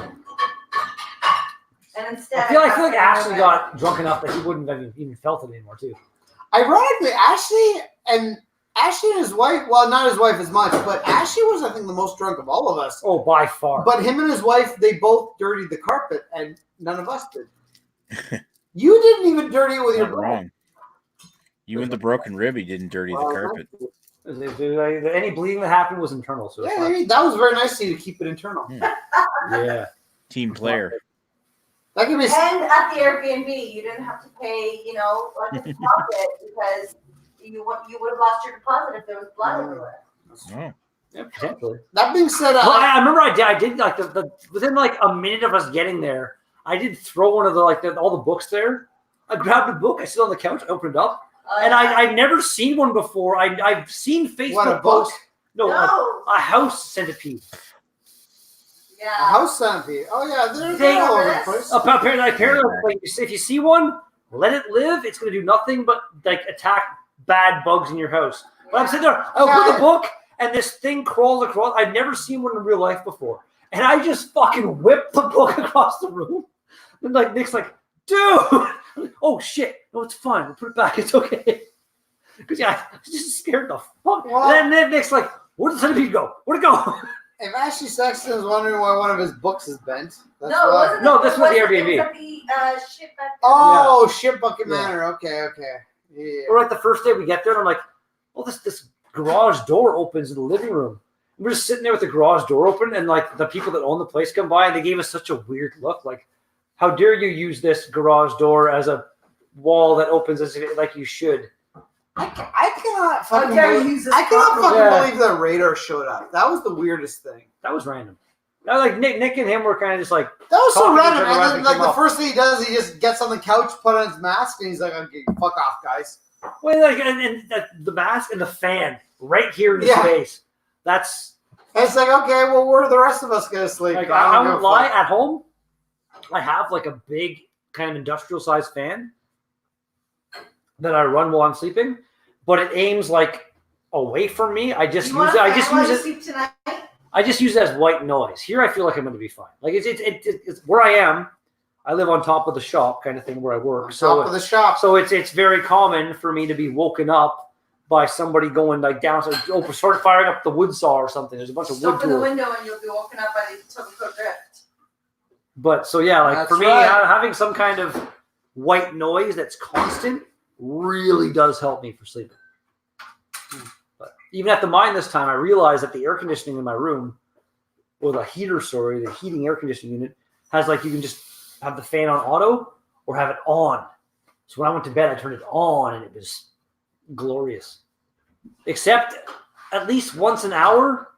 Speaker 2: And instead,
Speaker 3: I feel like Ashley got drunk enough that he wouldn't have even felt it anymore too.
Speaker 1: ironically, Ashley and his wife, well, not his wife as much, but Ashley was, I think, the most drunk of all of us.
Speaker 3: Oh, by far.
Speaker 1: But him and his wife, they both dirtied the carpet, and none of us did. You didn't even dirty it with your
Speaker 4: Not
Speaker 1: brother.
Speaker 4: wrong. You and the broken rib, he didn't dirty the carpet.
Speaker 3: Any bleeding that happened was internal. So it's
Speaker 1: Yeah,
Speaker 3: fine.
Speaker 1: I mean, that was very nice of you to keep it internal.
Speaker 3: Yeah.
Speaker 4: Team player.
Speaker 1: That could be.
Speaker 2: And at the Airbnb, you didn't have to pay, like a deposit because you would have lost your deposit if there was blood everywhere.
Speaker 4: Oh.
Speaker 3: Yeah, potentially.
Speaker 1: That being said,
Speaker 3: Well, I remember I did like the within like a minute of us getting there, I did throw one of all the books there. I grabbed a book, I sit on the couch, I opened it up, and I've never seen one before. I've seen Facebook
Speaker 1: What, a book?
Speaker 3: posts. No, a house centipede.
Speaker 1: a
Speaker 2: Yeah.
Speaker 1: house centipede. Oh yeah, they're all over the place.
Speaker 3: Apparently, like, if you see one, let it live. It's going to do nothing but like attack bad bugs in your house. But I'm sitting there, I open the book, and this thing crawls across. I've never seen one in real life before, and I just fucking whipped the book across the room. And like Nick's like, dude, oh shit, no, it's fine. We'll put it back. It's okay. Because I was just scared the fuck.
Speaker 1: Well,
Speaker 3: And then Nick's like, where'd the centipede go? Where'd it go?
Speaker 1: If Ashley Sexton is wondering why one of his books is bent, that's
Speaker 2: No, it
Speaker 1: why.
Speaker 2: wasn't.
Speaker 3: No, this was the
Speaker 2: It
Speaker 3: Airbnb.
Speaker 2: at the ship back there.
Speaker 1: Oh, Ship Bucket
Speaker 3: Yeah.
Speaker 1: Manor. Okay. Yeah.
Speaker 3: Or like the first day we get there, and I'm like, oh, this garage door opens in the living room. And we're just sitting there with the garage door open, and like the people that own the place come by, and they gave us such a weird look. Like, how dare you use this garage door as a wall that opens as if like you should?
Speaker 1: I cannot fucking
Speaker 2: dare you
Speaker 1: believe,
Speaker 2: use this
Speaker 1: I cannot
Speaker 2: properly.
Speaker 1: fucking
Speaker 3: Yeah.
Speaker 1: believe that radar showed up. That was the weirdest thing.
Speaker 3: That was random. That was like Nick and him were kind of just like,
Speaker 1: That was so
Speaker 3: Talking to
Speaker 1: random.
Speaker 3: each other
Speaker 1: And
Speaker 3: as
Speaker 1: then,
Speaker 3: we
Speaker 1: like,
Speaker 3: came
Speaker 1: the
Speaker 3: up.
Speaker 1: first thing he does, he just gets on the couch, put on his mask, and he's like, okay, fuck off, guys.
Speaker 3: well, like, and the mask and the fan right here in his
Speaker 1: Yeah.
Speaker 3: face. That's
Speaker 1: And it's like, okay, well, where are the rest of us going to sleep?
Speaker 3: like,
Speaker 1: don't
Speaker 3: I
Speaker 1: give
Speaker 3: won't
Speaker 1: a
Speaker 3: lie.
Speaker 1: fuck.
Speaker 3: At home, I have like a big kind of industrial sized fan that I run while I'm sleeping, but it aims like away from me. I just use it. I just use it as white noise. Here, I feel like I'm going to be fine. Like it's where I am. I live on top of the shop, kind of thing, where I work.
Speaker 1: On top of the shop.
Speaker 3: So it's very common for me to be woken up by somebody going like down, start firing up the wood saw or something. There's a bunch of wood
Speaker 2: Open the
Speaker 3: tools.
Speaker 2: window and you'll be woken up by the Tobacco drift.
Speaker 3: But so yeah, like
Speaker 1: That's
Speaker 3: for me,
Speaker 1: right.
Speaker 3: having some kind of white noise that's constant really does help me for sleeping. But even at the mine this time, I realized that the air conditioning in my room, or the heating air conditioning unit, has like you can just have the fan on auto or have it on. So when I went to bed, I turned it on and it was glorious. Except at least once an hour,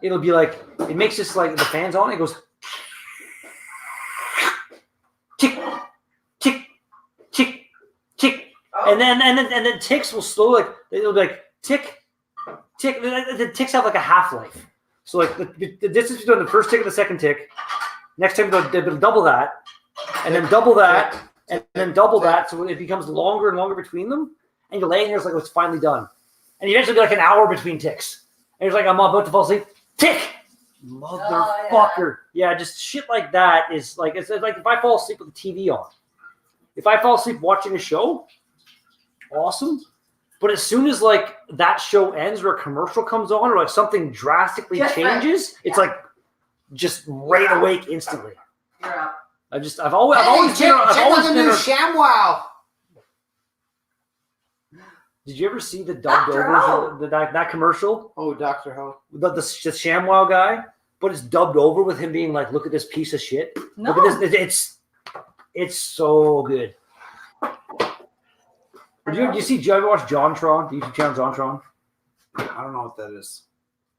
Speaker 3: it'll be like, it makes this like the fan's on, it goes tick, tick, tick, tick.
Speaker 2: Oh.
Speaker 3: And then ticks will slowly like it'll be like tick, tick. The ticks have like a half-life. So like the distance between the first tick and the second tick, next time they'll double that, and then double that, and then double that, so it becomes longer and longer between them. And you're laying there, it's like, oh, it's finally done. And you eventually be like an hour between ticks. And you're like, I'm about to fall asleep. Tick! Motherfucker. Yeah, just shit like that is like, it's like if I fall asleep with the TV on. If I fall asleep watching a show, awesome. But as soon as like that show ends or a commercial comes on or like something drastically changes, it's like just right awake instantly.
Speaker 2: You're up.
Speaker 3: I've always
Speaker 1: check out the new
Speaker 3: been.
Speaker 1: ShamWow.
Speaker 3: Did you ever see the dubbed
Speaker 2: Dr.
Speaker 3: over that commercial?
Speaker 1: Oh, Dr. Ho.
Speaker 3: The ShamWow guy, but it's dubbed over with him being like, "Look at this piece of shit.
Speaker 2: No.
Speaker 3: Look at this. It's so good." Do you ever watch JonTron, the YouTube channel JonTron?
Speaker 1: I don't know what that is.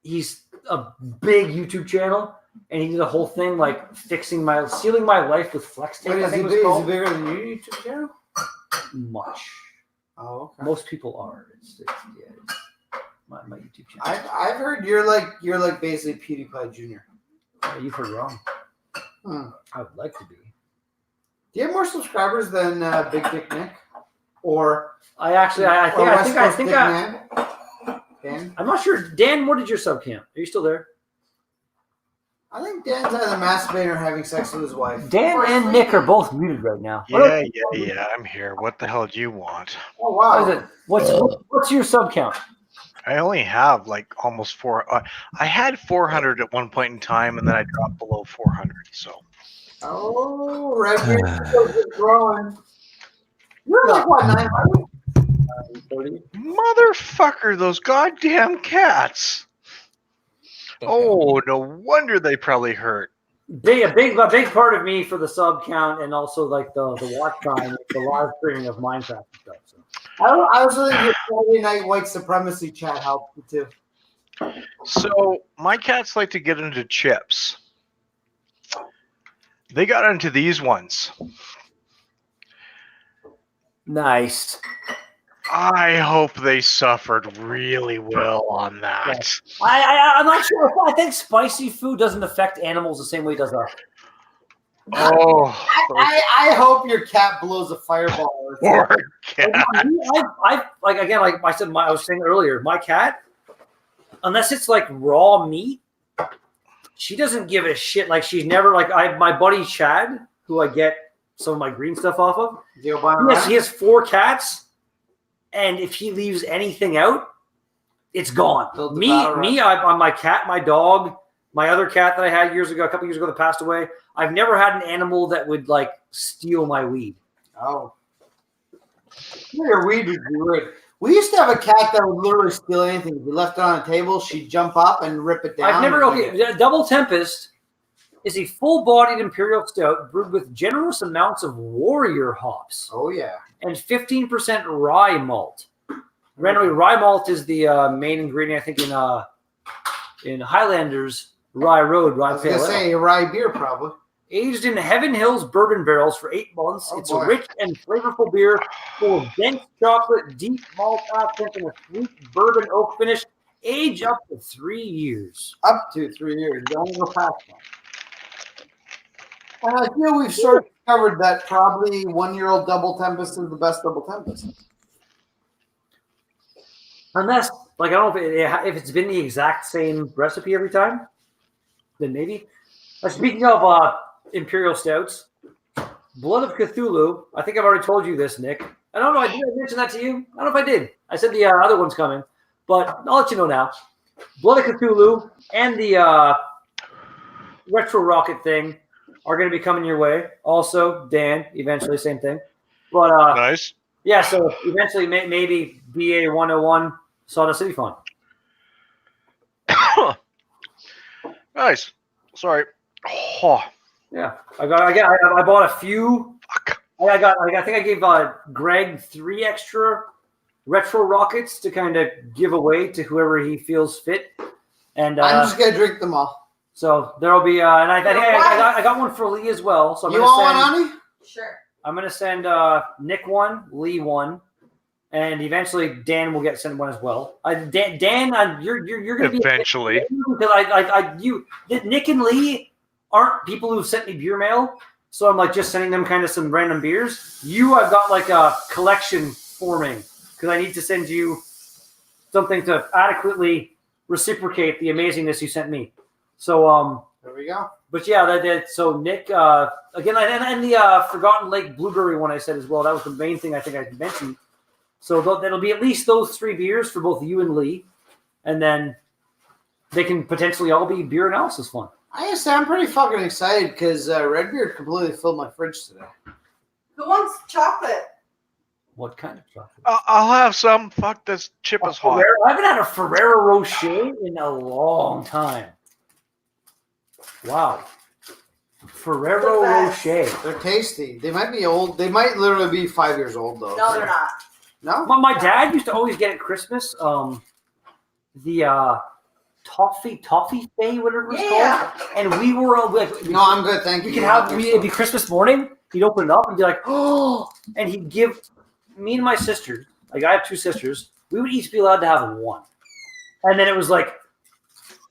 Speaker 3: He's a big YouTube channel, and he did a whole thing like sealing my life with flex tape.
Speaker 1: Wait,
Speaker 3: I
Speaker 1: is he
Speaker 3: think it was called.
Speaker 1: bigger than your YouTube channel?
Speaker 3: Much.
Speaker 1: Oh, okay.
Speaker 3: Most people are. It's my YouTube channel.
Speaker 1: I've heard you're like basically PewDiePie Jr.
Speaker 3: You've heard wrong.
Speaker 1: Hmm.
Speaker 3: I would like to be.
Speaker 1: Do you have more subscribers than Big Dick Nick? Or
Speaker 3: I think
Speaker 1: Dan?
Speaker 3: I'm not sure. Dan, what did your sub count? Are you still there?
Speaker 1: I think Dan's either masturbating or having sex with his wife.
Speaker 3: Dan and Nick are both muted right now.
Speaker 5: Yeah, I'm here. What the hell do you want?
Speaker 1: Oh
Speaker 3: What
Speaker 1: wow!
Speaker 3: is it? What's your sub count?
Speaker 5: I only have like almost 4. I had 400 at one point in time, and then I dropped below 400. So.
Speaker 1: Oh, Red Beard is growing. You're like what, 900?
Speaker 3: 30.
Speaker 5: Motherfucker, those goddamn cats. Oh, no wonder they probably hurt.
Speaker 3: A big part of me for the sub count and also like the watch time, the live streaming of Minecraft and stuff. So.
Speaker 1: I was thinking your Friday night white supremacy chat helped me too.
Speaker 5: So, my cats like to get into chips. They got into these ones.
Speaker 3: Nice.
Speaker 5: I hope they suffered really well on that.
Speaker 3: I'm not sure. I think spicy food doesn't affect animals the same way it does us.
Speaker 5: Oh,
Speaker 1: I hope your cat blows a fireball.
Speaker 5: poor cat.
Speaker 3: I was saying earlier, my cat, unless it's like raw meat, she doesn't give a shit. Like she's never like my buddy Chad, who I get some of my green stuff off of. He has 4 cats, and if he leaves anything out, it's gone. I'm my cat, my dog, my other cat that I had a couple years ago that passed away. I've never had an animal that would like steal my weed.
Speaker 1: Oh, your weed is good. We used to have a cat that would literally steal anything. If we left it on a table, she'd jump up and rip it down.
Speaker 3: Double Tempest is a full-bodied imperial stout brewed with generous amounts of warrior hops.
Speaker 1: Oh yeah,
Speaker 3: and 15% rye malt. Randomly, rye malt is the main ingredient, I think, in Highlanders Rye Road Rye
Speaker 1: I was
Speaker 3: Pale
Speaker 1: gonna
Speaker 3: Ale.
Speaker 1: say rye beer probably.
Speaker 3: Aged in Heaven Hills bourbon barrels for 8 months, it's
Speaker 1: boy.
Speaker 3: a rich and flavorful beer full of dense chocolate, deep malt accent, and a sweet bourbon oak finish. Age up to 3 years.
Speaker 1: Up to 3 years. Don't go past that. And I feel we've sort of covered that probably 1-year-old Double Tempest is the best Double Tempest.
Speaker 3: Unless, like, I don't know if it's been the exact same recipe every time, then maybe. Speaking of Imperial Stouts, Blood of Cthulhu. I think I've already told you this, Nick. I don't know. Did I mention that to you? I don't know if I did. I said the other one's coming, but I'll let you know now. Blood of Cthulhu and the Retro Rocket thing are going to be coming your way. Also, Dan, eventually, same thing. But
Speaker 5: Nice.
Speaker 3: yeah, so eventually maybe BA 101 Sawdust City Fun.
Speaker 5: Nice. Sorry. Oh,
Speaker 3: Yeah, I bought a few.
Speaker 5: fuck.
Speaker 3: I think I gave Greg 3 extra retro rockets to kind of give away to whoever he feels fit. And
Speaker 1: I'm just gonna drink them all.
Speaker 3: so there'll be and I think I got one for Lee as well. So
Speaker 1: You want one, honey?
Speaker 2: Sure.
Speaker 3: I'm gonna send Nick one, Lee one, and eventually Dan will get sent one as well. Dan, you're gonna be
Speaker 5: Eventually.
Speaker 3: because Nick and Lee aren't people who've sent me beer mail, so I'm like just sending them kind of some random beers. I've got like a collection forming because I need to send you something to adequately reciprocate the amazingness you sent me. So
Speaker 1: There we go.
Speaker 3: but yeah, so Nick again, and the Forgotten Lake blueberry one I said as well. That was the main thing I think I mentioned. So that'll be at least those 3 beers for both you and Lee, and then they can potentially all be beer analysis fun.
Speaker 1: I gotta say, I'm pretty fucking excited because Redbeard completely filled my fridge today.
Speaker 2: Who wants chocolate?
Speaker 3: What kind of chocolate?
Speaker 5: I'll have some. Fuck, this chip is hot.
Speaker 3: I haven't had a Ferrero Rocher in a long time. Wow. Ferrero
Speaker 2: The best.
Speaker 3: Rocher.
Speaker 1: They're tasty. They might be old. They might literally be 5 years old though.
Speaker 2: No, they're not.
Speaker 1: No?
Speaker 3: My dad used to always get at Christmas the toffee fay, whatever it's
Speaker 2: Yeah.
Speaker 3: called. And we were all like,
Speaker 1: No, I'm good. Thank you.
Speaker 3: we could have it'd be Christmas morning. He'd open it up and be like, oh, and he'd give me and my sister, like I have 2 sisters, we would each be allowed to have one. And then it was like,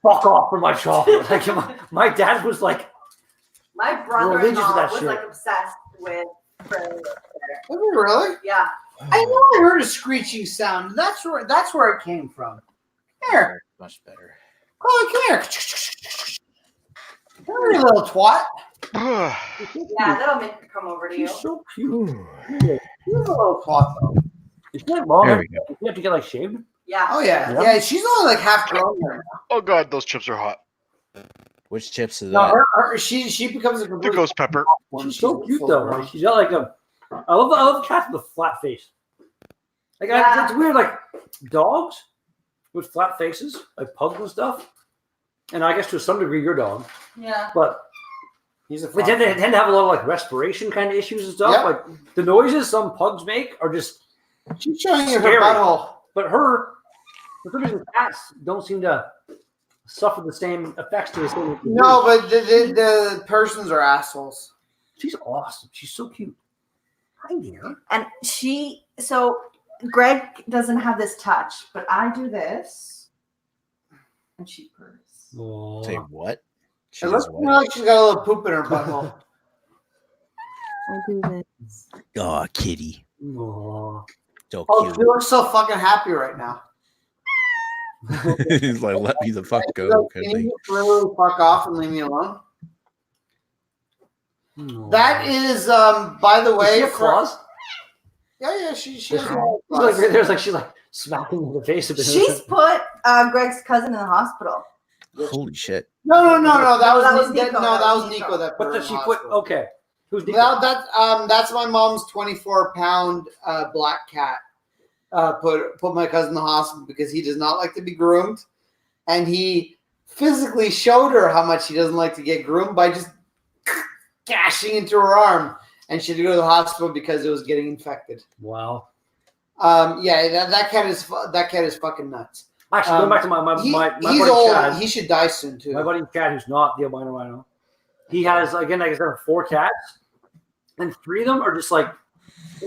Speaker 3: fuck off for my chocolate. Like my dad was like,
Speaker 2: My
Speaker 3: religious
Speaker 2: brother-in-law
Speaker 3: with that
Speaker 2: was
Speaker 3: shit.
Speaker 2: like obsessed with Ferrero Rocher.
Speaker 1: Was it really?
Speaker 2: Yeah.
Speaker 1: I know I heard a screeching sound. That's where it came from. Here.
Speaker 4: Much better.
Speaker 1: Chloe, come here. Come here, you little twat.
Speaker 2: Yeah, that'll make her come over to you.
Speaker 3: she's so cute.
Speaker 1: You're a little twat though.
Speaker 3: Is she like long?
Speaker 4: There we go.
Speaker 3: You have to get like shaved?
Speaker 2: Yeah.
Speaker 1: Oh yeah.
Speaker 3: Yeah.
Speaker 1: Yeah, she's only like half grown right now.
Speaker 5: Oh god, those chips are hot.
Speaker 4: Which chips is
Speaker 1: No,
Speaker 4: that?
Speaker 1: she becomes a
Speaker 5: The
Speaker 1: complete
Speaker 5: ghost pepper.
Speaker 3: She's so cute though. Like, she's got like I love cats with a flat face. Like
Speaker 2: Yeah.
Speaker 3: it's weird, like dogs with flat faces, like pugs and stuff. And I guess to some degree your dog,
Speaker 2: Yeah.
Speaker 3: but
Speaker 1: He's a
Speaker 3: they tend to have a lot of like respiration kind of issues and stuff.
Speaker 1: Yep.
Speaker 3: Like the noises some pugs make are just.
Speaker 1: She's showing you her
Speaker 3: Scary.
Speaker 1: butthole.
Speaker 3: But for some reason, cats don't seem to suffer the same effects to the same.
Speaker 1: No, but the persons are assholes.
Speaker 3: She's awesome. She's so cute. Hi dear.
Speaker 2: And so Greg doesn't have this touch, but I do this. And she purrs.
Speaker 4: Say what? She
Speaker 1: It
Speaker 4: does
Speaker 1: looks
Speaker 4: what?
Speaker 1: like she's got a little poop in her butthole.
Speaker 2: I do this.
Speaker 4: Oh, kitty.
Speaker 3: Aw.
Speaker 4: So
Speaker 1: Oh,
Speaker 4: cute.
Speaker 1: she looks so fucking happy right now.
Speaker 4: He's like, let me the fuck
Speaker 1: She's
Speaker 4: go.
Speaker 1: like,
Speaker 4: Cause
Speaker 1: can you just really fuck off and leave me alone?
Speaker 3: Aw.
Speaker 1: That is, by the
Speaker 3: Does
Speaker 1: way,
Speaker 3: she have claws?
Speaker 1: Yeah, she has
Speaker 3: There's
Speaker 1: claws.
Speaker 3: she's like smacking in the face of it.
Speaker 2: She's put Greg's cousin in the hospital.
Speaker 4: holy shit.
Speaker 1: No. That
Speaker 2: that
Speaker 1: was
Speaker 2: was
Speaker 1: Nico.
Speaker 2: Nico.
Speaker 1: That was Nico. That put
Speaker 3: What
Speaker 1: her
Speaker 3: did
Speaker 1: in
Speaker 3: she
Speaker 1: the
Speaker 3: put?
Speaker 1: hospital.
Speaker 3: Okay. Who's Nico?
Speaker 1: That's my mom's 24-pound black cat. Put my cousin in the hospital because he does not like to be groomed, and he physically showed her how much he doesn't like to get groomed by just gashing into her arm, and she had to go to the hospital because it was getting infected.
Speaker 3: Wow.
Speaker 1: Yeah, that cat is fucking nuts.
Speaker 3: Actually, going back to my
Speaker 1: He's
Speaker 3: buddy
Speaker 1: old.
Speaker 3: Chad.
Speaker 1: He should die soon too.
Speaker 3: My buddy Chad, who's not the albino rhino, he has, again, like I said, 4 cats, and 3 of them are just like,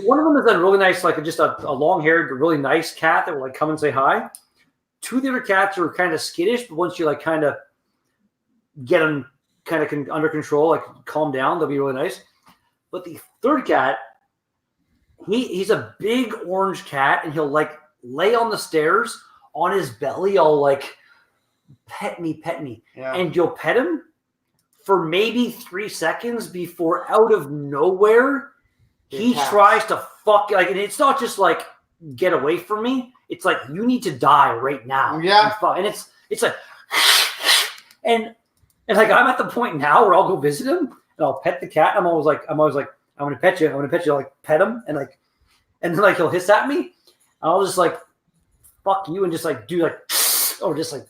Speaker 3: one of them is a really nice, like just a long-haired, really nice cat that will like come and say hi. 2 of the other cats are kind of skittish, but once you like kind of get them kind of under control, like calm down, they'll be really nice. But the 3rd cat, he's a big orange cat, and he'll like lay on the stairs on his belly, all like pet me,
Speaker 1: Yeah.
Speaker 3: and you'll pet him for maybe 3 seconds before out of nowhere he
Speaker 1: attacks.
Speaker 3: tries to fuck, like, and it's not just like get away from me. It's like you need to die right now.
Speaker 1: Yeah.
Speaker 3: and it's like, and like I'm at the point now where I'll go visit him and I'll pet the cat. I'm always like, I'm gonna pet you. I'll like pet him and then like he'll hiss at me. And I'll just like fuck you and just like do like, or just like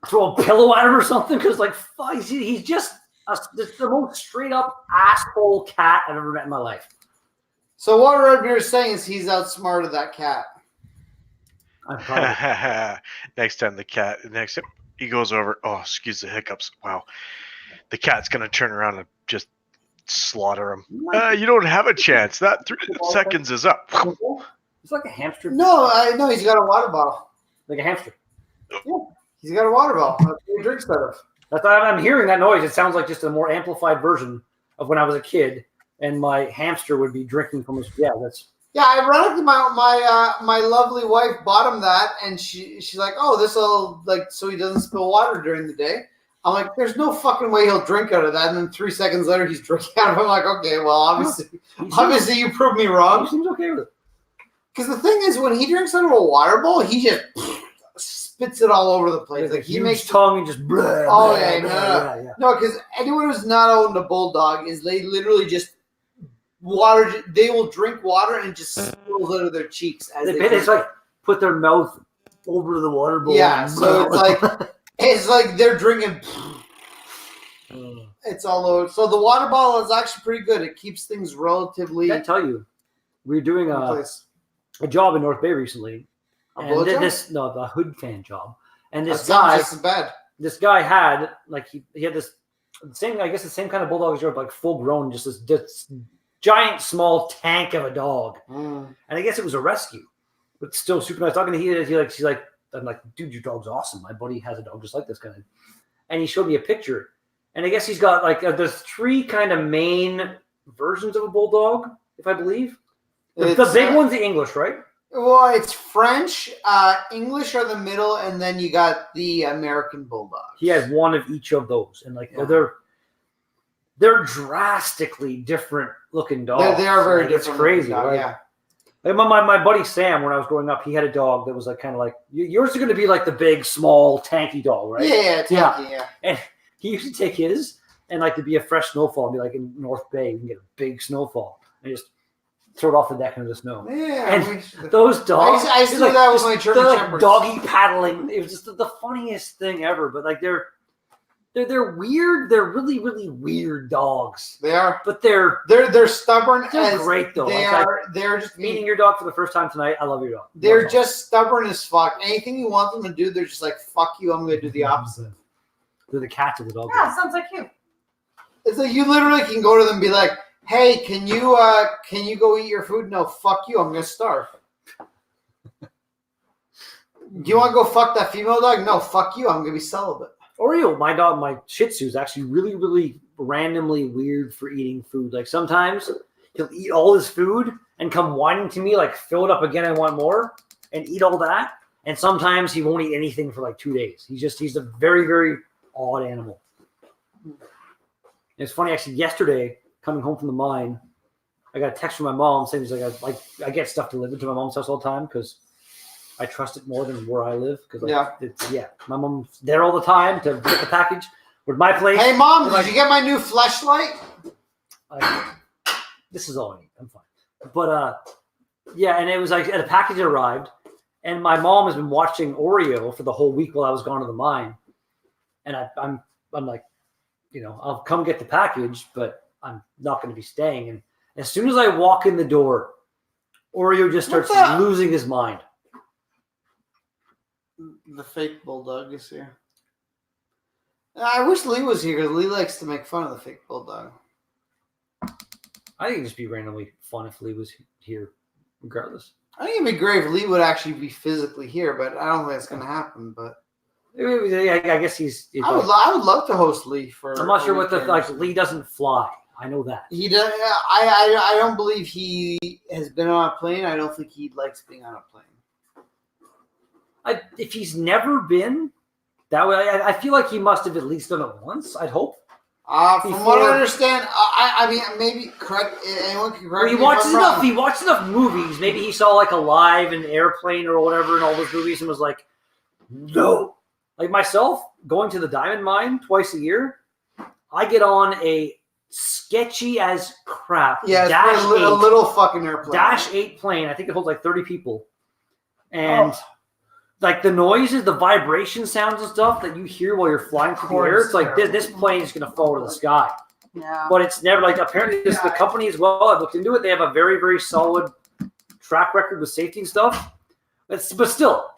Speaker 3: throw a pillow at him or something, because like fuck, he's just the most straight up asshole cat I've ever met in my life.
Speaker 1: So what Redbeard is saying is he's outsmarted that cat.
Speaker 3: I'm proud of it.
Speaker 5: Next time he goes over. Oh, excuse the hiccups. Wow, the cat's gonna turn around and just slaughter him. You don't have a chance. That 3 seconds is up.
Speaker 3: It's like a hamster.
Speaker 1: No, he's got a water bottle.
Speaker 3: Like a hamster.
Speaker 1: He's got a water bottle. That's what he drinks out of.
Speaker 3: That's I'm hearing that noise. It sounds like just a more amplified version of when I was a kid, and my hamster would be drinking from his. Yeah, that's.
Speaker 1: Yeah, ironically, my lovely wife bought him that, and she's like, "Oh, this will like so he doesn't spill water during the day." I'm like, "There's no fucking way he'll drink out of that." And then 3 seconds later, he's drinking out of it. I'm like, "Okay, well, obviously, you proved me
Speaker 3: He
Speaker 1: wrong."
Speaker 3: seems okay with it.
Speaker 1: Because the thing is, when he drinks out of a water bowl, he just spits it all over the place. Like he
Speaker 3: huge
Speaker 1: makes
Speaker 3: tongue and just. Blah,
Speaker 1: Oh,
Speaker 3: blah,
Speaker 1: yeah,
Speaker 3: blah,
Speaker 1: no. No, because anyone who's not owned a bulldog is they literally just water. They will drink water and it just spills out of their cheeks as they
Speaker 3: It's
Speaker 1: drink.
Speaker 3: like put their mouth over the water bowl.
Speaker 1: Yeah, so it's like they're drinking.
Speaker 3: Oh.
Speaker 1: It's all over. So the water bottle is actually pretty good. It keeps things relatively
Speaker 3: I tell you, we were doing
Speaker 1: in
Speaker 3: a
Speaker 1: place.
Speaker 3: job in North Bay recently,
Speaker 1: A
Speaker 3: and
Speaker 1: blowjob?
Speaker 3: the hood fan job, and
Speaker 1: That sounds just as bad.
Speaker 3: this guy had like he had this same the same kind of bulldog as yours, like full grown, just this giant small tank of a dog, and I guess it was a rescue, but still super nice. Talking to she's like, I'm like, dude, your dog's awesome. My buddy has a dog just like this kind of, and he showed me a picture, and I guess he's got like there's 3 kind of main versions of a bulldog, if I believe. The big one's the English, right?
Speaker 1: Well, it's French, English are the middle, and then you got the American bulldog.
Speaker 3: He has one of each of those, and like they're drastically different looking dogs.
Speaker 1: They are very
Speaker 3: Like,
Speaker 1: different.
Speaker 3: It's crazy,
Speaker 1: dog,
Speaker 3: right?
Speaker 1: Yeah.
Speaker 3: Like my buddy Sam, when I was growing up, he had a dog that was like kind of like yours is going to be like the big, small, tanky dog, right?
Speaker 1: Yeah.
Speaker 3: And he used to take his and like to be a fresh snowfall, and be like in North Bay, you can get a big snowfall and just throw it off the deck into the snow.
Speaker 1: Yeah.
Speaker 3: And those dogs,
Speaker 1: I used to do that with my German
Speaker 3: like
Speaker 1: Shepherds.
Speaker 3: doggy paddling. It was just the funniest thing ever. But like they're weird. They're really, really weird dogs.
Speaker 1: They are.
Speaker 3: But they're
Speaker 1: stubborn.
Speaker 3: They're great though.
Speaker 1: They're just
Speaker 3: meeting your dog for the first time tonight. I love your dog.
Speaker 1: They're just stubborn as fuck. Anything you want them to do, they're just like, fuck you, I'm going to do the opposite.
Speaker 3: They're the cats of the dog.
Speaker 2: Yeah, sounds like you.
Speaker 1: It's like you literally can go to them and be like, hey, can you go eat your food? No, fuck you, I'm going to starve. Do you want to go fuck that female dog? No, fuck you, I'm going to be celibate.
Speaker 3: Oreo, my dog, my Shih Tzu is actually really, really randomly weird for eating food. Like sometimes he'll eat all his food and come whining to me like, fill it up again, I want more, and eat all that. And sometimes he won't eat anything for like 2 days. He's a very, very odd animal. It's funny, actually, yesterday, coming home from the mine, I got a text from my mom saying, I get stuff delivered to my mom's house all the time because I trust it more than where I live. Because my mom's there all the time to get the package. With my place.
Speaker 1: Hey, Mom, did you get my new fleshlight?
Speaker 3: This is all I need. I'm fine. But, and it was like, the package arrived, and my mom has been watching Oreo for the whole week while I was gone to the mine. And I'm like, I'll come get the package, but I'm not going to be staying. And as soon as I walk in the door, Oreo just starts losing his mind.
Speaker 1: The fake bulldog is here. I wish Lee was here because Lee likes to make fun of the fake bulldog.
Speaker 3: I think it'd just be randomly fun if Lee was here, regardless.
Speaker 1: I think it'd be great if Lee would actually be physically here, but I don't think that's going to happen. But
Speaker 3: I guess he's
Speaker 1: I would love to host Lee for.
Speaker 3: I'm not sure what Lee doesn't fly. I know that
Speaker 1: he does. I don't believe he has been on a plane. I don't think he likes being on a plane.
Speaker 3: If he's never been that way, I feel like he must have at least done it once. I'd hope.
Speaker 1: From what I understand, I mean, maybe correct. Anyone can correct me.
Speaker 3: He watched enough movies. Maybe he saw like Alive and Airplane or whatever in all those movies and was like, no. Like myself, going to the diamond mine twice a year, I get on a sketchy as crap
Speaker 1: a little fucking airplane.
Speaker 3: Dash 8 plane. I think it holds like 30 people. And like the noises, the vibration sounds and stuff that you hear while you're flying through the air, it's like this plane is going to fall to the sky.
Speaker 2: Yeah.
Speaker 3: But it's never like, apparently this the company as well. I've looked into it. They have a very, very solid track record with safety and stuff. But still,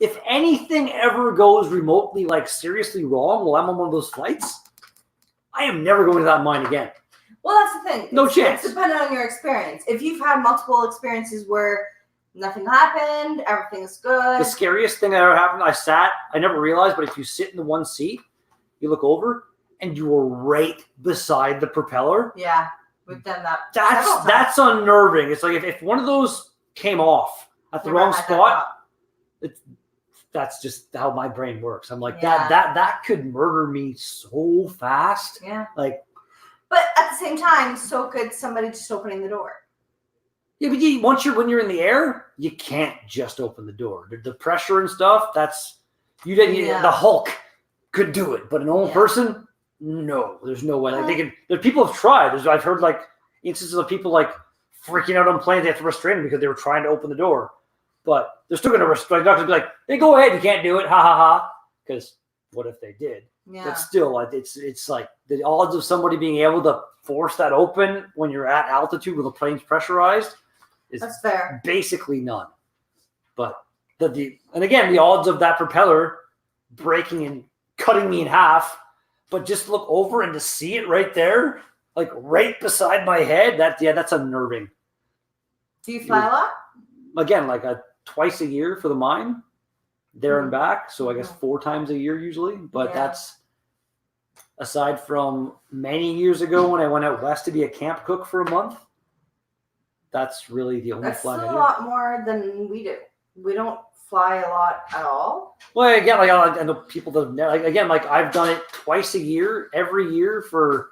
Speaker 3: if anything ever goes remotely like seriously wrong while I'm on one of those flights, I am never going to that mine again.
Speaker 2: Well, that's the thing.
Speaker 3: No chance.
Speaker 2: It's dependent on your experience. If you've had multiple experiences where nothing happened, everything's good.
Speaker 3: The scariest thing that ever happened, I never realized, but if you sit in the one seat, you look over, and you are right beside the propeller.
Speaker 2: Yeah, we've done that.
Speaker 3: That's unnerving. It's like if one of those came off at the wrong spot, that's just how my brain works. I'm like, that could murder me so fast.
Speaker 2: Yeah.
Speaker 3: Like,
Speaker 2: but at the same time, so could somebody just opening the door.
Speaker 3: Yeah, but when you're in the air, you can't just open the door. The pressure and stuff, the Hulk could do it, but a normal person, no, there's no way. Like people have tried. I've heard like instances of people like freaking out on planes. They have to restrain them because they were trying to open the door, but they're still going to restrain. Doctors be like, "Hey, go ahead, you can't do it, ha ha ha." Because what if they did?
Speaker 2: Yeah.
Speaker 3: But still, it's like the odds of somebody being able to force that open when you're at altitude when the plane's pressurized is
Speaker 2: That's fair.
Speaker 3: basically none. But and again, the odds of that propeller breaking and cutting me in half, but just look over and to see it right there, like right beside my head, that's unnerving.
Speaker 2: Do you fly a lot?
Speaker 3: Again, like twice a year for the mine, there and back. So I guess 4 times a year usually. But that's aside from many years ago when I went out west to be a camp cook for a month. That's really the only
Speaker 2: That's
Speaker 3: flying
Speaker 2: still
Speaker 3: I
Speaker 2: a
Speaker 3: do.
Speaker 2: lot more than we do. We don't fly a lot at all.
Speaker 3: Well, again, like I know people that like I've done it twice a year, every year for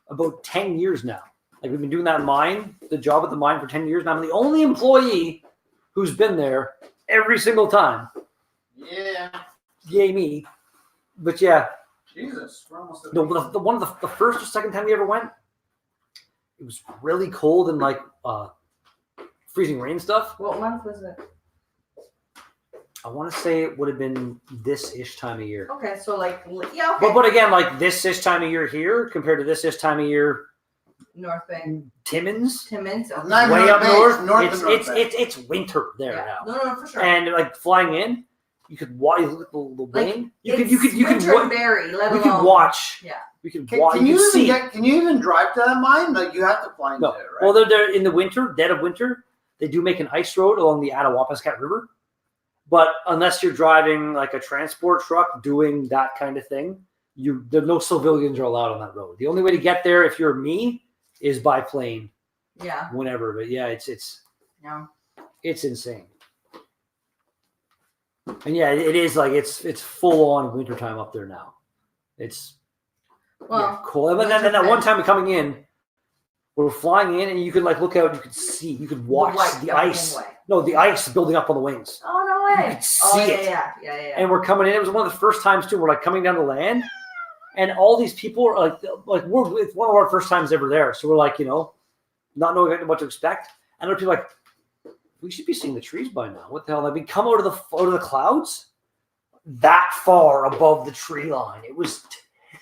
Speaker 3: about 10 years now. Like we've been doing that mine, the job at the mine for 10 years now. I'm the only employee who's been there every single time.
Speaker 1: Yeah.
Speaker 3: Yay me. But yeah.
Speaker 1: Jesus, we're almost at
Speaker 3: One of the first or second time we ever went, it was really cold and like freezing rain stuff.
Speaker 2: What month was it?
Speaker 3: I want to say it would have been this-ish time of year.
Speaker 2: Okay, so like, yeah, okay.
Speaker 3: But again, like this-ish time of year here compared to this-ish time of year
Speaker 2: North Bay.
Speaker 3: Timmins.
Speaker 2: Timmins. Okay.
Speaker 1: Not
Speaker 3: Way
Speaker 1: North
Speaker 3: up
Speaker 1: Bay,
Speaker 3: north.
Speaker 1: north of North Bay.
Speaker 3: It's winter there now.
Speaker 2: No, for sure.
Speaker 3: And like flying in, you could watch the wind. You could
Speaker 2: winter and berry, let
Speaker 3: we
Speaker 2: alone.
Speaker 3: could watch.
Speaker 2: Yeah.
Speaker 3: We could
Speaker 1: Can,
Speaker 3: watch.
Speaker 1: can
Speaker 3: you
Speaker 1: you
Speaker 3: could see.
Speaker 1: can you even drive to that mine? Like you have to fly into
Speaker 3: No.
Speaker 1: it, right?
Speaker 3: Well, they're in the winter, dead of winter. They do make an ice road along the Attawapiskat River. But unless you're driving like a transport truck doing that kind of thing, no civilians are allowed on that road. The only way to get there, if you're me, is by plane.
Speaker 2: Yeah.
Speaker 3: Whenever, but yeah, it's insane. And yeah, it is like it's full on wintertime up there now. It's cool. And then that one time we're coming in, we're flying in, and you could like look out, you could see, you could watch the ice. No, the ice building up on the wings.
Speaker 2: Oh no way!
Speaker 3: You could see it.
Speaker 2: Yeah.
Speaker 3: And we're coming in. It was one of the first times too. We're like coming down to land, and all these people are it's one of our first times ever there. So we're like, not knowing what to expect. And other people are like, we should be seeing the trees by now. What the hell? Like we come out of the clouds, that far above the tree line. It was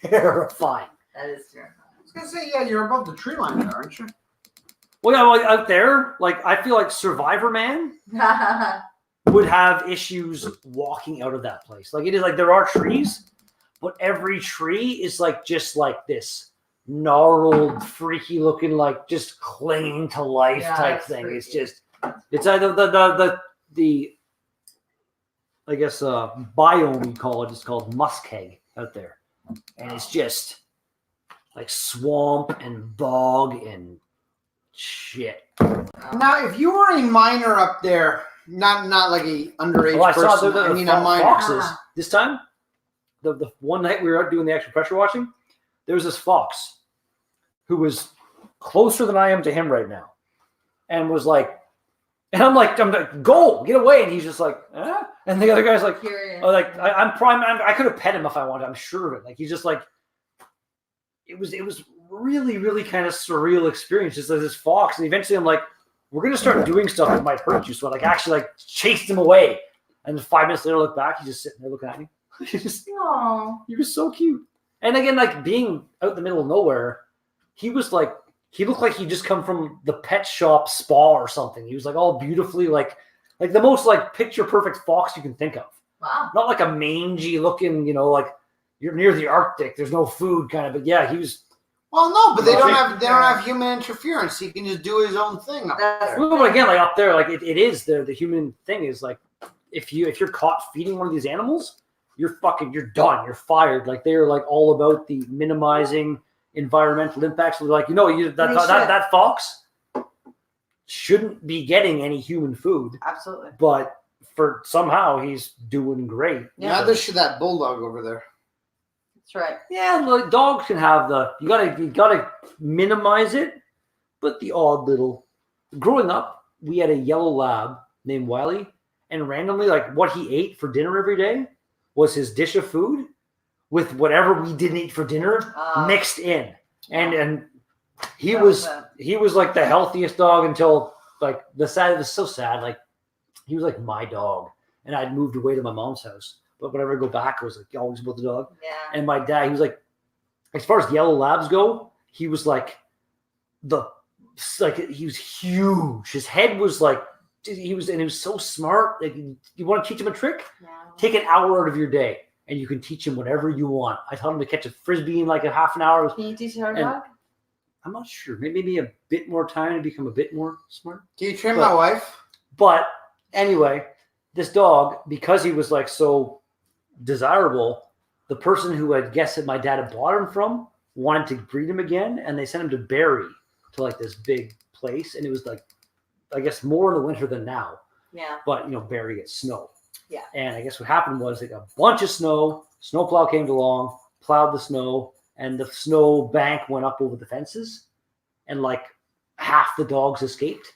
Speaker 3: terrifying.
Speaker 2: That is terrifying.
Speaker 1: I was gonna say, yeah, you're above the tree line there, aren't you?
Speaker 3: Well, yeah, like out there, like I feel like Survivor Man would have issues walking out of that place. Like it is like there are trees, but every tree is like just like this gnarled, freaky looking, like just clinging to life type thing. Freaky. It's either the I guess biome we call it is called muskeg out there, and it's just like swamp and bog and shit.
Speaker 1: Now, if you were a miner up there, not like a underage
Speaker 3: I
Speaker 1: person,
Speaker 3: saw
Speaker 1: I mean a miner.
Speaker 3: foxes. This time, the one night we were out doing the actual pressure watching, there was this fox who was closer than I am to him right now, and was like, and I'm like, go, get away, and he's just like, eh? And the other guy's like, I'm prime. I could have pet him if I wanted. I'm sure of it. Like he's just like, it was really, really kind of surreal experience. Just like this fox, and eventually I'm like, we're gonna start doing stuff that might hurt you. So I like actually like chased him away, and 5 minutes later I look back, he's just sitting there looking at me. He was so cute. And again, like being out in the middle of nowhere, he looked like he just come from the pet shop spa or something. He was like all beautifully like the most like picture perfect fox you can think of.
Speaker 2: Wow.
Speaker 3: Not like a mangy looking, like you're near the Arctic, there's no food kind of, but yeah, he was.
Speaker 1: Well, no, but they don't have human interference. He can just do his own thing up there.
Speaker 3: Well, but again, like up there, like it is the human thing is like if you're caught feeding one of these animals, you're done. You're fired. Like they're like all about the minimizing environmental impacts. So like that fox shouldn't be getting any human food.
Speaker 2: Absolutely.
Speaker 3: But for somehow he's doing great.
Speaker 1: Yeah, there's that bulldog over there.
Speaker 2: That's right.
Speaker 3: Yeah, look, dogs can have you gotta minimize it, but the odd little growing up, we had a yellow lab named Wiley, and randomly, like what he ate for dinner every day was his dish of food with whatever we didn't eat for dinner mixed in, and he was like the healthiest dog until like it was so sad. Like he was like my dog, and I'd moved away to my mom's house, but whenever I go back, I was like always about the dog.
Speaker 2: Yeah.
Speaker 3: And my dad, he was like, as far as yellow labs go, he was like he was huge. His head was like he was so smart. Like you want to teach him a trick, take an hour out of your day, and you can teach him whatever you want. I taught him to catch a frisbee in like a half an hour.
Speaker 2: Can you teach our dog?
Speaker 3: I'm not sure. Maybe a bit more time to become a bit more smart.
Speaker 1: Can you train my wife?
Speaker 3: But anyway, this dog, because he was like so desirable, the person who I guess that my dad had bought him from wanted to breed him again, and they sent him to Barrie, to like this big place, and it was like, I guess more in the winter than now.
Speaker 2: Yeah.
Speaker 3: But Barrie gets snow.
Speaker 2: Yeah.
Speaker 3: And I guess what happened was like a bunch of snow. Snowplow came along, plowed the snow, and the snow bank went up over the fences, and like half the dogs escaped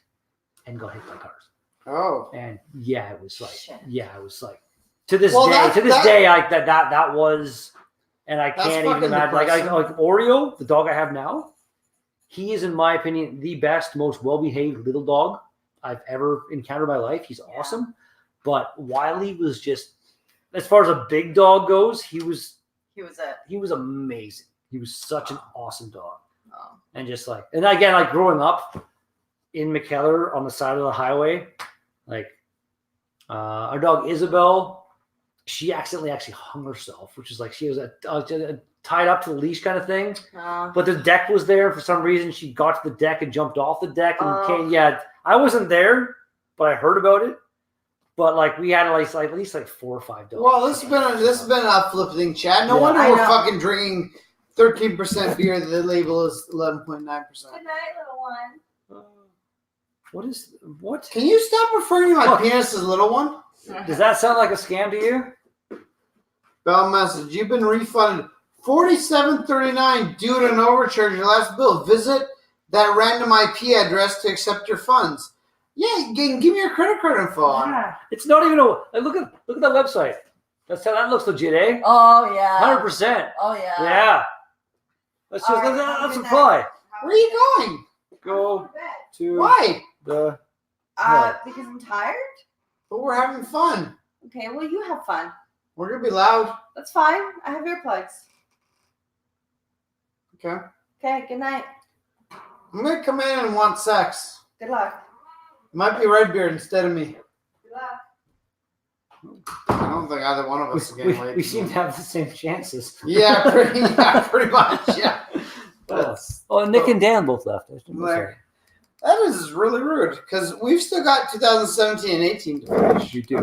Speaker 3: and got hit by cars.
Speaker 1: Oh.
Speaker 3: And yeah, it was like,
Speaker 2: Shit.
Speaker 3: to this day, that was, and I
Speaker 1: That's
Speaker 3: can't even
Speaker 1: fucking
Speaker 3: imagine. Like
Speaker 1: depressing.
Speaker 3: Oreo, the dog I have now, he is, in my opinion, the best, most well-behaved little dog I've ever encountered in my life. He's awesome. But Wiley was just, as far as a big dog goes, he was amazing. He was such an awesome dog.
Speaker 2: Oh.
Speaker 3: And just like, and again, like growing up in McKellar on the side of the highway, like our dog Isabel, she accidentally actually hung herself, which is like she was tied up to the leash kind of thing. But the deck was there for some reason. She got to the deck and jumped off the deck and came. Yeah, I wasn't there, but I heard about it. But like we had at least 4 or 5 dogs.
Speaker 1: Well, this has been an uplifting chat. No wonder we're fucking drinking 13% beer. The label is 11.9%.
Speaker 2: Good night, little one.
Speaker 3: What?
Speaker 1: Can you stop referring to my penis as little one?
Speaker 3: Does that sound like a scam to you?
Speaker 1: Bell message. You've been refunded $47.39 due to an overcharge your last bill. Visit that random IP address to accept your funds. Yeah, give me your credit card info.
Speaker 2: Yeah.
Speaker 3: It's not even look at that website. That looks legit, eh?
Speaker 2: Oh yeah.
Speaker 3: 100%.
Speaker 2: Oh yeah.
Speaker 3: Yeah. Let's apply.
Speaker 1: Where are you going?
Speaker 3: Go to
Speaker 1: Why?
Speaker 3: the.
Speaker 2: Because I'm tired.
Speaker 1: But we're having fun.
Speaker 2: Okay, well you have fun.
Speaker 1: We're gonna be loud.
Speaker 2: That's fine. I have earplugs.
Speaker 1: Okay.
Speaker 2: Okay. Good night.
Speaker 1: I'm gonna come in and want sex.
Speaker 2: Good luck.
Speaker 1: Might be Redbeard instead of me.
Speaker 2: Good luck.
Speaker 1: I don't think either one of us is getting laid.
Speaker 3: We seem to have the same chances.
Speaker 1: Yeah, pretty much. Yeah.
Speaker 3: Nick and Dan both left.
Speaker 1: That is really rude because we've still got 2017 and 18 to finish.
Speaker 3: We do.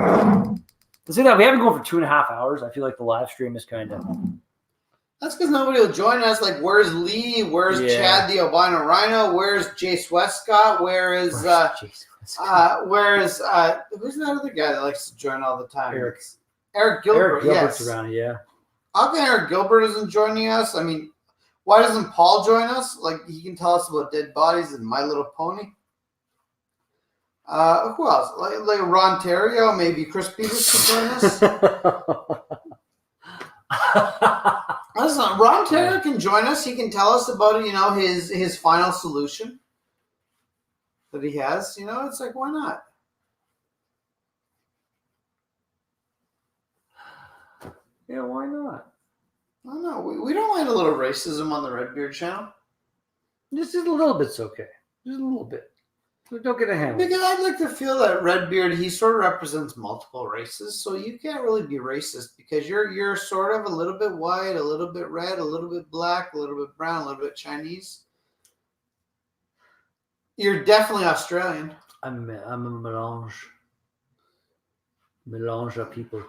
Speaker 3: So now we haven't gone for 2.5 hours. I feel like the live stream is kind of.
Speaker 1: That's because nobody will join us. Like, where's Lee? Where's Chad the albino rhino? Where's Jace Westcott? Where's who's that other guy that likes to join all the time? Eric Gilbert.
Speaker 3: Eric Gilbert's
Speaker 1: yes.
Speaker 3: around, yeah.
Speaker 1: How come Eric Gilbert isn't joining us? I mean, why doesn't Paul join us? Like, he can tell us about dead bodies and My Little Pony. Who else? Like Ron Terrio, maybe Chris Peters could join us. Listen, Ron Terrio can join us. He can tell us about his final solution that he has. It's like, why not?
Speaker 3: Yeah, why not?
Speaker 1: I don't know. We don't mind a little racism on the Redbeard channel.
Speaker 3: Just a little bit's okay. Just a little bit. Don't get a hand.
Speaker 1: Because I'd like to feel that Redbeard, he sort of represents multiple races, so you can't really be racist because you're sort of a little bit white, a little bit red, a little bit black, a little bit brown, a little bit Chinese. You're definitely Australian.
Speaker 3: I'm a melange of people.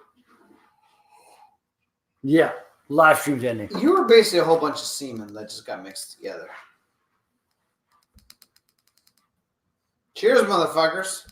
Speaker 3: Yeah, live stream's ending.
Speaker 1: You were basically a whole bunch of semen that just got mixed together. Cheers, motherfuckers.